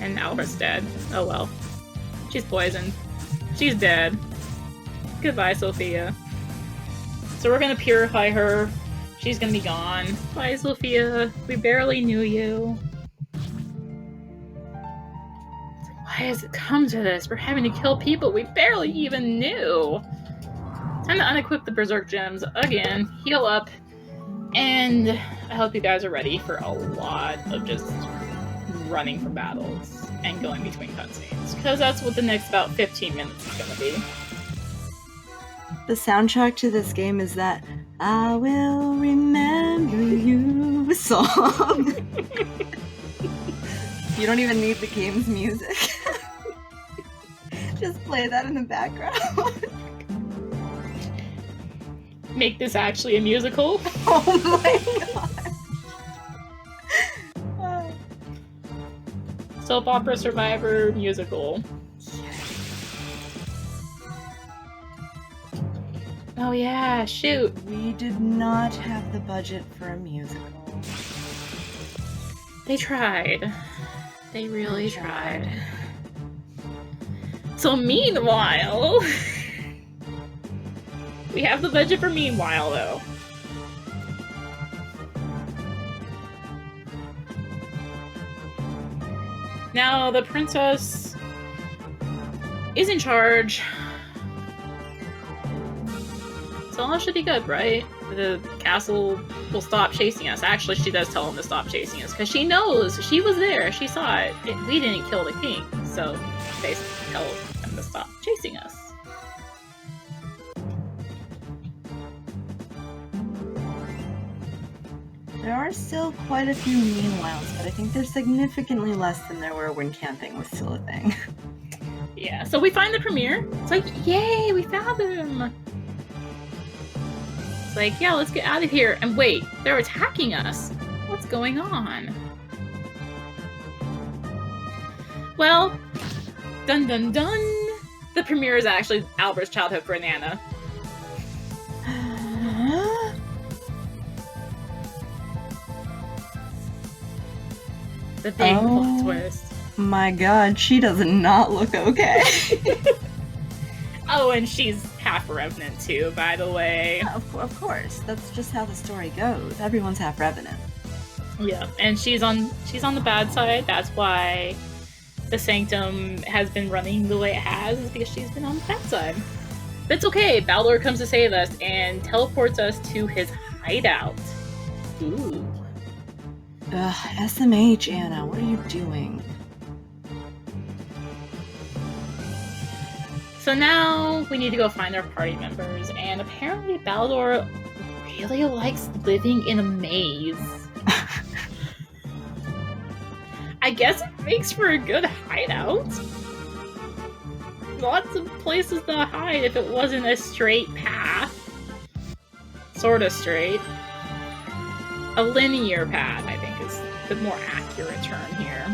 And Albert's dead. Oh well. She's poisoned. She's dead. Goodbye, Sophia. So we're gonna purify her. She's gonna be gone. Bye, Sophia. We barely knew you. Why has it come to this? We're having to kill people we barely even knew. Time to unequip the Berserk Gems again. Heal up. And I hope you guys are ready for a lot of just running from battles and going between cutscenes. Because that's what the next about 15 minutes is going to be. The soundtrack to this game is that I Will Remember You song. You don't even need the game's music. Just play that in the background. Make this actually a musical. Oh my god. Soap opera survivor musical. Oh yeah, shoot. We did not have the budget for a musical. They tried. They really tried. So meanwhile, we have the budget for meanwhile though. Now the princess is in charge. So all should be good, right? The castle will stop chasing us. Actually, she does tell him to stop chasing us because she knows. She was there. She saw it. We didn't kill the king. So they tell him to stop chasing us. There are still quite a few meanwhiles, but I think they're significantly less than there were when camping was still a thing. Yeah, so we find the Premier. It's like, yay, we found him! It's like, yeah, let's get out of here. And wait, they're attacking us. What's going on? Well, dun dun dun! The Premier is actually Albert's childhood friend, Anna. The big plot twist. My god, she does not look okay. Oh, and she's half Revenant too, by the way. Yeah, of course. That's just how the story goes. Everyone's half Revenant. Yeah, and she's on the bad side. That's why the Sanctum has been running the way it has, is because she's been on the bad side. But it's okay. Baldur comes to save us and teleports us to his hideout. Ooh. Ugh, SMH, Anna, what are you doing? So now we need to go find our party members, and apparently Baldur really likes living in a maze. I guess it makes for a good hideout. Lots of places to hide if it wasn't a straight path. Sorta straight. A linear path, I think, is the more accurate term here.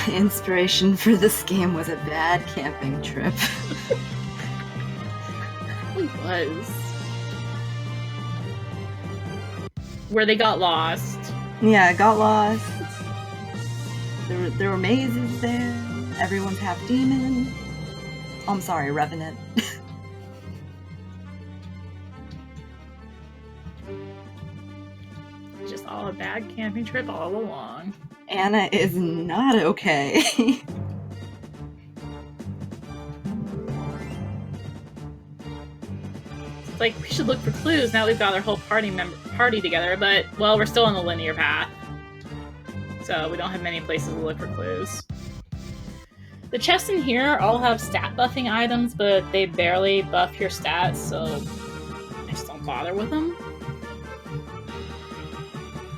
Inspiration for this game was a bad camping trip. It was. Where they got lost. Yeah, got lost. There were mazes there. Everyone's half demon. Oh, I'm sorry, Revenant. Just all a bad camping trip all along. Anna is not okay. It's like, we should look for clues now we've got our whole party together, but, well, we're still on the linear path. So we don't have many places to look for clues. The chests in here all have stat buffing items, but they barely buff your stats, so I just don't bother with them.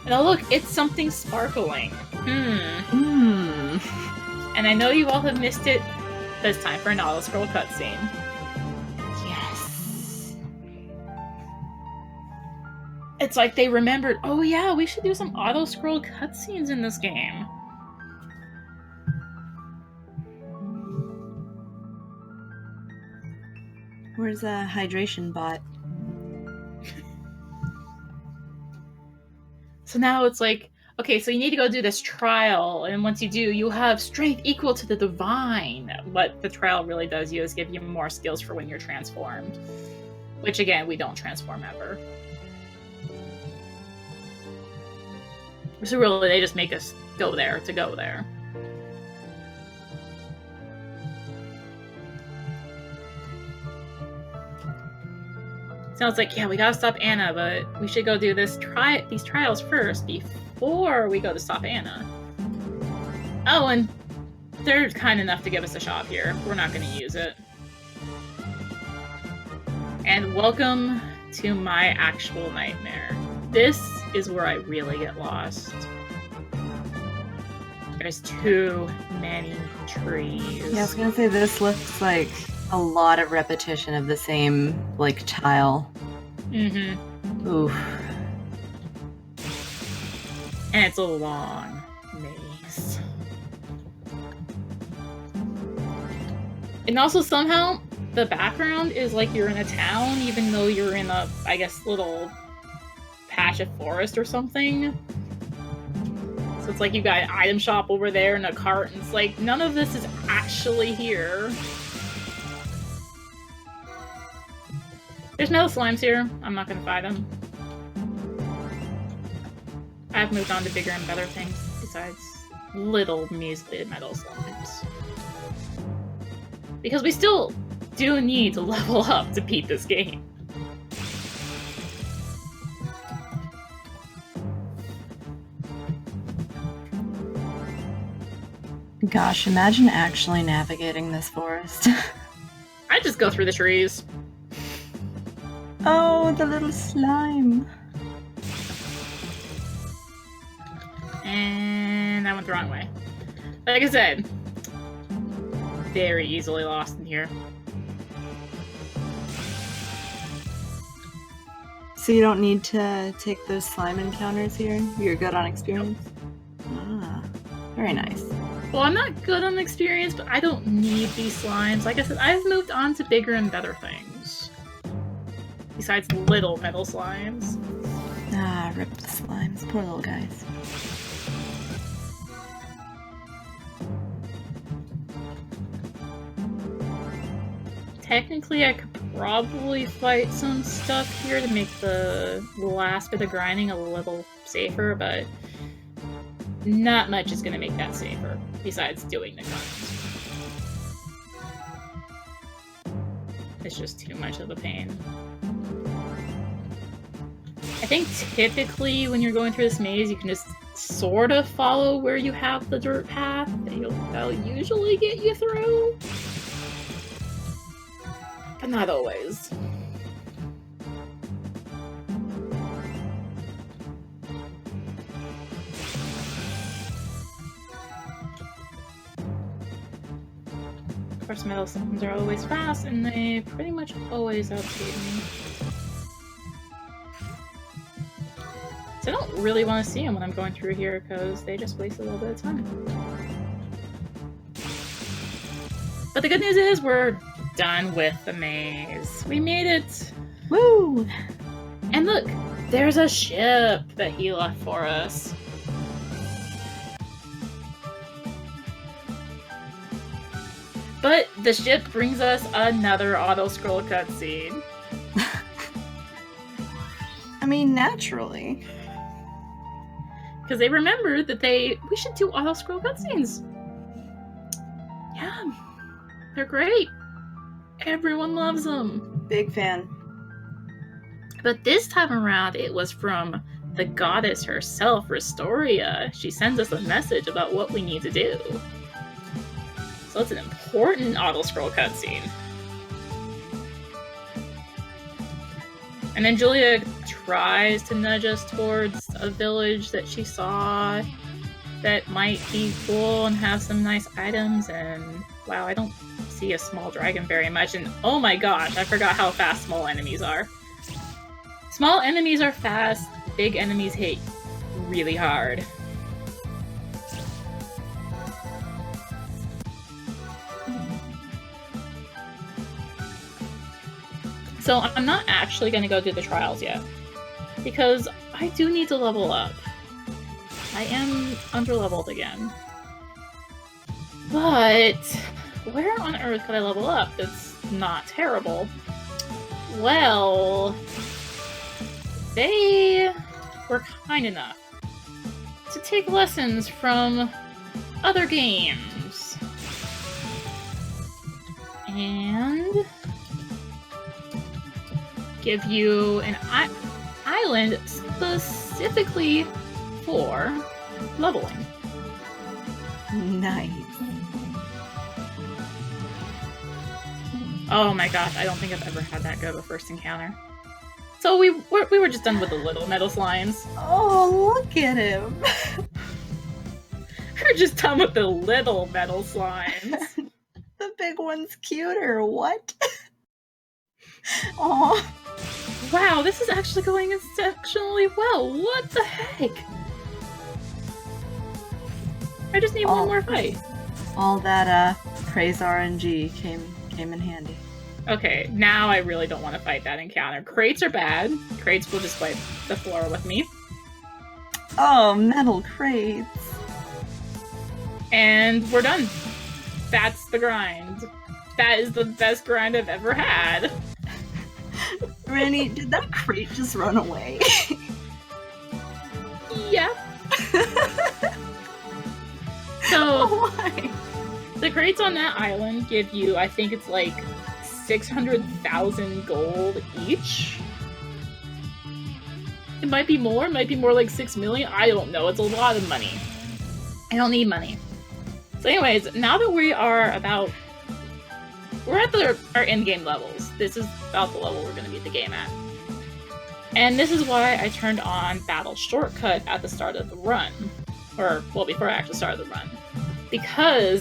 And oh look, it's something sparkling. And I know you all have missed it this time for an auto-scroll cutscene. Yes. It's like they remembered, oh yeah, we should do some auto-scroll cutscenes in this game. Where's a hydration bot? So now it's like, okay, so you need to go do this trial, and once you do, you'll have strength equal to the divine. What the trial really does you is give you more skills for when you're transformed. Which, again, we don't transform ever. So really, they just make us go there to go there. Sounds like, yeah, we gotta stop Anna, but we should go do these trials first before we go to stop Anna. Oh, and they're kind enough to give us a shop here. We're not gonna use it. And welcome to my actual nightmare. This is where I really get lost. There's too many trees. Yeah, I was gonna say this looks like a lot of repetition of the same, like, tile. Mm-hmm. Oof. And it's a long maze. And also somehow the background is like you're in a town, even though you're in a, I guess, little patch of forest or something. So it's like you got an item shop over there and a cart, and it's like none of this is actually here. There's metal slimes here. I'm not gonna fight them. I've moved on to bigger and better things besides little measly metal slimes. Because we still do need to level up to beat this game. Gosh, imagine actually navigating this forest. I just go through the trees. Oh, the little slime. And I went the wrong way. Like I said, very easily lost in here. So you don't need to take those slime encounters here? You're good on experience? Nope. Ah, very nice. Well, I'm not good on experience, but I don't need these slimes. Like I said, I've moved on to bigger and better things. Besides little metal slimes. Ah, rip the slimes. Poor little guys. Technically, I could probably fight some stuff here to make the last bit of grinding a little safer, but not much is going to make that safer, besides doing the grind. It's just too much of a pain. I think typically when you're going through this maze, you can just sort of follow where you have the dirt path, and that'll usually get you through. But not always. Of course, metal slimes are always fast, and they pretty much always outspeed me. So I don't really want to see them when I'm going through here, because they just waste a little bit of time. But the good news is we're done with the maze. We made it! Woo! And look, there's a ship that he left for us. But the ship brings us another auto-scroll cutscene. I mean, naturally. Because they remembered that we should do auto-scroll cutscenes. Yeah, they're great. Everyone loves them. Big fan. But this time around, it was from the goddess herself, Restoria. She sends us a message about what we need to do. So it's an important auto-scroll cutscene. And then Julia tries to nudge us towards a village that she saw. that might be cool and have some nice items. And wow, I don't see a small dragon very much. And oh my gosh, I forgot how fast small enemies are. Small enemies are fast, big enemies hit really hard. So I'm not actually going to go do the trials yet, because I do need to level up. I am underleveled again. But where on earth could I level up that's not terrible? Well, they were kind enough to take lessons from other games. And give you an island specifically for leveling. Nice. Oh my gosh, I don't think I've ever had that go the first encounter. So we were just done with the little metal slimes. Oh, look at him. We're just done with the little metal slimes. The big one's cuter. What? Oh. Wow, this is actually going exceptionally well. What the heck? I just need one more fight. All that praise RNG came in handy. Okay, now I really don't want to fight that encounter. Crates are bad. Crates will just wipe the floor with me. Oh, metal crates. And we're done. That's the grind. That is the best grind I've ever had. Randy, did that crate just run away? Yeah. So, why? The crates on that island give you, I think it's like 600,000 gold each. It might be more like 6 million. I don't know. It's a lot of money. I don't need money. So anyways, now that we're at our end-game levels. This is about the level we're going to beat the game at. And this is why I turned on Battle Shortcut at the start of the run. Or, well, before I actually started the run. Because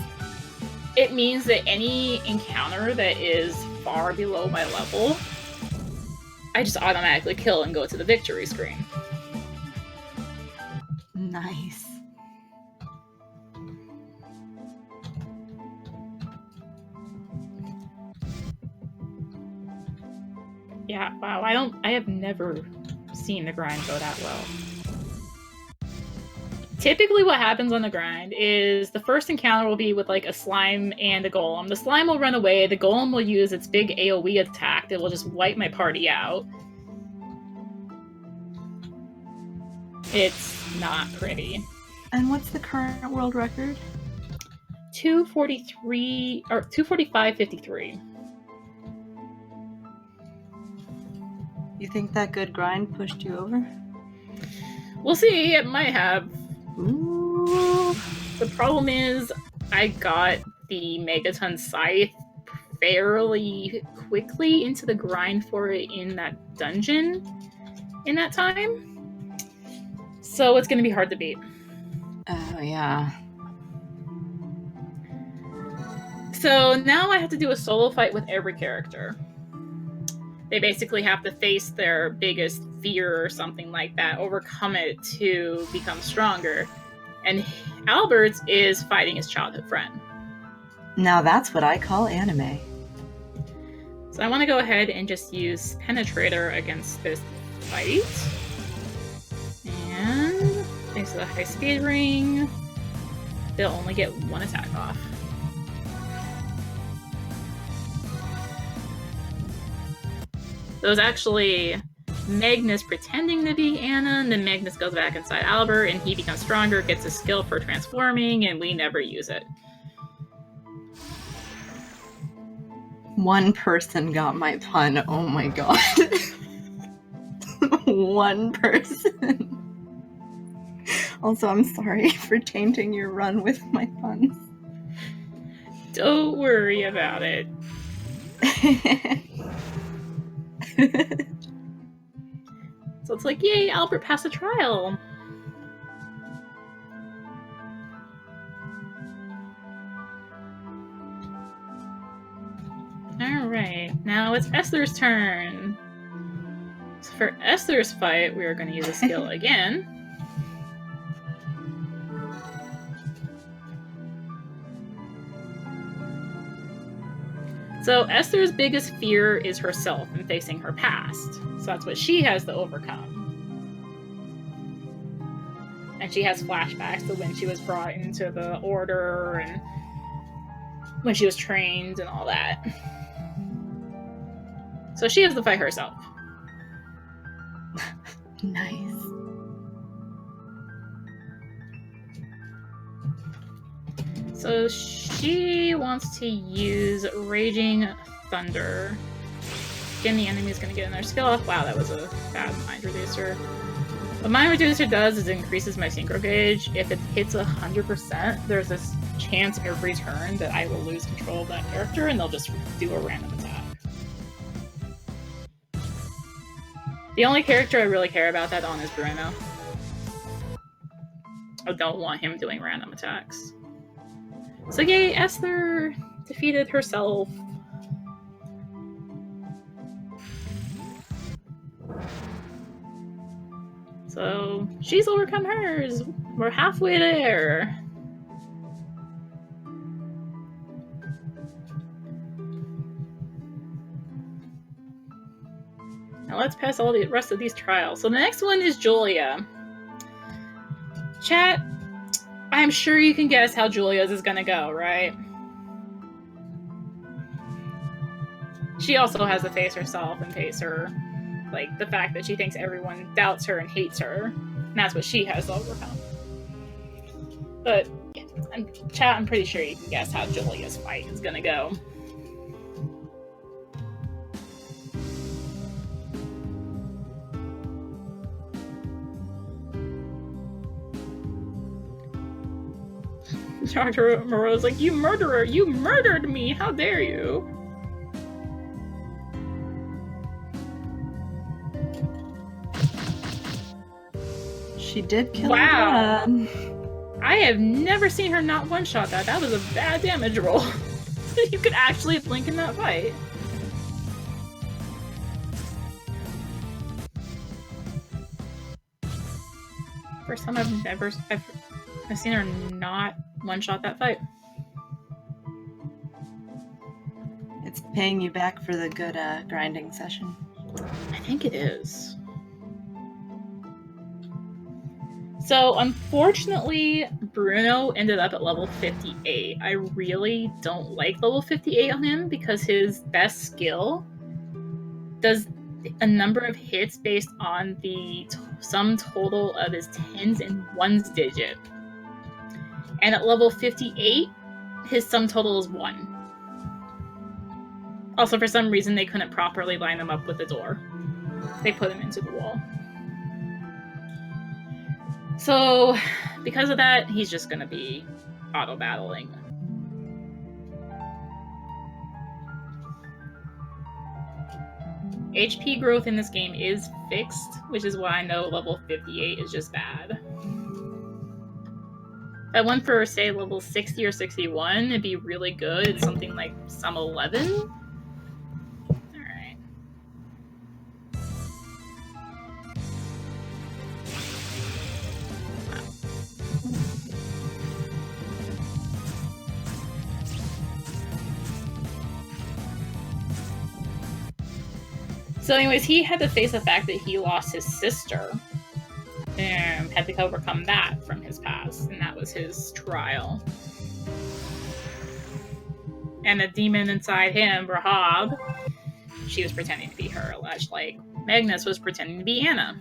it means that any encounter that is far below my level, I just automatically kill and go to the victory screen. Nice. Yeah, wow, I have never seen the grind go that well. Typically what happens on the grind is the first encounter will be with like a slime and a golem. The slime will run away, the golem will use its big AoE attack that will just wipe my party out. It's not pretty. And what's the current world record? 243 or 245.53. You think that good grind pushed you over? We'll see, it might have. Ooh. The problem is I got the Megaton Scythe fairly quickly into the grind for it in that dungeon in that time. So it's going to be hard to beat. Oh, yeah. So now I have to do a solo fight with every character. They basically have to face their biggest fear or something like that, overcome it to become stronger. And Albert is fighting his childhood friend. Now that's what I call anime. So I want to go ahead and just use Penetrator against this fight. And thanks to the high speed ring, they'll only get one attack off. So it was actually Magnus pretending to be Anna, and then Magnus goes back inside Albert, and he becomes stronger, gets a skill for transforming, and we never use it. One person got my pun. Oh my god. One person. Also, I'm sorry for tainting your run with my puns. Don't worry about it. So it's like, yay, Albert passed a trial. Alright, now it's Esther's turn. So for Esther's fight, we are going to use a skill again. So Esther's biggest fear is herself and facing her past. So that's what she has to overcome. And she has flashbacks to when she was brought into the order and when she was trained and all that. So she has to fight herself. Nice. So she wants to use Raging Thunder. Again, the enemy is going to get in their skill off. Wow, that was a bad Mind Reducer. What Mind Reducer does is it increases my synchro gauge. If it hits 100%, there's this chance every turn that I will lose control of that character and they'll just do a random attack. The only character I really care about that on is Bruno. I don't want him doing random attacks. So yay, Esther defeated herself. So she's overcome hers. We're halfway there. Now let's pass all the rest of these trials. So the next one is Julia. Chat, I'm sure you can guess how Julia's is gonna go, right? She also has to face herself and face her, like, the fact that she thinks everyone doubts her and hates her. And that's what she has to overcome. But, yeah, chat, I'm pretty sure you can guess how Julia's fight is gonna go. Dr. Moreau's like, you murderer! You murdered me! How dare you! She did kill wow. him. I have never seen her not one-shot that. That was a bad damage roll. You could actually blink in that fight. First time I've seen her not one-shot that fight. It's paying you back for the good grinding session. I think it is. So, unfortunately, Bruno ended up at level 58. I really don't like level 58 on him because his best skill does a number of hits based on the sum total of his tens and ones digit. And at level 58, his sum total is 1. Also, for some reason, they couldn't properly line them up with the door. They put him into the wall. So, because of that, he's just going to be auto-battling. HP growth in this game is fixed, which is why I know level 58 is just bad. If I went for, say, level 60 or 61, it'd be really good. It's something like some 11. Alright. So anyways, he had to face the fact that he lost his sister and had to overcome that from his past, and that was his trial. And the demon inside him, Rahab, she was pretending to be her, alleged like Magnus was pretending to be Anna.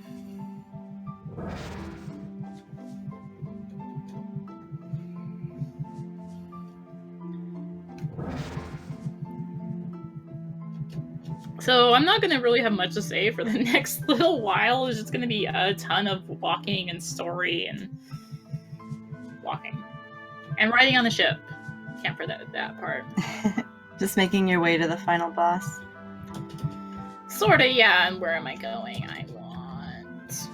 So I'm not going to really have much to say for the next little while. It's just going to be a ton of walking and story and walking. And riding on the ship. Can't forget that part. Just making your way to the final boss. Sorta, yeah. And where am I going? I want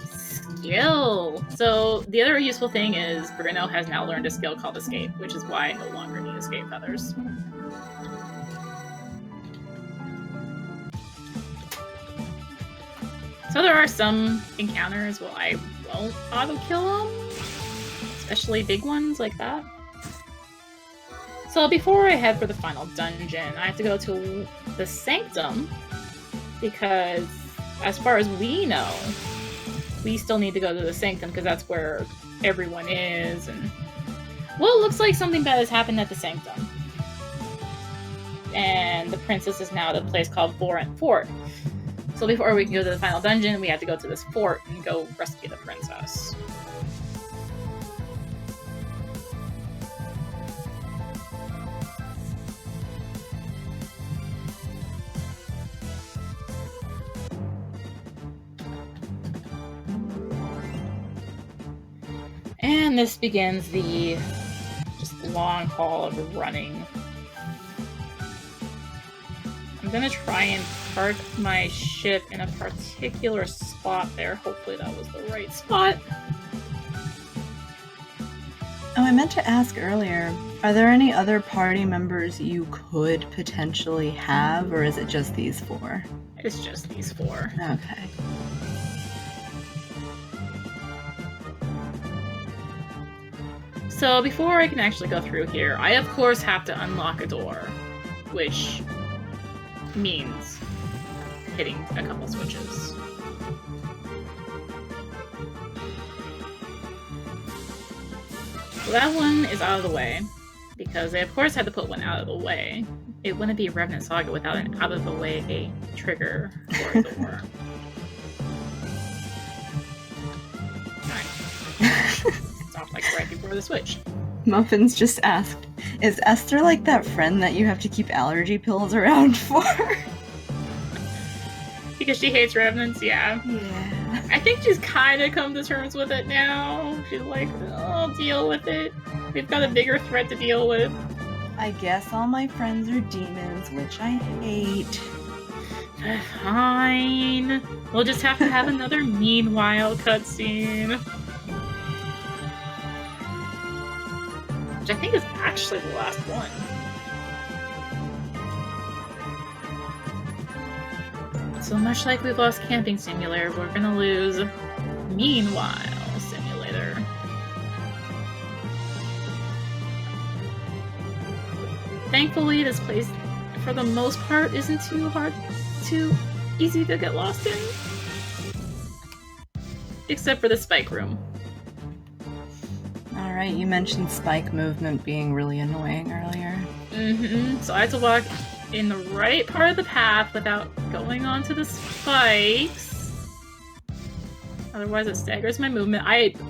skill. So the other useful thing is Bruno has now learned a skill called Escape, which is why I no longer need Escape Feathers. So there are some encounters where I won't auto-kill them, especially big ones like that. So before I head for the final dungeon, I have to go to the Sanctum, because as far as we know, we still need to go to the Sanctum because that's where everyone is, and well, it looks like something bad has happened at the Sanctum. And the princess is now at a place called Revenant Fort. So before we can go to the final dungeon, we have to go to this fort and go rescue the princess. And this begins the just long haul of running. I'm gonna try and park my ship in a particular spot there. Hopefully that was the right spot. Oh, I meant to ask earlier, are there any other party members you could potentially have, or is it just these 4? It's just these 4. Okay. So before I can actually go through here, I of course have to unlock a door, which means hitting a couple switches. So that one is out of the way, because they of course had to put one out of the way. It wouldn't be Revenant Saga without an out of the way trigger for a door. Stop like right before the switch. Muffins just asked, is Esther like that friend that you have to keep allergy pills around for? Because she hates revenants, yeah. Yeah. I think she's kind of come to terms with it now. She's like, oh, I'll deal with it. We've got a bigger threat to deal with. I guess all my friends are demons, which I hate. Fine. We'll just have to have another meanwhile cutscene. Which I think is actually the last one. So much like we've lost Camping Simulator, we're gonna lose Meanwhile Simulator. Thankfully, this place, for the most part, isn't too easy to get lost in. Except for the spike room. Alright, you mentioned spike movement being really annoying earlier. So I had to walk in the right part of the path without going onto the spikes. Otherwise it staggers my movement.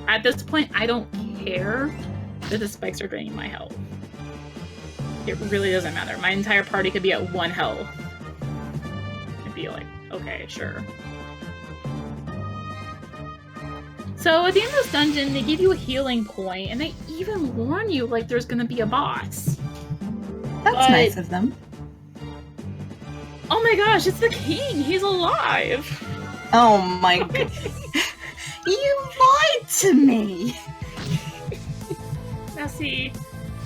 At this point, I don't care that the spikes are draining my health. It really doesn't matter. My entire party could be at 1 health. I'd be like, okay, sure. So at the end of this dungeon, they give you a healing point, and they even warn you like there's gonna be a boss. That's nice of them. Oh my gosh, it's the king! He's alive! Oh my god. You lied to me! Now see,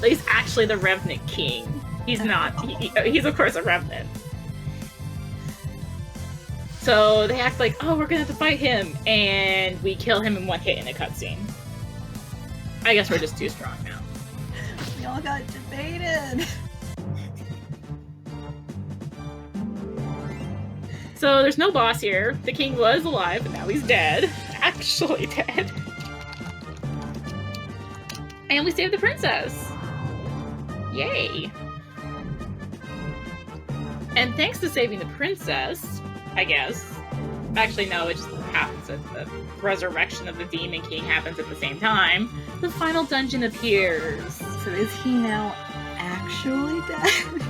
he's actually the Revenant king. He's not. He's of course a Revenant. So they act like, oh, we're gonna have to fight him, and we kill him in 1 hit in a cutscene. I guess we're just too strong now. Y'all got debated. So there's no boss here. The king was alive, but now he's dead. Actually dead. And we saved the princess. Yay. And thanks to saving the princess, I guess. Actually, no, it just happens that the resurrection of the Demon King happens at the same time. The final dungeon appears. So is he now actually dead?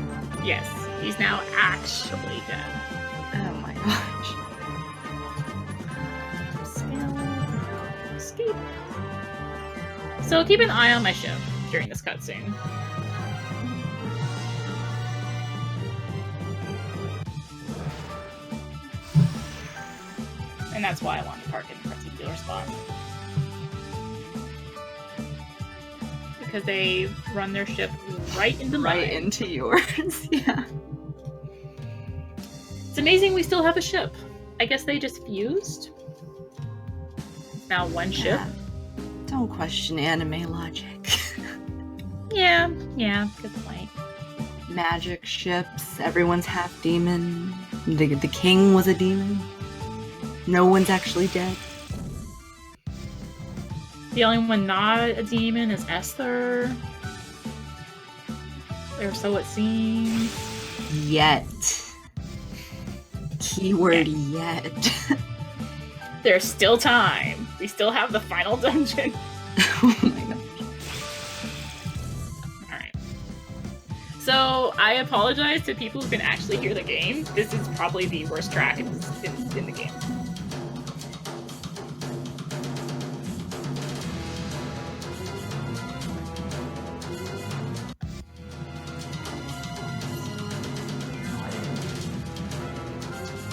Yes, he's now actually dead. Oh my gosh. Escape. So keep an eye on my ship during this cutscene. And that's why I want to park in a particular spot. Because they run their ship right into mine. Right into yours, yeah. It's amazing we still have a ship. I guess they just fused. It's now one ship. Don't question anime logic. Yeah, good point. Magic ships, everyone's half demon. The king was a demon. No one's actually dead. The only one not a demon is Esther. Or so it seems. Yet. Keyword yet. There's still time. We still have the final dungeon. Oh my god. Alright. So, I apologize to people who can actually hear the game. This is probably the worst track in the game.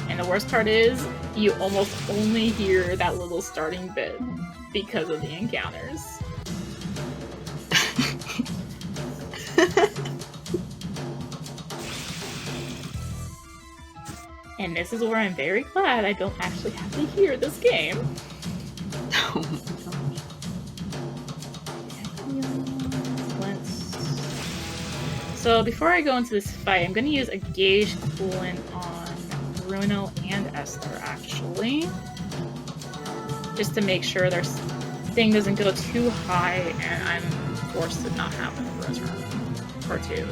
And the worst part is, you almost only hear that little starting bit because of the encounters. And this is where I'm very glad I don't actually have to hear this game. Oh my gosh. So before I go into this fight, I'm going to use a gauge coolant on Bruno and Esther, actually. Just to make sure their thing doesn't go too high and I'm forced to not have them for a turn or two.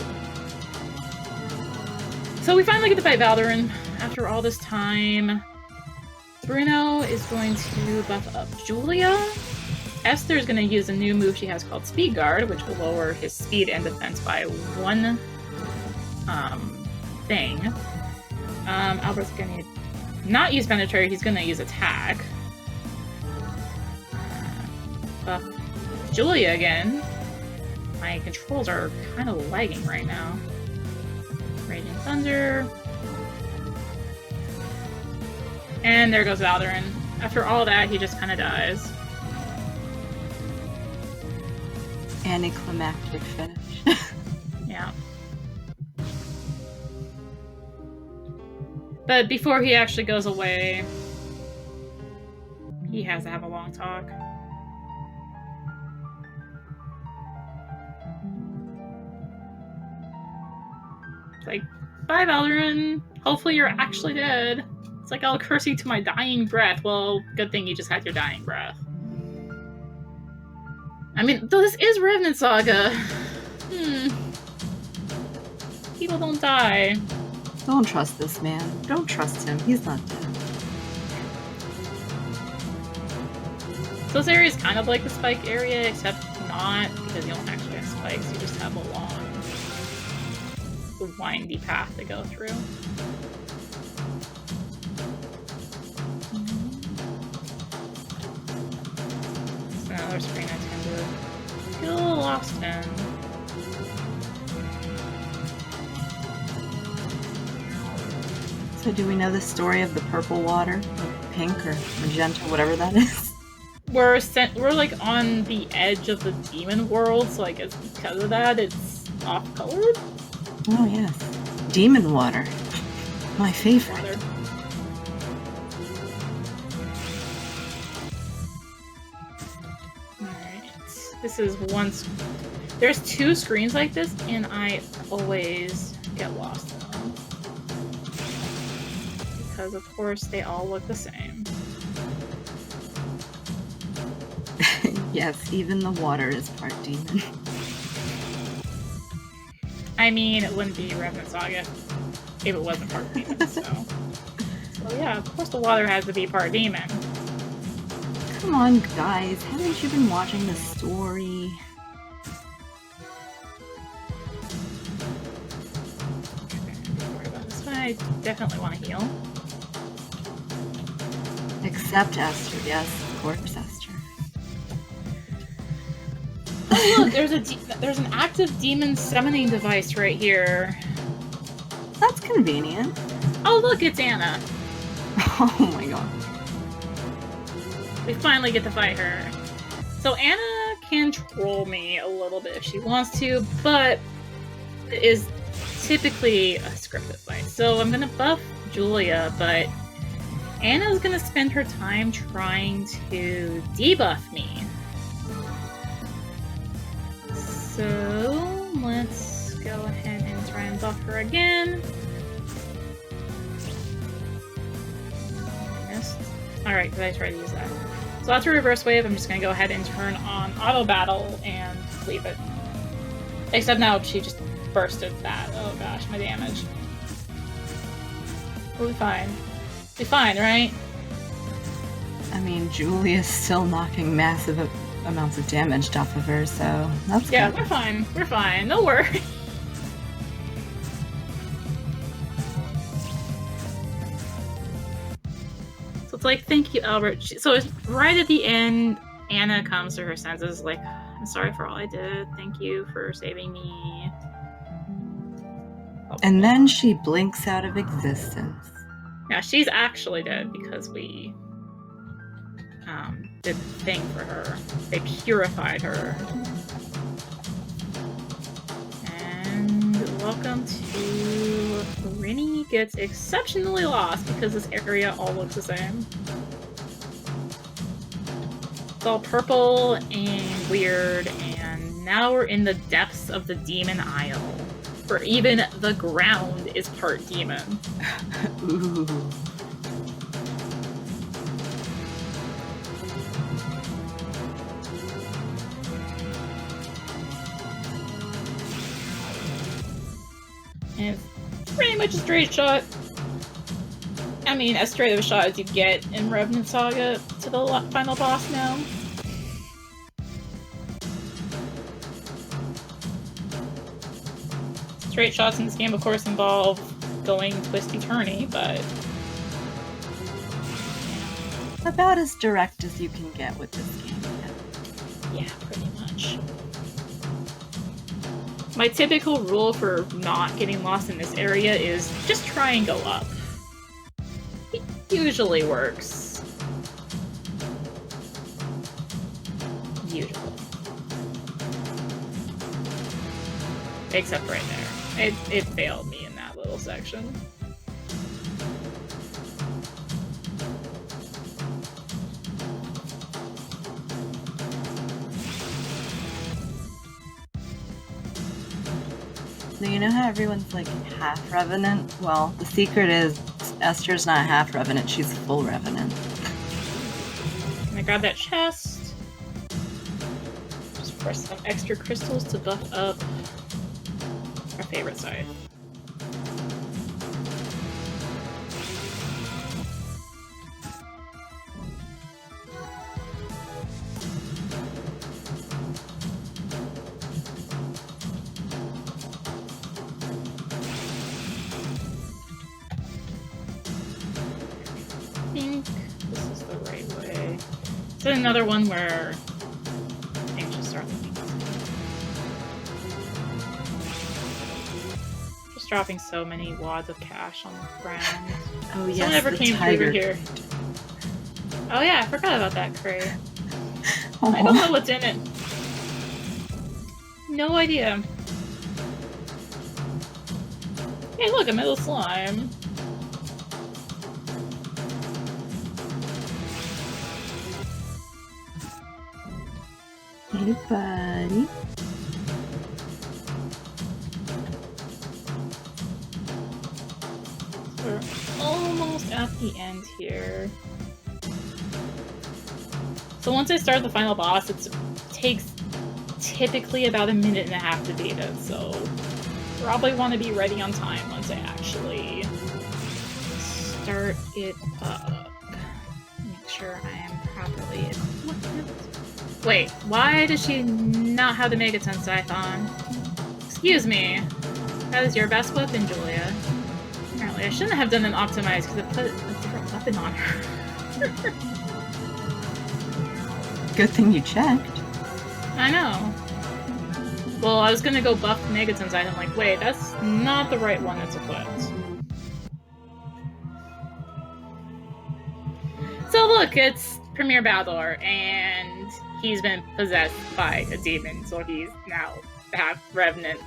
So we finally get to fight Valderin after all this time. Bruno is going to buff up Julia. Esther is going to use a new move she has called Speed Guard, which will lower his speed and defense by one thing. Albert's going to not use Penetrate, he's going to use Attack. Buff Julia again. My controls are kind of lagging right now. Raging Thunder. And there goes Valderin. After all that, he just kind of dies. Anticlimactic finish. Yeah. But before he actually goes away, he has to have a long talk. It's like, bye Valderin, hopefully you're actually dead. It's like, I'll curse you to my dying breath. Well, good thing you just had your dying breath. I mean, though this is Revenant Saga. People don't die. Don't trust this man. Don't trust him. He's not dead. So this area is kind of like the spike area, except not, because you don't actually have spikes. You just have a long, windy path to go through. It's another screen I tend to get a little lost in. So do we know the story of the purple water? Or pink or magenta, whatever that is? We're like on the edge of the demon world, so I guess because of that, it's off-colored. Oh yes. Demon water. My favorite. Water. Alright. This is there's two screens like this, and I always get lost in them. Because of course they all look the same. Yes, even the water is part demon. I mean, it wouldn't be Revenant Saga if it wasn't part demon, so yeah, of course the water has to be part demon. Come on, guys. Haven't you been watching the story? Okay, don't worry about this one. I definitely want to heal. Except Esther. Yes, of course, Esther. Oh look, there's an active demon summoning device right here. That's convenient. Oh look, it's Anna. Oh my god. We finally get to fight her. So Anna can troll me a little bit if she wants to, but it is typically a scripted fight. So I'm gonna buff Julia, but Anna's gonna spend her time trying to debuff me. So let's go ahead and try and buff her again. Missed. Alright, did I try to use that? So after reverse wave, I'm just gonna go ahead and turn on auto battle and leave it. Except now she just bursted that. Oh gosh, my damage. We'll be fine. Be fine, right? I mean, Julia's still knocking massive amounts of damage off of her, so that's Yeah, good. we're fine. We're fine. No worry. So it's like, thank you, Albert. So it's right at the end, Anna comes to her senses, like, I'm sorry for all I did. Thank you for saving me. And then she blinks out of existence. Yeah, she's actually dead because we did the thing for her. They purified her. And welcome to Rini gets exceptionally lost because this area all looks the same. It's all purple and weird, and now we're in the depths of the Demon Isle, where even the ground is part demon. Ooh. And it's pretty much a straight shot. I mean, as straight of a shot as you get in Revenant Saga to the final boss now. Straight shots in this game, of course, involve going twisty-turny, but... About as direct as you can get with this game. Yeah, pretty much. My typical rule for not getting lost in this area is just try and go up. It usually works. Usually. Except right there. It failed me in that little section. So you know how everyone's like half Revenant? Well, the secret is Esther's not half Revenant, she's full Revenant. And I grab that chest. Just press some extra crystals to buff up our favorite side. I think this is the right way. It's another one where things just start looking the same. Just dropping so many wads of cash on the ground. Oh yes, Someone ever the came tiger. through here. Oh yeah, I forgot about that crate. Aww. I don't know what's in it. No idea. Hey look, a metal slime. Hey buddy. We're almost at the end here. So once I start the final boss, it takes typically about 1.5 minutes to beat it, so probably want to be ready on time once I actually start it up. Make sure I am properly equipped. Wait, why does she not have the Mega Tensei-thon? Excuse me. That is your best weapon, Julia. Apparently, I shouldn't have done an optimize because it put a different weapon on her. Good thing you checked. I know. Well, I was gonna go buff the Mega Tensei, and I'm like, wait, that's not the right one that's equipped. So look, it's Premier Battler, and he's been possessed by a demon, so he's now half Revenant.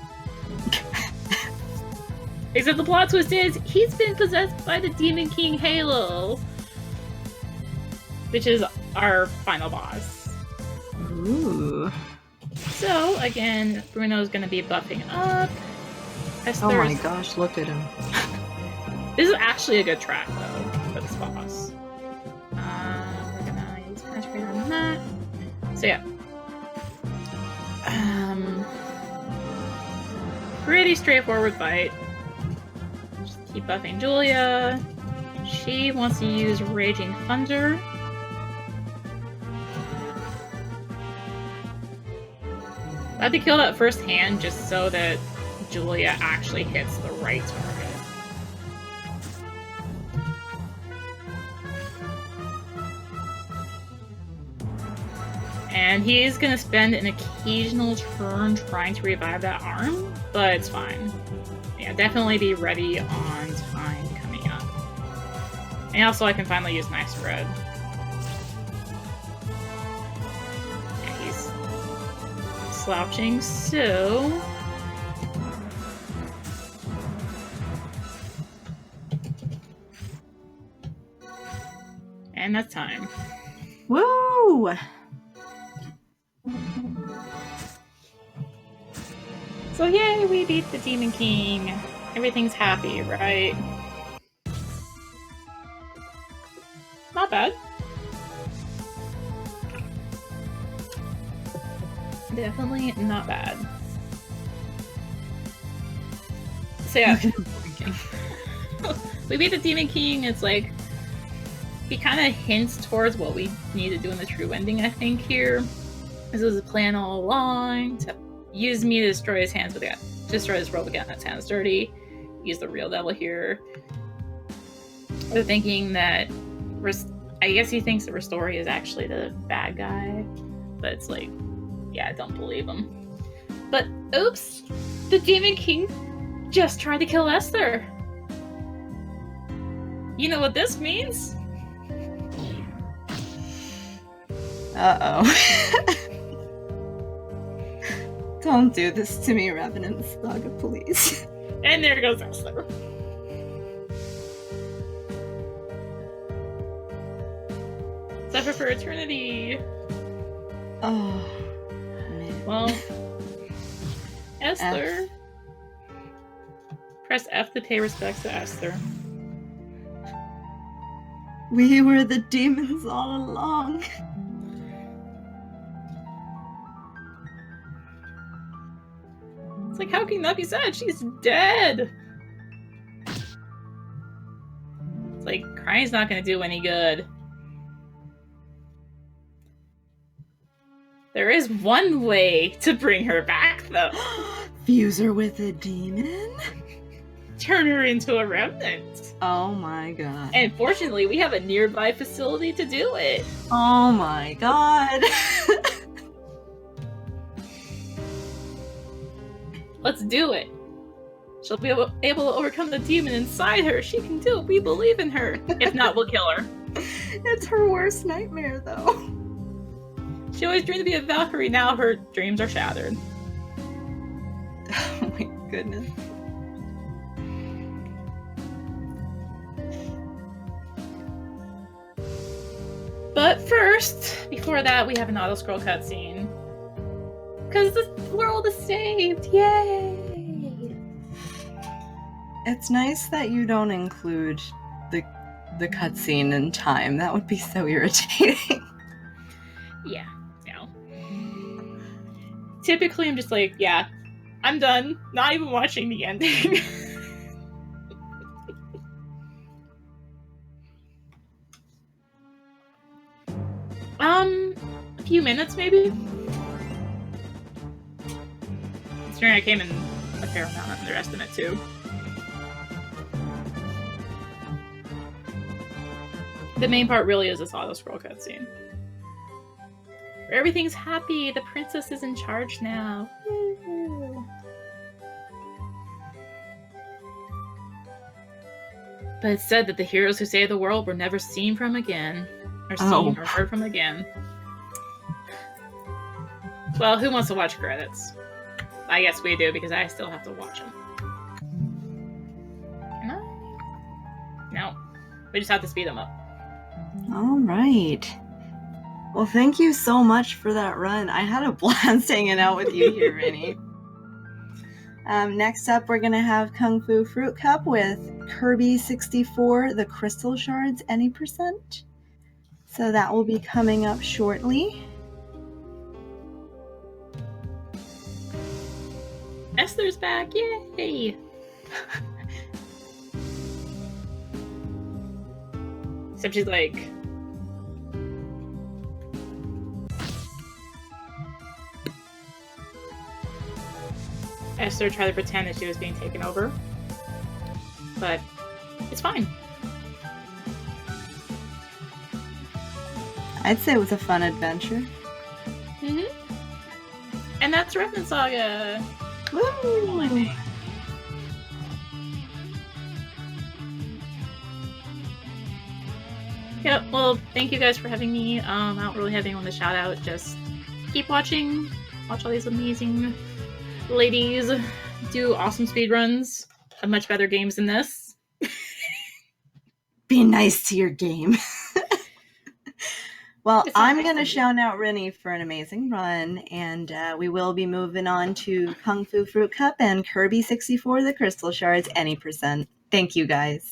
Except the plot twist is, he's been possessed by the Demon King Halo. which is our final boss. Ooh. So, again, Bruno's going to be buffing up. Oh my gosh, look at him. This is actually a good track, though, for this boss. We're going to use penetrate on that. So, yeah. Pretty straightforward fight. Just keep buffing Julia. She wants to use Raging Thunder. I have to kill that first hand just so that Julia actually hits the right target. And he is going to spend an occasional turn trying to revive that arm, but it's fine. Yeah, definitely be ready on time coming up. And also I can finally use Knife Spread. Yeah, he's slouching, so... And that's time. Woo! So yay, we beat the Demon King. Everything's happy, right? Not bad. Definitely not bad. So yeah. We beat the Demon King. It's like he kind of hints towards what we need to do in the true ending, I think, here. This was a plan all along to use me to destroy his hands with it. Destroy his robe again, that's hands dirty. Use the real devil here. They're thinking that I guess he thinks that Ristori is actually the bad guy. But it's like, yeah, I don't believe him. But oops! The Demon King just tried to kill Esther. You know what this means? Uh-oh. Don't do this to me, Revenant Saga, please. And there goes Esther. Suffer for eternity. Oh, man. Well, Esther. F. Press F to pay respects to Esther. We were the demons all along. It's like, how can that be said? She's dead. It's like, crying's not gonna do any good. There is one way to bring her back, though. Fuse her with a demon? Turn her into a remnant. Oh my god. And fortunately, we have a nearby facility to do it. Oh my god. Let's do it. She'll be able to overcome the demon inside her. She can do it. We believe in her. If not, we'll kill her. It's her worst nightmare, though. She always dreamed to be a Valkyrie. Now her dreams are shattered. Oh my goodness. But first, before that, we have an auto-scroll cutscene. Because the world is saved! Yay! It's nice that you don't include the cutscene in time. That would be so irritating. Yeah, no. Typically, I'm just like, yeah, I'm done. Not even watching the ending. A few minutes, maybe? Considering I came in a fair amount underestimate, too. The main part really is this auto-scroll cutscene. Where everything's happy, the princess is in charge now. Woo. But it's said that the heroes who saved the world were never seen from again. Or seen or heard from again. Well, who wants to watch credits? I guess we do, because I still have to watch them. Can I? No. We just have to speed them up. All right. Well, thank you so much for that run. I had a blast hanging out with you here, Rini. Next up, we're going to have Kung Fu Fruit Cup with Kirby 64, the Crystal Shards, any %. So that will be coming up shortly. Esther's back, yay! Except she's like... Esther tried to pretend that she was being taken over. But it's fine. I'd say it was a fun adventure. And that's Revenant Saga! Woo! Yeah, well, thank you guys for having me. I don't really have anyone to shout out. Just keep watching. Watch all these amazing ladies do awesome speedruns of much better games than this. Be nice to your game. Well, I'm going to shout out Rini for an amazing run, and we will be moving on to Kung Fu Fruit Cup and Kirby 64, the Crystal Shards, any %. Thank you, guys.